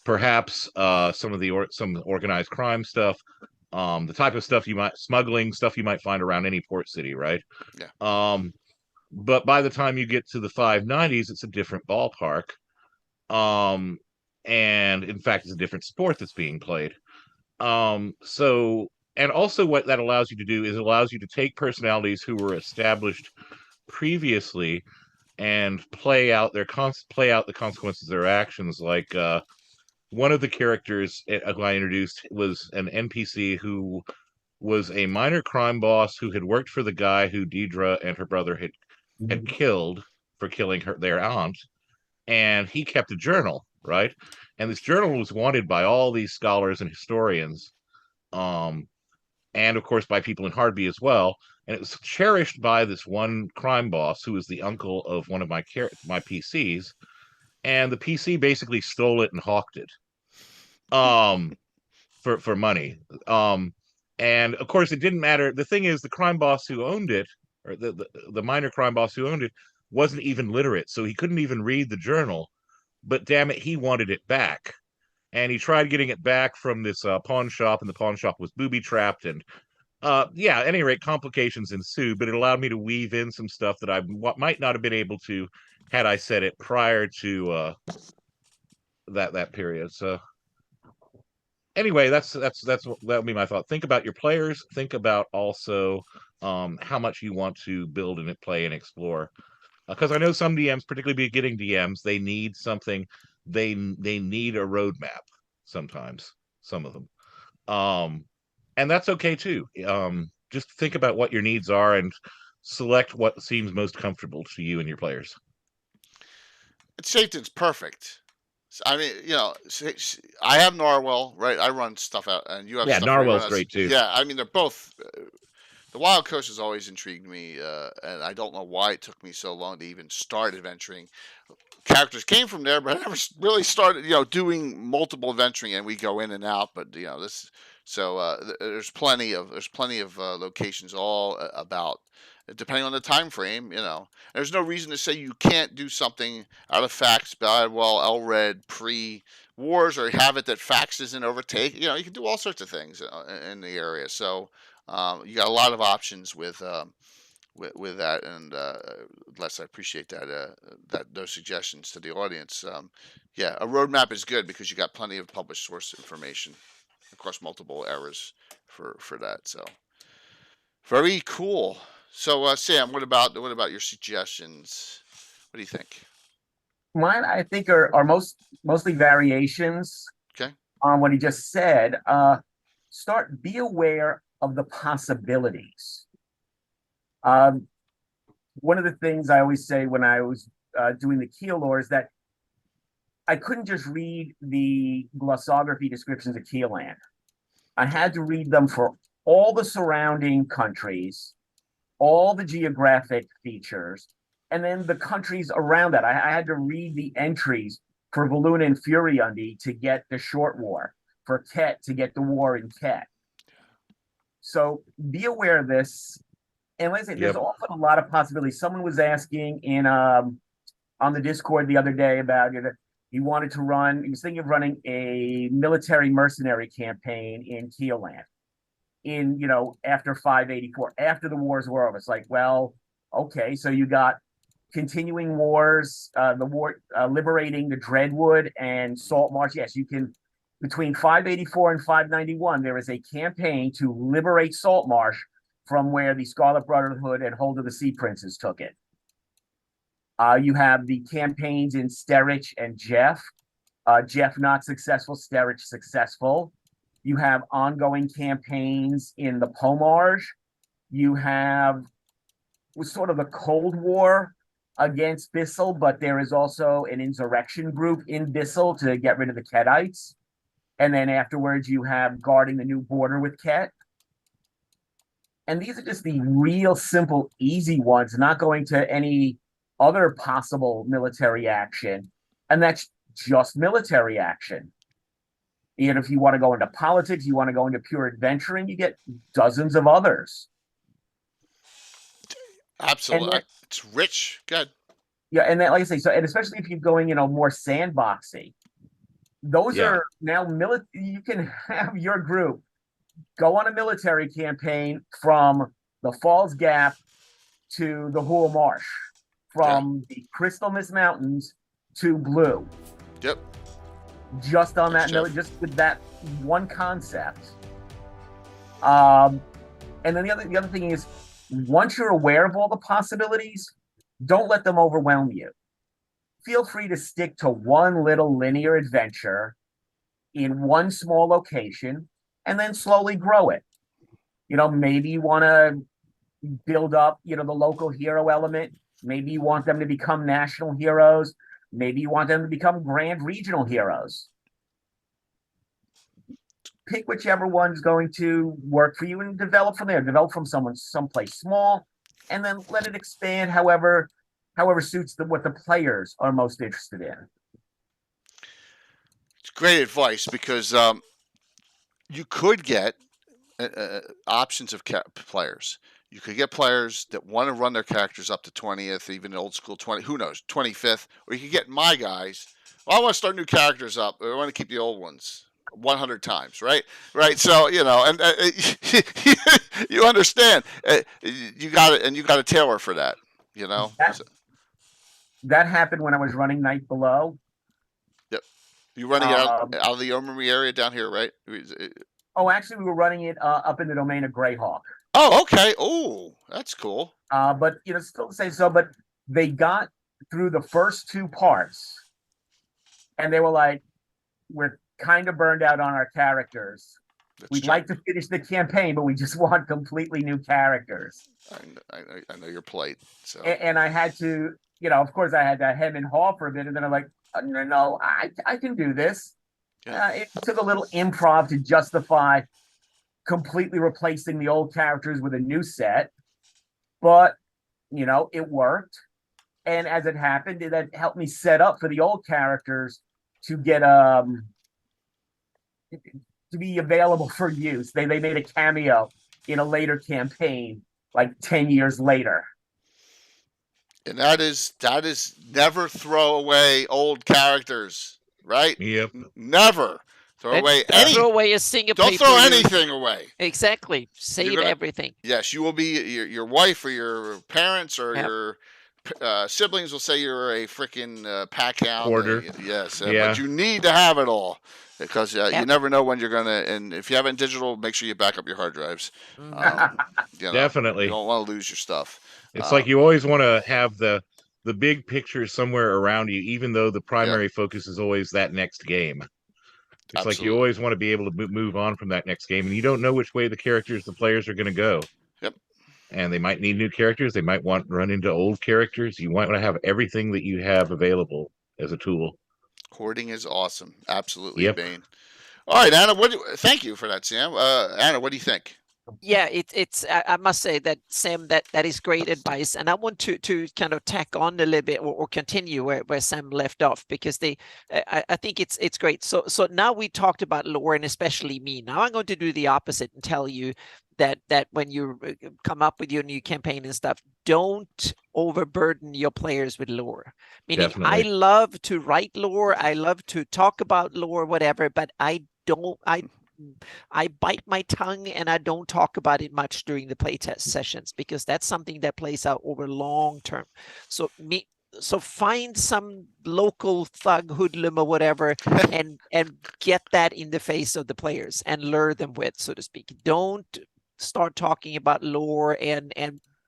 perhaps some of the some organized crime stuff, the type of stuff smuggling stuff you might find around any port city, right? yeah. But by the time you get to the 590s, it's a different ballpark. Um, and in fact, it's a different sport that's being played. So, and also what that allows you to do is it allows you to take personalities who were established previously and play out the consequences of their actions. Like one of the characters who I introduced was an NPC who was a minor crime boss who had worked for the guy who Deidre and her brother had killed for killing their aunt, and he kept a journal, right? And this journal was wanted by all these scholars and historians, um, and of course by people in Hardby as well. And it was cherished by this one crime boss who was the uncle of one of my PCs, and the PC basically stole it and hawked it, um, for money. And of course, it didn't matter. The thing is, the crime boss who owned it, or the minor crime boss who owned it, wasn't even literate, so he couldn't even read the journal. But damn it, he wanted it back, and he tried getting it back from this pawn shop, and the pawn shop was booby trapped, and yeah. At any rate, complications ensued. But it allowed me to weave in some stuff that I might not have been able to had I said it prior to that period. So anyway, that would be my thought. Think about your players. Think about also how much you want to build and play and explore. Because I know some DMs, particularly beginning DMs, they need something. They need a roadmap sometimes. Some of them, and that's okay too. Just think about what your needs are and select what seems most comfortable to you and your players. Safeton's perfect. I mean, I have Narwhal, right? I run stuff out, and you have Yeah, stuff where you Narwhal's run great too. Yeah, I mean, they're both. The Wild Coast has always intrigued me, and I don't know why it took me so long to even start adventuring. Characters came from there, but I never really started, doing multiple adventuring, and we go in and out. But this, so there's plenty of locations all about. Depending on the time frame, there's no reason to say you can't do something out of Fax, Bidwell, Elred, pre-wars, or have it that Fax isn't overtake. You can do all sorts of things in the area. So you got a lot of options with that, and Les, I appreciate that those suggestions to the audience. Yeah, a roadmap is good because you got plenty of published source information across multiple eras for that. So very cool. So Sam, what about your suggestions? What do you think? Mine, I think, are mostly variations Okay. on what he just said. Be aware of the possibilities. One of the things I always say when I was doing the Keel lore is that I couldn't just read the glossography descriptions of Keeland. I had to read them for all the surrounding countries, all the geographic features, and then the countries around that. I had to read the entries for Valoon and Furiundi to get the short war, for Ket to get the war in Ket. So be aware of this. And let's say there's often a lot of possibilities. Someone was asking on the Discord the other day about he was thinking of running a military mercenary campaign in Keeland after 584, after the wars were over. It's like, well, Okay, so you got continuing wars, the war liberating the Dreadwood and Salt Marsh. Yes, you can. Between 584 and 591, there is a campaign to liberate Salt Marsh from where the Scarlet Brotherhood and Hold of the Sea Princes took it. You have the campaigns in Sterich and Jeff. Jeff not successful, Sterich successful. You have ongoing campaigns in the Pomarge. You have sort of the Cold War against Bissell, but there is also an insurrection group in Bissell to get rid of the Ketites. And then afterwards, you have guarding the new border with Ket. And these are just the real simple, easy ones, not going to any other possible military action. And that's just military action. And if you want to go into politics, you want to go into pure adventuring, you get dozens of others. Absolutely. Then, it's rich. Good. Yeah, and then, like I say, so, and especially if you're going, more sandboxy, those are now you can have your group go on a military campaign from the Falls Gap to the Hool Marsh, from the Crystal Mist Mountains to Blue. Yep. Just on that, just with that one concept. And then the other thing is, once you're aware of all the possibilities, don't let them overwhelm you. Feel free to stick to one little linear adventure in one small location and then slowly grow it. Maybe you want to build up, the local hero element. Maybe you want them to become national heroes. Maybe you want them to become grand regional heroes. Pick whichever one's going to work for you and develop from there. Develop from someplace small, and then let it expand however suits what the players are most interested in. It's great advice because you could get options of players. You could get players that want to run their characters up to 20th, even old school 20, who knows, 25th. Or you could get my guys. Well, I want to start new characters up. I want to keep the old ones 100 times, right? Right. So, and you understand. You got it, and you got a tailor for that. That happened when I was running Night Below. Yep. You running it out of the Armory area down here, right? Oh, actually, we were running it up in the domain of Greyhawk. Oh, okay. Oh, that's cool. But still to say so, but they got through the first two parts, and they were like, "We're kind of burned out on our characters. We'd like to finish the campaign, but we just want completely new characters." I know your plight. So, and I had to, of course, I had to hem and haw for a bit, and then I'm like, "No, I can do this." Yeah. It took a little improv to justify completely replacing the old characters with a new set, but it worked. And as it happened, that helped me set up for the old characters to get to be available for use. They made a cameo in a later campaign, like 10 years later. And that is never throw away old characters, right? Yep. Never. Throw away a single Don't paper. throw anything away. Exactly. Save everything. Yes, you will be your wife or your parents or your siblings will say you're a freaking pack hound. Hoarder. Yes, but you need to have it all because you never know when you're gonna. And if you have it in digital, make sure you back up your hard drives. Definitely. You don't want to lose your stuff. It's like you always want to have the big picture somewhere around you, even though the primary focus is always that next game. It's Absolutely. like you always want to be able to move on from that next game, and you don't know which way the players are going to go. Yep. And they might need new characters. They might want to run into old characters. You want to have everything that you have available as a tool. Hoarding is awesome. Absolutely, Yep. Bane. All right, Anna. Thank you for that, Sam. Anna, what do you think? Yeah, it's. I must say that Sam, that is great advice, and I want to kind of tack on a little bit or continue where Sam left off because I think it's great. So now we talked about lore and especially me. Now I'm going to do the opposite and tell you that when you come up with your new campaign and stuff, don't overburden your players with lore. Meaning, Definitely. I love to write lore, I love to talk about lore, whatever, but I I bite my tongue and I don't talk about it much during the playtest sessions, because that's something that plays out over long term. So find some local thug, hoodlum, or whatever, and get that in the face of the players and lure them with, so to speak. Don't start talking about lore, and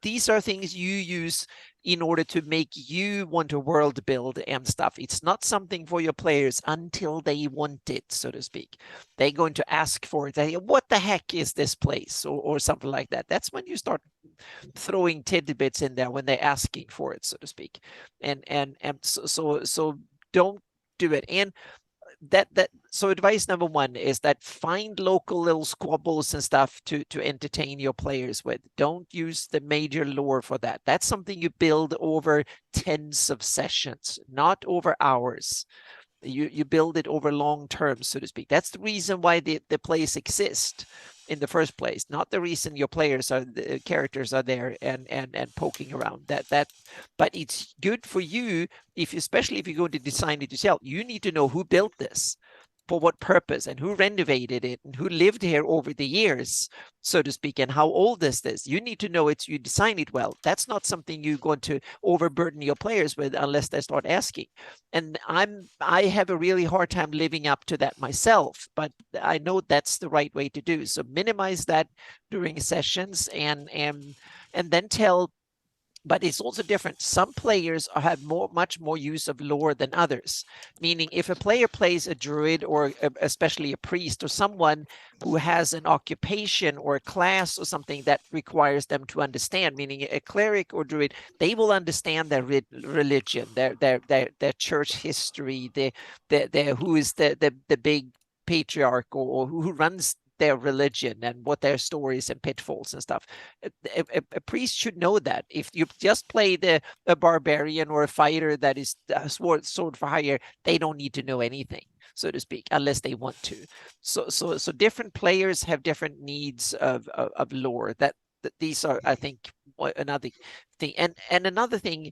these are things you use in order to make you want to world build and stuff. It's not something for your players until they want it, so to speak. They're going to ask for it. What the heck is this place, or something like that. That's when you start throwing tidbits in there, when they're asking for it, so to speak. And so don't do it. And so advice number one is that find local little squabbles and stuff to entertain your players with. Don't use the major lore for that. That's something you build over tens of sessions, not over hours. You build it over long term, so to speak. That's the reason why the plays exist in the first place, not the reason your characters are there and poking around. But it's good for you, especially if you're going to design it yourself. You need to know who built this, for what purpose, and who renovated it, and who lived here over the years, so to speak, and how old is this. You need to know it, you design it well. That's not something you're going to overburden your players with unless they start asking. And I have a really hard time living up to that myself, but I know that's the right way to do. So minimize that during sessions, and then tell. But it's also different. Some players have much more use of lore than others. Meaning, if a player plays a druid, or especially a priest, or someone who has an occupation or a class or something that requires them to understand, meaning a cleric or druid, they will understand their religion, their church history, who is the big patriarch, or who runs their religion, and what their stories and pitfalls and stuff. A priest should know that. If you just play a barbarian or a fighter that is sword for hire, they don't need to know anything, so to speak, unless they want to. So different players have different needs of lore. That these are, I think, another thing. And another thing,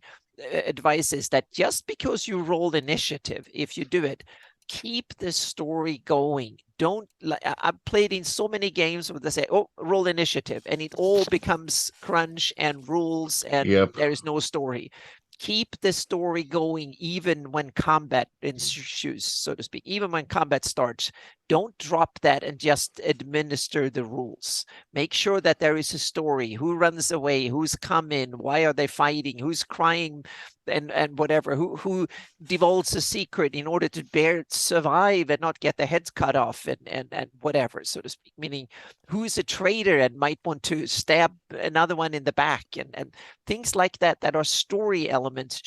advice is that just because you roll initiative, if you do it, keep the story going. Don't, I've played in so many games where they say, oh, roll initiative, and it all becomes crunch and rules, and there is no story. Keep the story going even when combat ensues, so to speak. Even when combat starts, don't drop that and just administer the rules. Make sure that there is a story. Who runs away? Who's coming? Why are they fighting? Who's crying? And whatever. Who divulges a secret in order to survive and not get their heads cut off, and whatever, so to speak. Meaning, who's a traitor and might want to stab another one in the back, and things like that are story elements.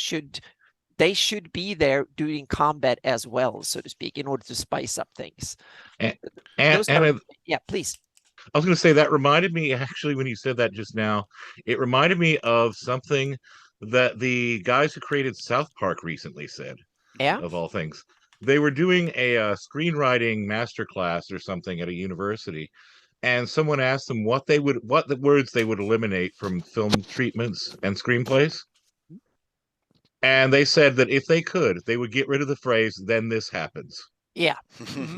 They should be there during combat as well, so to speak, in order to spice up things. Yeah, please. I was going to say, that reminded me, actually, when you said that just now, it reminded me of something that the guys who created South Park recently said. Yeah. Of all things, they were doing a screenwriting masterclass or something at a university, and someone asked them what the words they would eliminate from film treatments and screenplays. And they said that if they could, they would get rid of the phrase, "then this happens." Yeah.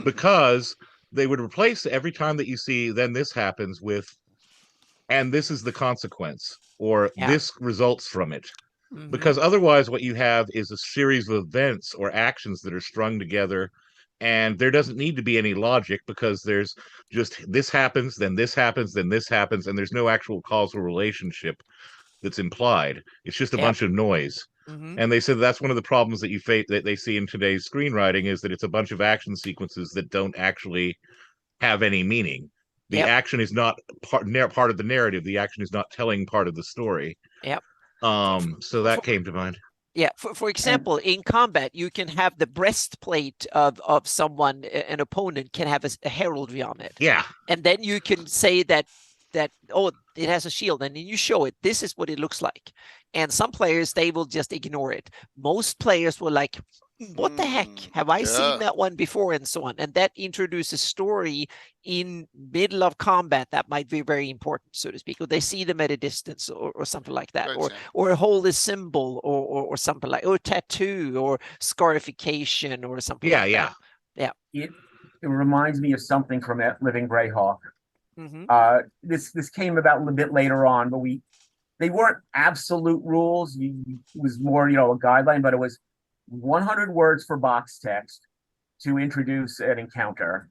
Because they would replace every time that you see "then this happens" with "and this is the consequence," or "this results from it." Because otherwise what you have is a series of events or actions that are strung together, and there doesn't need to be any logic, because there's just this happens, then this happens, then this happens, and there's no actual causal relationship that's implied. It's just a bunch of noise. And they said that's one of the problems that that they see in today's screenwriting, is that it's a bunch of action sequences that don't actually have any meaning. The action is not part of the narrative. The action is not telling part of the story. So that came to mind. Yeah, for example, in combat, you can have the breastplate of someone, an opponent can have a heraldry on it. Yeah. And then you can say that oh, it has a shield, and then you show it. This is what it looks like. And some players, they will just ignore it. Most players will like, what the heck? Have I seen that one before? And so on. And that introduces story in middle of combat that might be very important, so to speak. Or they see them at a distance, or something like that. Or a holy symbol, or something like, or tattoo, or scarification, or something like that. Yeah. it reminds me of something from Living Greyhawk. This came about a little bit later on, but they weren't absolute rules. It was more, a guideline, but it was 100 words for box text to introduce an encounter,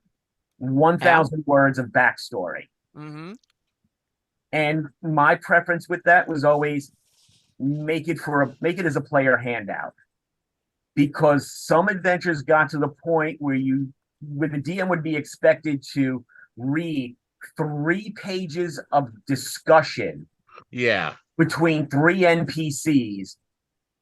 1,000 words of backstory. And my preference with that was always make it as a player handout, because some adventures got to the point where the DM would be expected to read 3 pages of discussion between 3 NPCs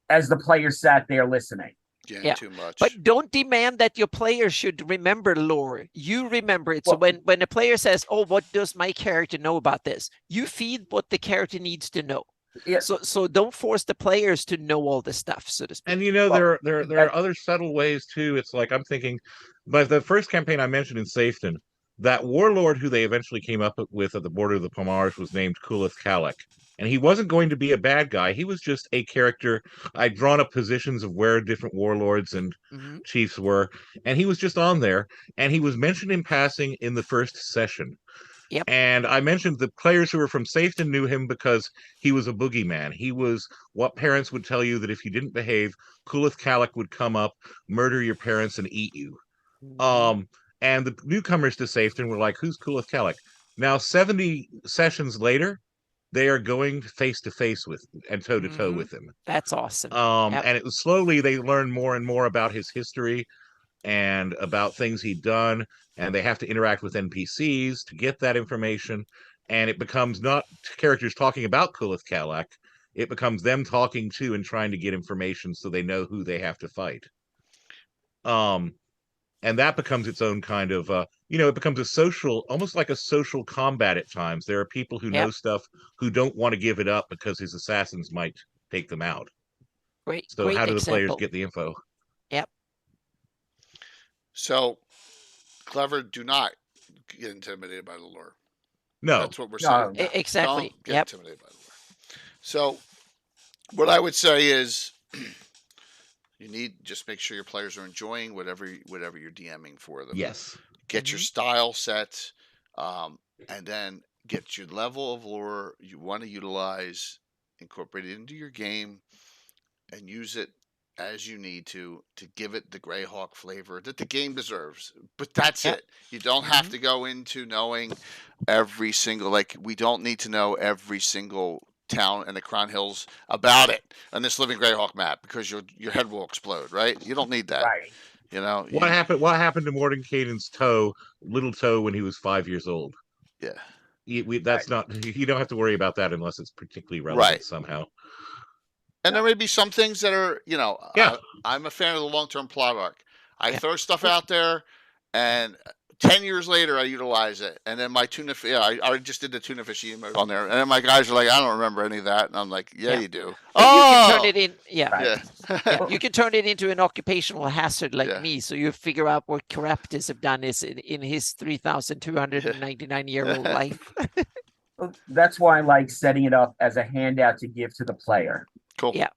as the player sat there listening. Yeah, too much. But don't demand that your player should remember lore. You remember it. So when a player says, "Oh, what does my character know about this?" You feed what the character needs to know. Yeah. So don't force the players to know all the stuff, so to speak. And there are other subtle ways too. It's like I'm thinking, but the first campaign I mentioned in Safeton, that warlord who they eventually came up with at the border of the Pomars was named Kulith Kalak. And he wasn't going to be a bad guy. He was just a character. I'd drawn up positions of where different warlords and chiefs were, and he was just on there. And he was mentioned in passing in the first session. Yep. And I mentioned the players who were from Safeton knew him because he was a boogeyman. He was what parents would tell you that if you didn't behave, Kulith Kalak would come up, murder your parents, and eat you. And the newcomers to Safeton were like, "Who's Kulith Kalak?" Now, 70 sessions later, they are going face to face with and toe to toe with him. That's awesome. And it was slowly they learn more and more about his history and about things he'd done, and they have to interact with NPCs to get that information. And it becomes not characters talking about Kulith Kalak, it becomes them talking to and trying to get information so they know who they have to fight. And that becomes its own kind of, it becomes a social, almost like a social combat at times. There are people who know stuff who don't want to give it up because his assassins might take them out. Great. So great how do the example. players get the info? Yep. So, Clever, do not get intimidated by the lore. No. That's what we're saying. No. Exactly. Don't get intimidated by the lore. So, what I would say is, you need just make sure your players are enjoying whatever you're DMing for them. Yes. Get your style set, and then get your level of lore you want to utilize, incorporate it into your game, and use it as you need to give it the Greyhawk flavor that the game deserves. But that's it. You don't have to go into knowing every single, we don't need to know every single town in the Crown Hills about it on this Living Greyhawk map, because your head will explode, right? You don't need that. Right. What happened to Mordenkainen's little toe when he was 5 years old? Yeah. That's not, you don't have to worry about that unless it's particularly relevant somehow. And there may be some things that are, I'm a fan of the long-term plot arc. I throw stuff out there, and 10 years later, I utilize it. And then my tuna fish, I just did the tuna fish emote on there. And then my guys are like, "I don't remember any of that." And I'm like, yeah. You do. You can turn it in. You can turn it into an occupational hazard like me. So you figure out what Caraptus have done is in his 3,299-year-old life. That's why I like setting it up as a handout to give to the player. Cool. Yeah.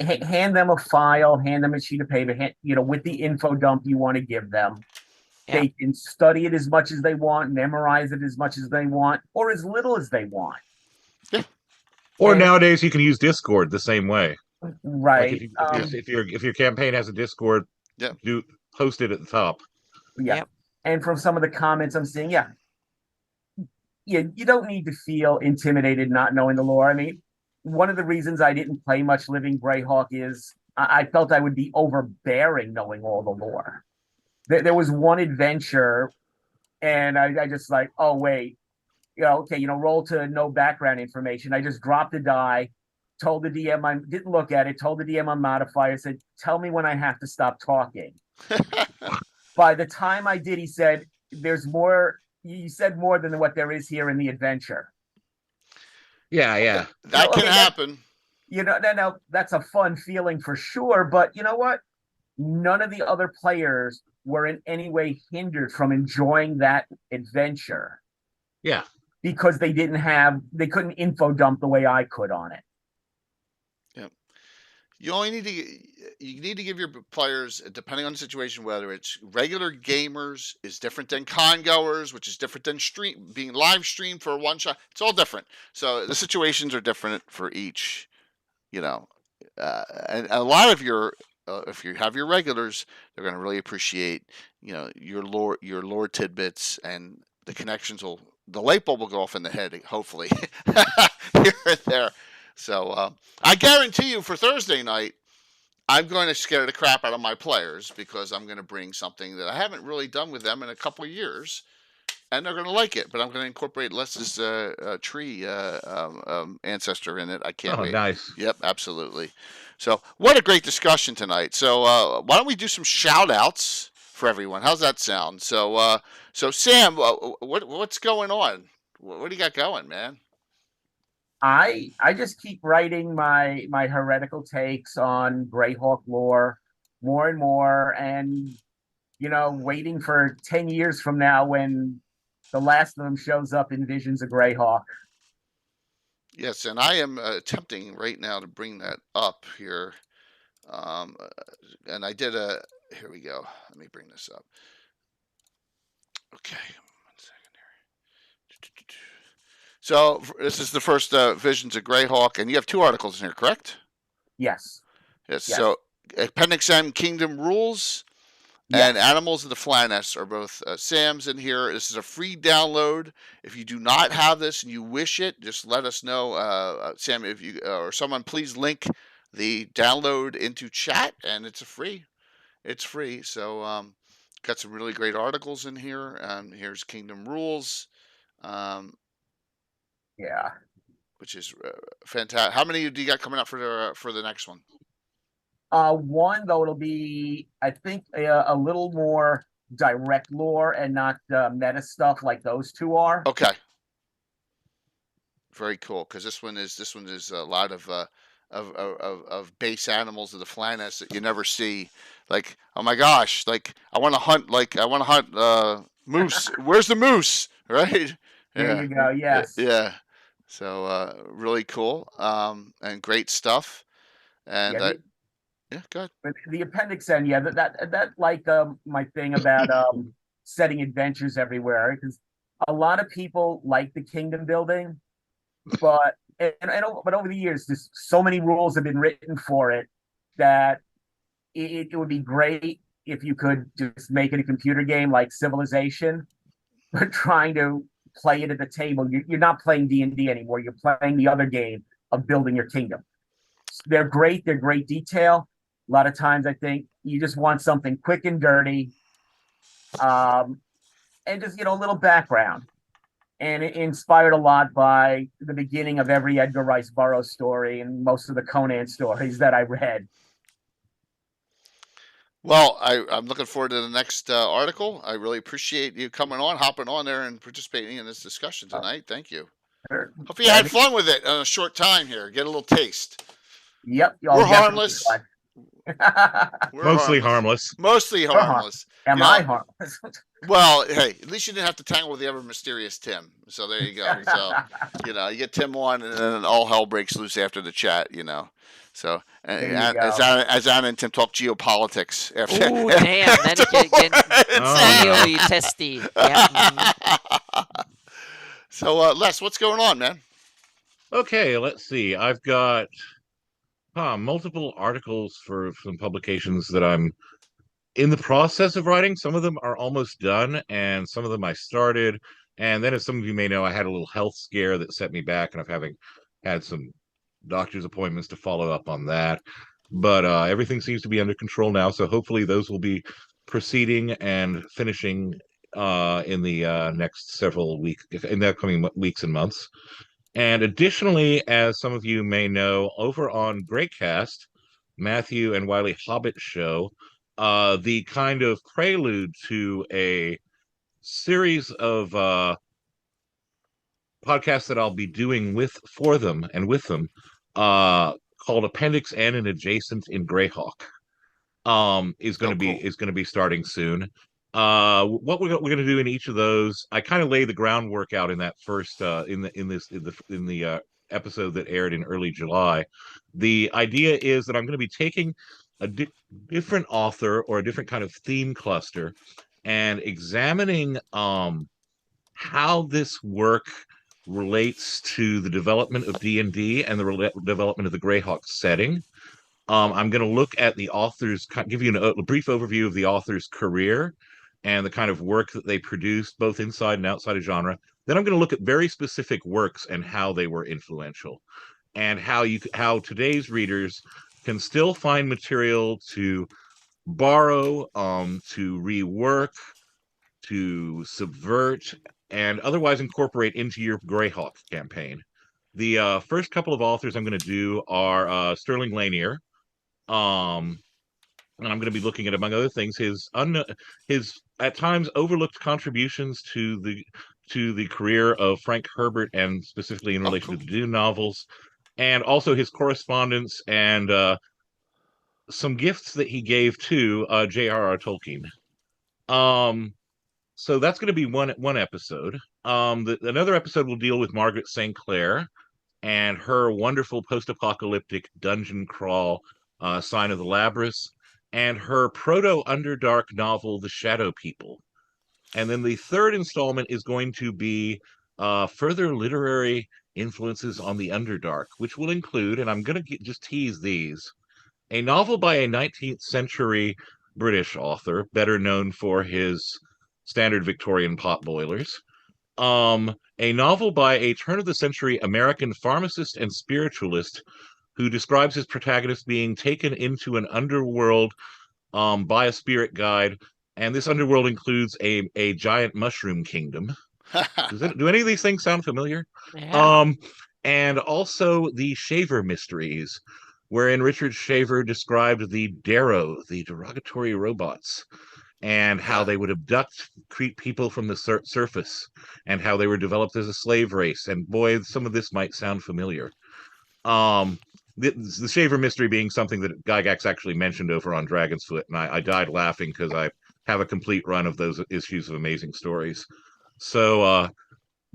Hand them a file, hand them a sheet of paper, with the info dump you want to give them. Yeah. They can study it as much as they want, memorize it as much as they want, or as little as they want. Yeah. Or nowadays you can use Discord the same way. Right. If your campaign has a Discord, do post it at the top. Yeah. Yep. And from some of the comments I'm seeing, you don't need to feel intimidated not knowing the lore. I mean, one of the reasons I didn't play much Living Greyhawk is I felt I would be overbearing knowing all the lore. There was one adventure, and I just like, oh wait, roll to no background information. I just dropped a die, told the DM I didn't look at it, told the DM on modifier, said, "Tell me when I have to stop talking." By the time I did, he said, "There's more. You said more than what there is here in the adventure." Yeah. That can happen. No, that's a fun feeling for sure. But you know what? None of the other players were in any way hindered from enjoying that adventure. Yeah. Because they couldn't info dump the way I could on it. You only need to give your players, depending on the situation, whether it's regular gamers is different than con goers, which is different than being live streamed for a one shot. It's all different. So the situations are different for each. You know, and a lot of your if you have your regulars, they're going to really appreciate your lore tidbits, and the light bulb will go off in the head, hopefully, here and there. So I guarantee you for Thursday night, I'm going to scare the crap out of my players because I'm going to bring something that I haven't really done with them in a couple of years, and they're going to like it. But I'm going to incorporate Les's tree ancestor in it. I can't wait. Nice. Yep, absolutely. So what a great discussion tonight. So why don't we do some shout outs for everyone? How's that sound? So Sam, what's going on? What do you got going, man? I just keep writing my heretical takes on Greyhawk lore more and more, and waiting for 10 years from now when the last of them shows up in Visions of Greyhawk. Yes, and I am attempting right now to bring that up here. And I did here we go. Let me bring this up. Okay, 1 second here. So this is the first Visions of Greyhawk, and you have 2 articles in here, correct? Yes. Yes. So Appendix M, Kingdom Rules, and Animals of the Flaness are both Sam's in here. This is a free download. If you do not have this and you wish it, just let us know, Sam. If you or someone, please link the download into chat, and it's free. It's free. So got some really great articles in here. Here's Kingdom Rules. Which is fantastic. How many do you got coming up for the next one? One, though, it'll be, I think, a little more direct lore and not meta stuff like those 2 are. Okay. Very cool, because this one is a lot of base animals of the Flaness that you never see. Like, oh my gosh, like I want to hunt moose. Where's the moose? Right? There you go. Yes. Yeah. So really cool, and great stuff. And yeah, good. But the Appendix N, that like my thing about setting adventures everywhere, because a lot of people like the kingdom building, but over the years, just so many rules have been written for it that it would be great if you could just make it a computer game like Civilization, but trying to play it at the table. You're not playing D&D anymore. You're playing the other game of building your kingdom. They're great. They're great detail. A lot of times, I think you just want something quick and dirty, and just a little background. And it inspired a lot by the beginning of every Edgar Rice Burroughs story and most of the Conan stories that I read. Well, I'm looking forward to the next article. I really appreciate you hopping on there and participating in this discussion tonight. Thank you. Sure. Hope you had fun with it in a short time here. Get a little taste. Yep. We're harmless. Mostly harmless. Mostly harmless. Am I harmless? Well, hey, at least you didn't have to tangle with the ever mysterious Tim. So there you go. So, you get Tim on, and then all hell breaks loose after the chat, So, as Anna and Tim talk geopolitics. After. Oh, damn. Then it gets really testy. Yeah. So, Les, what's going on, man? Okay, let's see. I've got multiple articles for some publications that I'm in the process of writing. Some of them are almost done, and some of them I started. And then, as some of you may know, I had a little health scare that set me back, and I've had some doctor's appointments to follow up on that. But everything seems to be under control now, so hopefully those will be proceeding and finishing in the next several weeks, in the upcoming weeks and months. And additionally, as some of you may know, over on Greatcast, Matthew and Wiley Hobbit show, the kind of prelude to a series of podcasts that I'll be doing for them called Appendix N and Adjacent in Greyhawk, is going to be starting soon. What we're going to do in each of those, I kind of lay the groundwork out in that first in the episode that aired in early July. The idea is that I'm going to be taking a different author or a different kind of theme cluster and examining how this work relates to the development of D&D and the development of the Greyhawk setting. I'm going to look at the author's, give you a brief overview of the author's career and the kind of work that they produced, both inside and outside of genre. Then I'm going to look at very specific works and how they were influential, and how today's readers can still find material to borrow, to rework, to subvert, and otherwise incorporate into your Greyhawk campaign. The first couple of authors I'm going to do are Sterling Lanier. And I'm going to be looking at, among other things, his at times overlooked contributions to the career of Frank Herbert, and specifically in relation to the Dune novels, and also his correspondence and some gifts that he gave to J.R.R. Tolkien. So that's going to be one episode. Another episode will deal with Margaret St. Clair and her wonderful post-apocalyptic dungeon crawl, Sign of the Labrys, and her proto-Underdark novel, The Shadow People. And then the third installment is going to be further literary influences on the Underdark, which will include, and I'm going to just tease these, a novel by a 19th century British author, better known for his standard Victorian potboilers. A novel by a turn-of-the-century American pharmacist and spiritualist who describes his protagonist being taken into an underworld by a spirit guide, and this underworld includes a giant mushroom kingdom. Do any of these things sound familiar? Yeah. And also the Shaver Mysteries, wherein Richard Shaver described the Darrow, the derogatory robots, and how they would abduct people from the surface, and how they were developed as a slave race. And boy, some of this might sound familiar. The Shaver Mystery being something that Gygax actually mentioned over on Dragon's Foot, and I died laughing because I have a complete run of those issues of Amazing Stories. So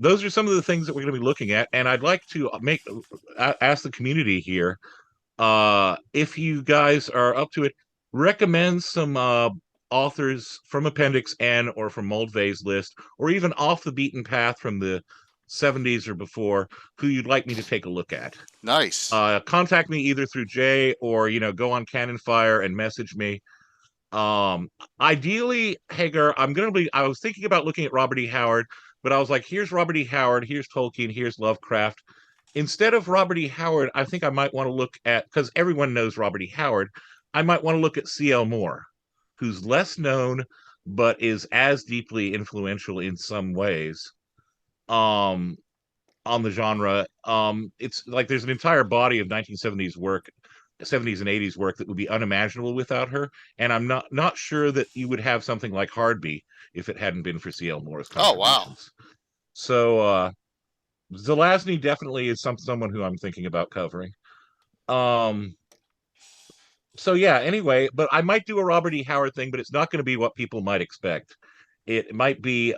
those are some of the things that we're going to be looking at, and I'd like to ask the community here, if you guys are up to it, recommend some authors from Appendix N or from Moldvay's list, or even off the beaten path from the 70s or before, who you'd like me to take a look at. Nice. Contact me either through Jay or, go on Cannon Fire and message me. Ideally, Hagar, I was thinking about looking at Robert E. Howard, but I was like, here's Robert E. Howard, here's Tolkien, here's Lovecraft. Instead of Robert E. Howard, I think I might want to look at, because everyone knows Robert E. Howard, I might want to look at C.L. Moore, who's less known, but is as deeply influential in some ways on the genre. It's like there's an entire body of 1970s work, 70s and 80s work that would be unimaginable without her, and I'm not sure that you would have something like Hardby if it hadn't been for C.L. Moore's contributions. Oh, wow. So Zelazny definitely is someone who I'm thinking about covering. So yeah, anyway, but I might do a Robert E. Howard thing, but it's not going to be what people might expect. It might be,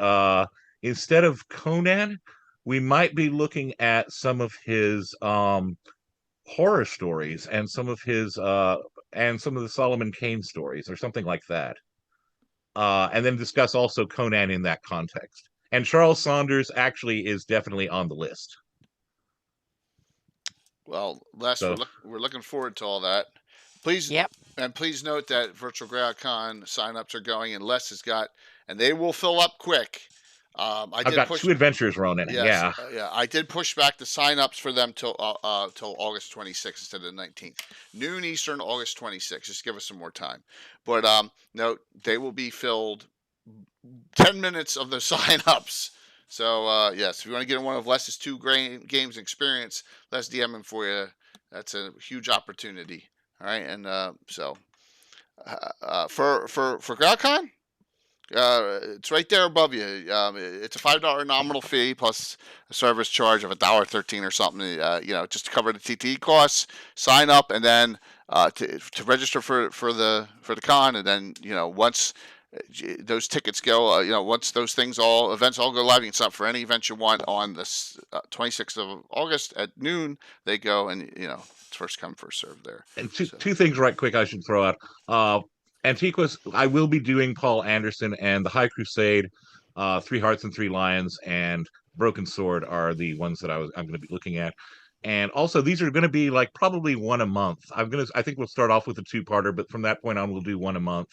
instead of Conan, we might be looking at some of his horror stories and some of the Solomon Kane stories or something like that. And then discuss also Conan in that context. And Charles Saunders actually is definitely on the list. Well, Les, we're looking forward to all that. Please, and please note that Virtual Greyhawk Con signups are going, and Les has got, and they will fill up quick. I've got 2 adventures, Ronan. Yes, yeah. I did push back the signups for them till August 26th instead of the 19th. Noon Eastern, August 26th. Just give us some more time. But note, they will be filled 10 minutes of the signups. So yes, if you want to get in one of Les's 2 games experience, Les DMing for you. That's a huge opportunity. All right, and so for GrowCon, it's right there above you. It's a $5 nominal fee plus a service charge of $1.13 or something. Just to cover the TTE costs. Sign up and then to register for the con, and then once those tickets go. Once those events all go live, you can sign up for any event you want on the 26th of August at noon. They go, and it's first come, first serve there. And two things right quick I should throw out. Antiquus, I will be doing Paul Anderson, and the High Crusade, Three Hearts and Three Lions, and Broken Sword are the ones that I'm going to be looking at. And also, these are going to be like probably one a month. I think we'll start off with a two-parter, but from that point on, we'll do one a month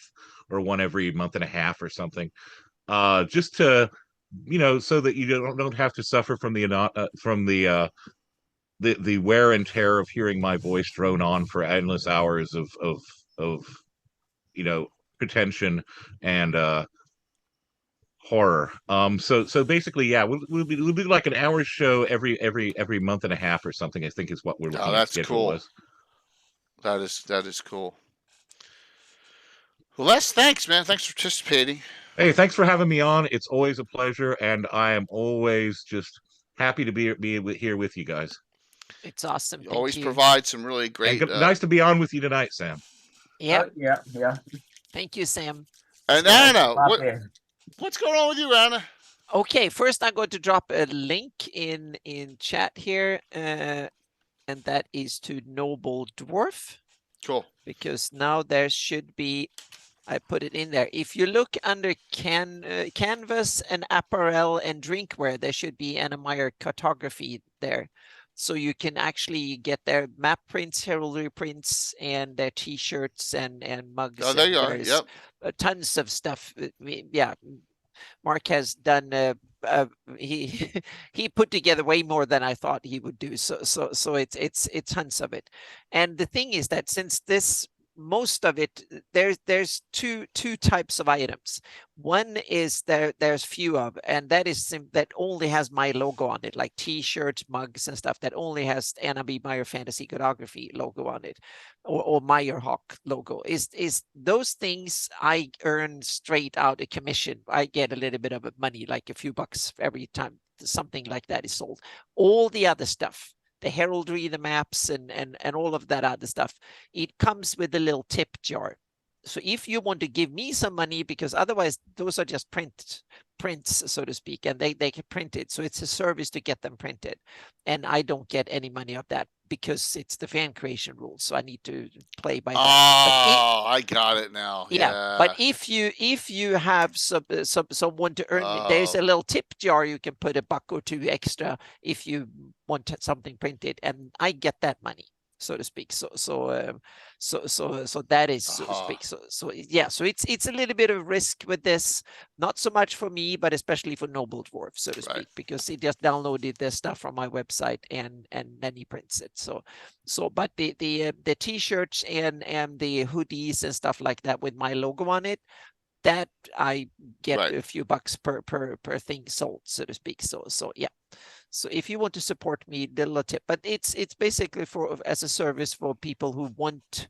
or one every month and a half or something, just to, so that you don't have to suffer from the wear and tear of hearing my voice drone on for endless hours of pretension and horror. So basically, yeah, we'll be like an hour show every month and a half or something, I think is what we're looking at. That's cool. That is cool. Well, Les, thanks, man. Thanks for participating. Hey, thanks for having me on. It's always a pleasure, and I am always just happy to be here with you guys. It's awesome. You always provide some really great. Nice to be on with you tonight, Sam. Yeah. Yeah. Thank you, Sam. And Anna, what's going on with you, Anna? Okay, first I'm going to drop a link in chat here, and that is to Noble Dwarf. Cool. Because now there should be, I put it in there. If you look under canvas and apparel and drinkware, there should be Anna Meyer cartography there. So you can actually get their map prints, heraldry prints, and their T-shirts and mugs. Oh, there you are. Yep. Tons of stuff. Yeah, Mark has done. He put together way more than I thought he would do. So it's tons of it. And the thing is that since this, most of it, there's two types of items. One is there's few of, and that is that only has my logo on it, like T-shirts, mugs, and stuff that only has Anna B. Meyer Fantasy Cartography logo on it, or Greyhawk logo. Is those things I earn straight out a commission. I get a little bit of money, like a few bucks every time something like that is sold. All the other stuff, the heraldry, the maps, and all of that other stuff, it comes with a little tip jar. So if you want to give me some money, because otherwise those are just prints, so to speak, and they can print it. So it's a service to get them printed. And I don't get any money of that because it's the fan creation rules. So I need to play by that. Oh, I got it now. Yeah. But if you have someone to earn, there's a little tip jar. You can put $1 or $2 extra if you want something printed, and I get that money, so to speak. So that is, so to speak. So yeah. So it's a little bit of risk with this, not so much for me, but especially for Noble Dwarf, so to speak, because he just downloaded this stuff from my website and then he prints it. But the T-shirts and the hoodies and stuff like that with my logo on it, that I get a few bucks per thing sold, so to speak. So yeah. So if you want to support me, the little tip, but it's basically as a service for people who want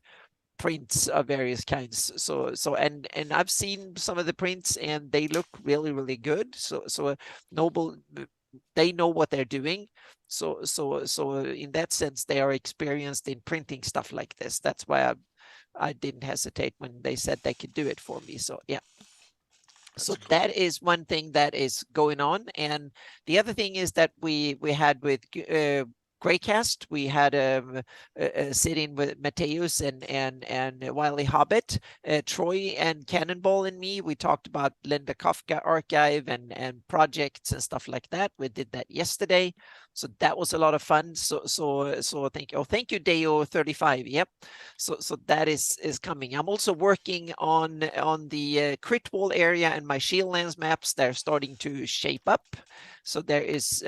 prints of various kinds. So and I've seen some of the prints and they look really, really good. So Noble, they know what they're doing. So in that sense, they are experienced in printing stuff like this. That's why I didn't hesitate when they said they could do it for me. So yeah. So cool. That is one thing that is going on. And the other thing is that we had with Greycast, we had a sit-in with Mateus and Wiley Hobbit, Troy and Cannonball and me. We talked about Linda Kafka archive and projects and stuff like that. We did that yesterday. So that was a lot of fun. So thank you. Oh, thank you, Deo35. Yep. So that is coming. I'm also working on the crit wall area and my Shieldlands maps. They're starting to shape up. So there is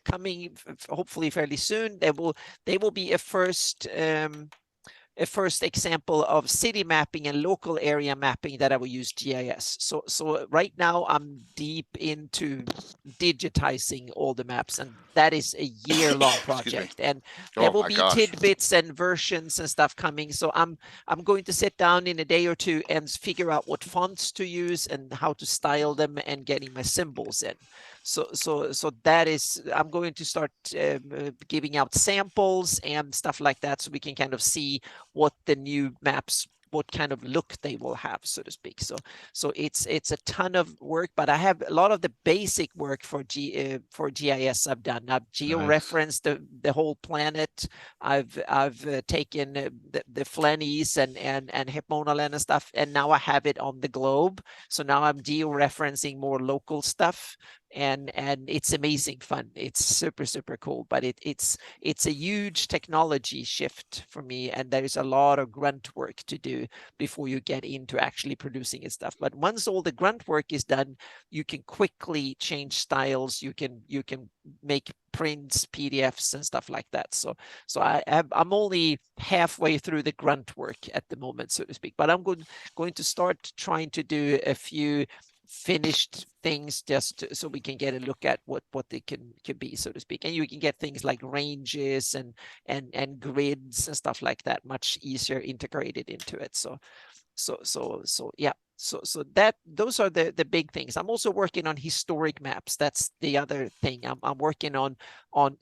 coming hopefully fairly soon. They will be a first example of city mapping and local area mapping that I will use GIS. So right now I'm deep into digitizing all the maps, and that is a year-long project. And there will be tidbits and versions and stuff coming. So I'm going to sit down in a day or two and figure out what fonts to use and how to style them and getting my symbols in. So that is, I'm going to start giving out samples and stuff like that, so we can kind of see what the new maps what kind of look they will have, so to speak. So it's a ton of work, but I have a lot of the basic work for GIS I've done. I've georeferenced the whole planet. I've taken the Flanies and Hipponaland and stuff, and now I have it on the globe. So now I'm georeferencing more local stuff, and it's amazing fun. It's super cool, but it's a huge technology shift for me, and there's a lot of grunt work to do before you get into actually producing it stuff. But once all the grunt work is done, you can quickly change styles. You can make prints, PDFs, and stuff like that. So I'm only halfway through the grunt work at the moment, so to speak. But I'm going to start trying to do a few finished things so we can get a look at what they can be, so to speak. And you can get things like ranges and grids and stuff like that much easier integrated into it. So yeah. So that those are the big things. I'm also working on historic maps. That's the other thing. I'm working on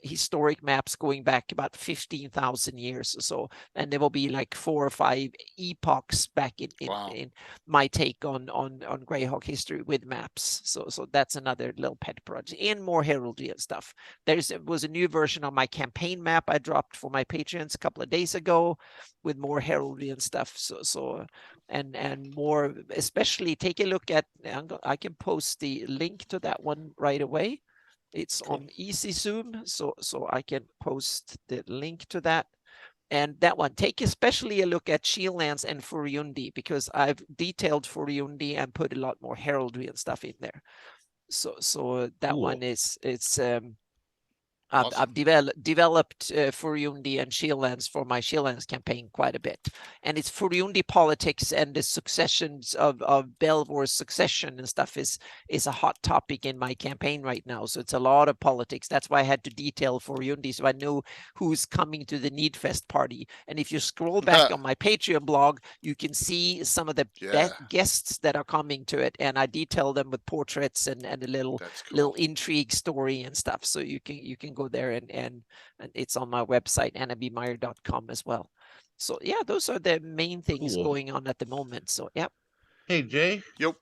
historic maps going back about 15,000 years or so, and there will be like 4 or 5 epochs back in my take on Greyhawk history with maps. So that's another little pet project, and more heraldry and stuff. Was a new version of my campaign map I dropped for my patrons a couple of days ago with more heraldry and stuff. So and more, especially take a look at, I can post the link to that one right away. It's on Easy Zoom, so I can post the link to that. And that one, take especially a look at Shieldlands and Furyundi, because I've detailed Furyundi and put a lot more heraldry and stuff in there. So that one is I've developed Furyundi and Shieldlands for my Shieldlands campaign quite a bit, and it's Furyundi politics and the successions of Belvor's succession and stuff is a hot topic in my campaign right now. So it's a lot of politics. That's why I had to detail Furyundi, so I know who's coming to the Needfest party. And if you scroll back on my Patreon blog, you can see some of the guests that are coming to it, and I detail them with portraits and a little intrigue story and stuff. So you can go there and it's on my website, annabmeyer.com as well. So yeah, those are the main things going on at the moment. So yeah. Hey Jay. Yep.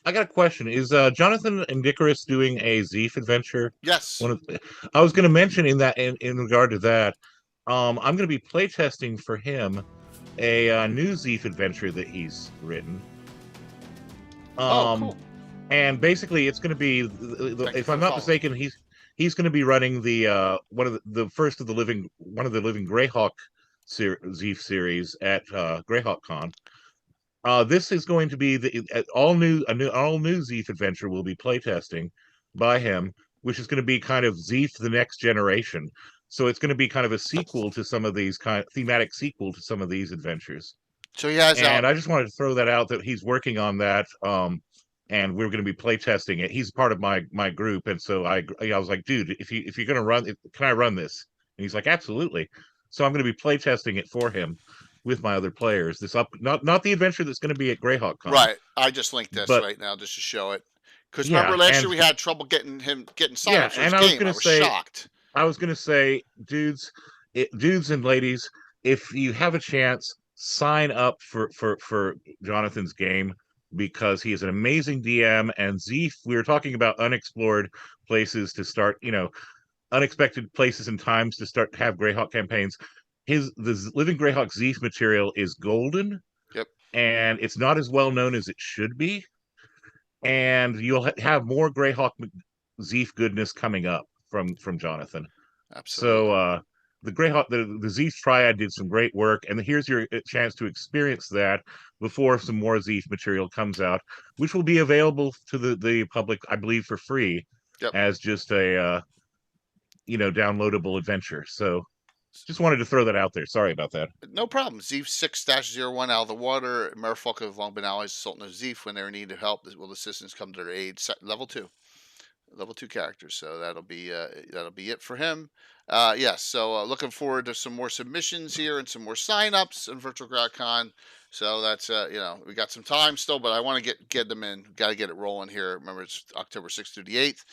I got a question. Is Jonathan and Icarus doing a Zeef adventure? Yes. I was going to mention in regard to that, I'm going to be playtesting for him a new Zeef adventure that he's written. Cool. And basically, it's going to be, if I'm not mistaken, he's going to be running the one of the first of the living Greyhawk Zeef series at Greyhawk Con. This is going to be the all new Zeef adventure we'll be playtesting by him, which is going to be kind of Zeef the Next Generation. So it's going to be kind of a sequel to some of these thematic sequel to some of these adventures. So he has I just wanted to throw that out that he's working on that. And we're going to be playtesting it. He's part of my group, and so I was like, dude, if you're going to run it, can I run this? And he's like, absolutely. So I'm going to be playtesting it for him with my other players. Not the adventure that's going to be at Greyhawk Con. Right. I just linked this right now just to show it. Because remember last year we had trouble getting signed up for his game. I was shocked. I was going to say, dudes and ladies, if you have a chance, sign up for Jonathan's game, because he is an amazing DM. And Zeef, we were talking about unexplored places to start, unexpected places and times to start to have Greyhawk campaigns. The Living Greyhawk Zeef material is golden. Yep. And it's not as well known as it should be. And you'll have more Greyhawk Zeef goodness coming up from Jonathan. Absolutely. So the Greyhawk, the Zeef Triad did some great work, and here's your chance to experience that before some more Zeef material comes out, which will be available to the public, I believe, for free, as just a downloadable adventure. So just wanted to throw that out there. Sorry about that. No problem. Zeef 6-01 out of the water. Merfolk have long been allies of Sultan of Zeef. When they're in need of help, will assistance come to their aid? Level 2. Level 2 characters. So that'll be it for him. Yes. So looking forward to some more submissions here and some more signups in Virtual GrowdCon. So that's we got some time still, but I want to get them in. Got to get it rolling here. Remember, it's October 6th through the 8th.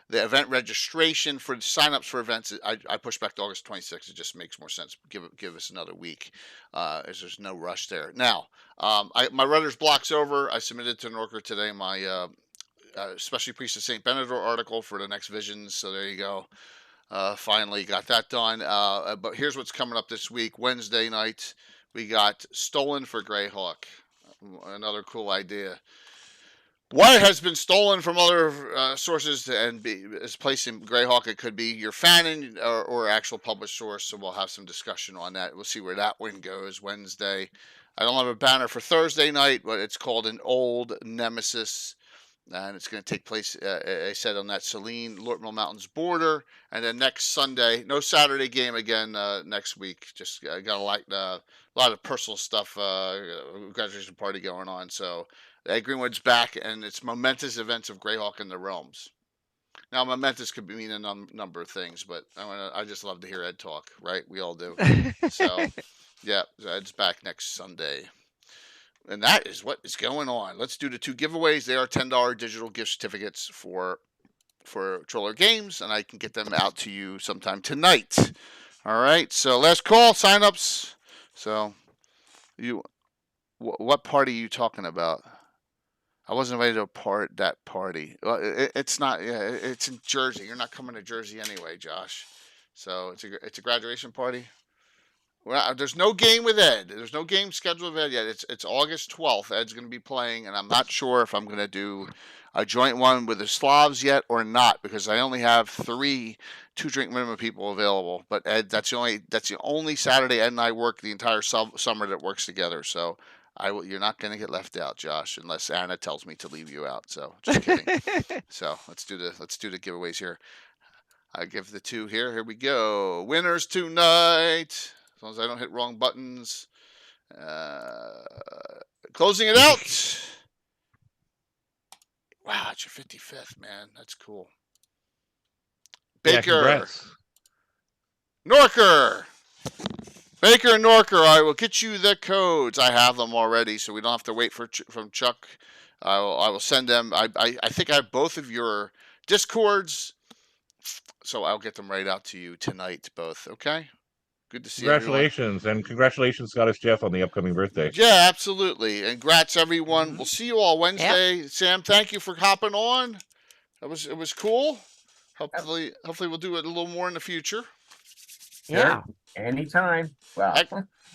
The event registration for signups for events, I push back to August 26th. It just makes more sense. Give us another week. As there's no rush there. Now, my writer's block's over. I submitted to Norker today my especially Priest of St. Benedictor article for the next Visions. So there you go. Finally got that done. But here's what's coming up this week. Wednesday night, we got Stolen for Greyhawk. Another cool idea. Why it has been stolen from other sources and is placed in Greyhawk. It could be your fan or actual published source. So we'll have some discussion on that. We'll see where that one goes Wednesday. I don't have a banner for Thursday night, but it's called An Old Nemesis. And it's going to take place, I said, on that Saline, Lortmill Mountains border. And then next Sunday, no Saturday game again next week. Just got a lot of personal stuff, graduation party going on. So Ed Greenwood's back, and it's momentous events of Greyhawk in the Realms. Now, momentous could mean a number of things, but I just love to hear Ed talk, right? We all do. So, yeah, Ed's back next Sunday. And that is what is going on. Let's do the 2 giveaways. They are $10 digital gift certificates for Troller Games, and I can get them out to you sometime tonight. All right. So last call, signups. So what party are you talking about? I wasn't invited to that party. Well, it's not. Yeah, it's in Jersey. You're not coming to Jersey anyway, Josh. So it's a graduation party. Well, there's no game with Ed. There's no game scheduled with Ed yet. It's August 12th. Ed's going to be playing, and I'm not sure if I'm going to do a joint one with the Slavs yet or not, because I only have 3 2-drink minimum people available. But Ed, that's the only Saturday Ed and I work the entire summer that works together. So you're not going to get left out, Josh, unless Anna tells me to leave you out. So just kidding. So let's do the giveaways here. I give the 2 here. Here we go. Winners tonight. As long as I don't hit wrong buttons. Closing it out. Wow, it's your 55th, man. That's cool. Baker. Yeah, Norker. Baker and Norker, I will get you the codes. I have them already, so we don't have to wait from Chuck. I will send them. I think I have both of your Discords, so I'll get them right out to you tonight, both. Okay? Good to see you. Congratulations, and congratulations, Scottish Jeff, on the upcoming birthday. Yeah, absolutely. And congrats, everyone. Mm-hmm. We'll see you all Wednesday. Yep. Sam, thank you for hopping on. It was cool. Hopefully we'll do it a little more in the future. Yeah. Anytime. Wow.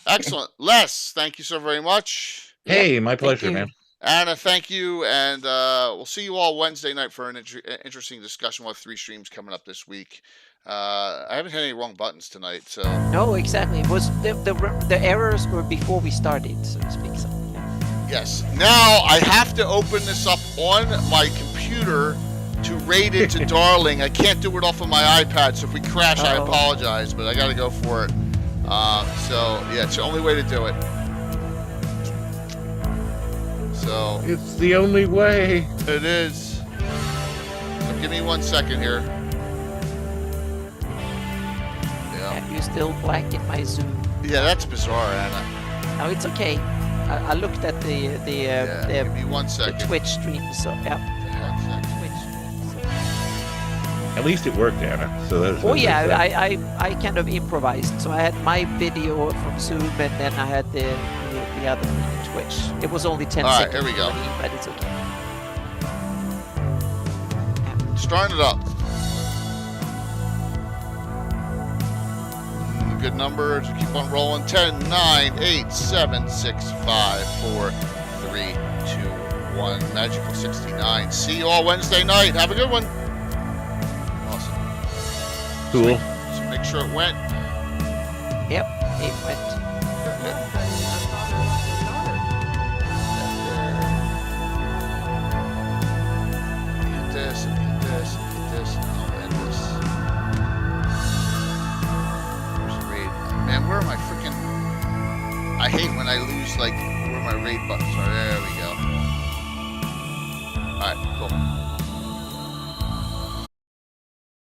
Excellent. Les, thank you so very much. Hey, my pleasure, man. Anna, thank you. And we'll see you all Wednesday night for an interesting discussion. We'll have 3 streams coming up this week. I haven't hit any wrong buttons tonight, so. No, exactly. It was the errors were before we started, so to speak. So, yeah. Yes. Now I have to open this up on my computer to raid into Darling. I can't do it off of my iPad, so if we crash, I apologize, but I got to go for it. So yeah, it's the only way to do it. So it's the only way. It is. So give me 1 second here. Yeah, you're still black in my Zoom. Yeah, that's bizarre, Anna. No, it's okay. I looked at the give me 1 second. The Twitch stream, so yeah. At least it worked, Anna. So that's. Oh yeah, I kind of improvised. So I had my video from Zoom, and then I had the other thing in Twitch. It was only 10 seconds. All right, here we go. But it's okay. Starting it up. Good number to keep on rolling. 10, 9, 8, 7, 6, 5, 4, 3, 2, 1. Magical 69. See you all Wednesday night. Have a good one. Awesome. Cool. So make sure it went. Yep, it went. Hit this, and hit this, and hit this, and I'll end this. Where's the raid? Man, where are my freaking... I hate when I lose, like, where my raid buttons are. There we go. Alright, cool.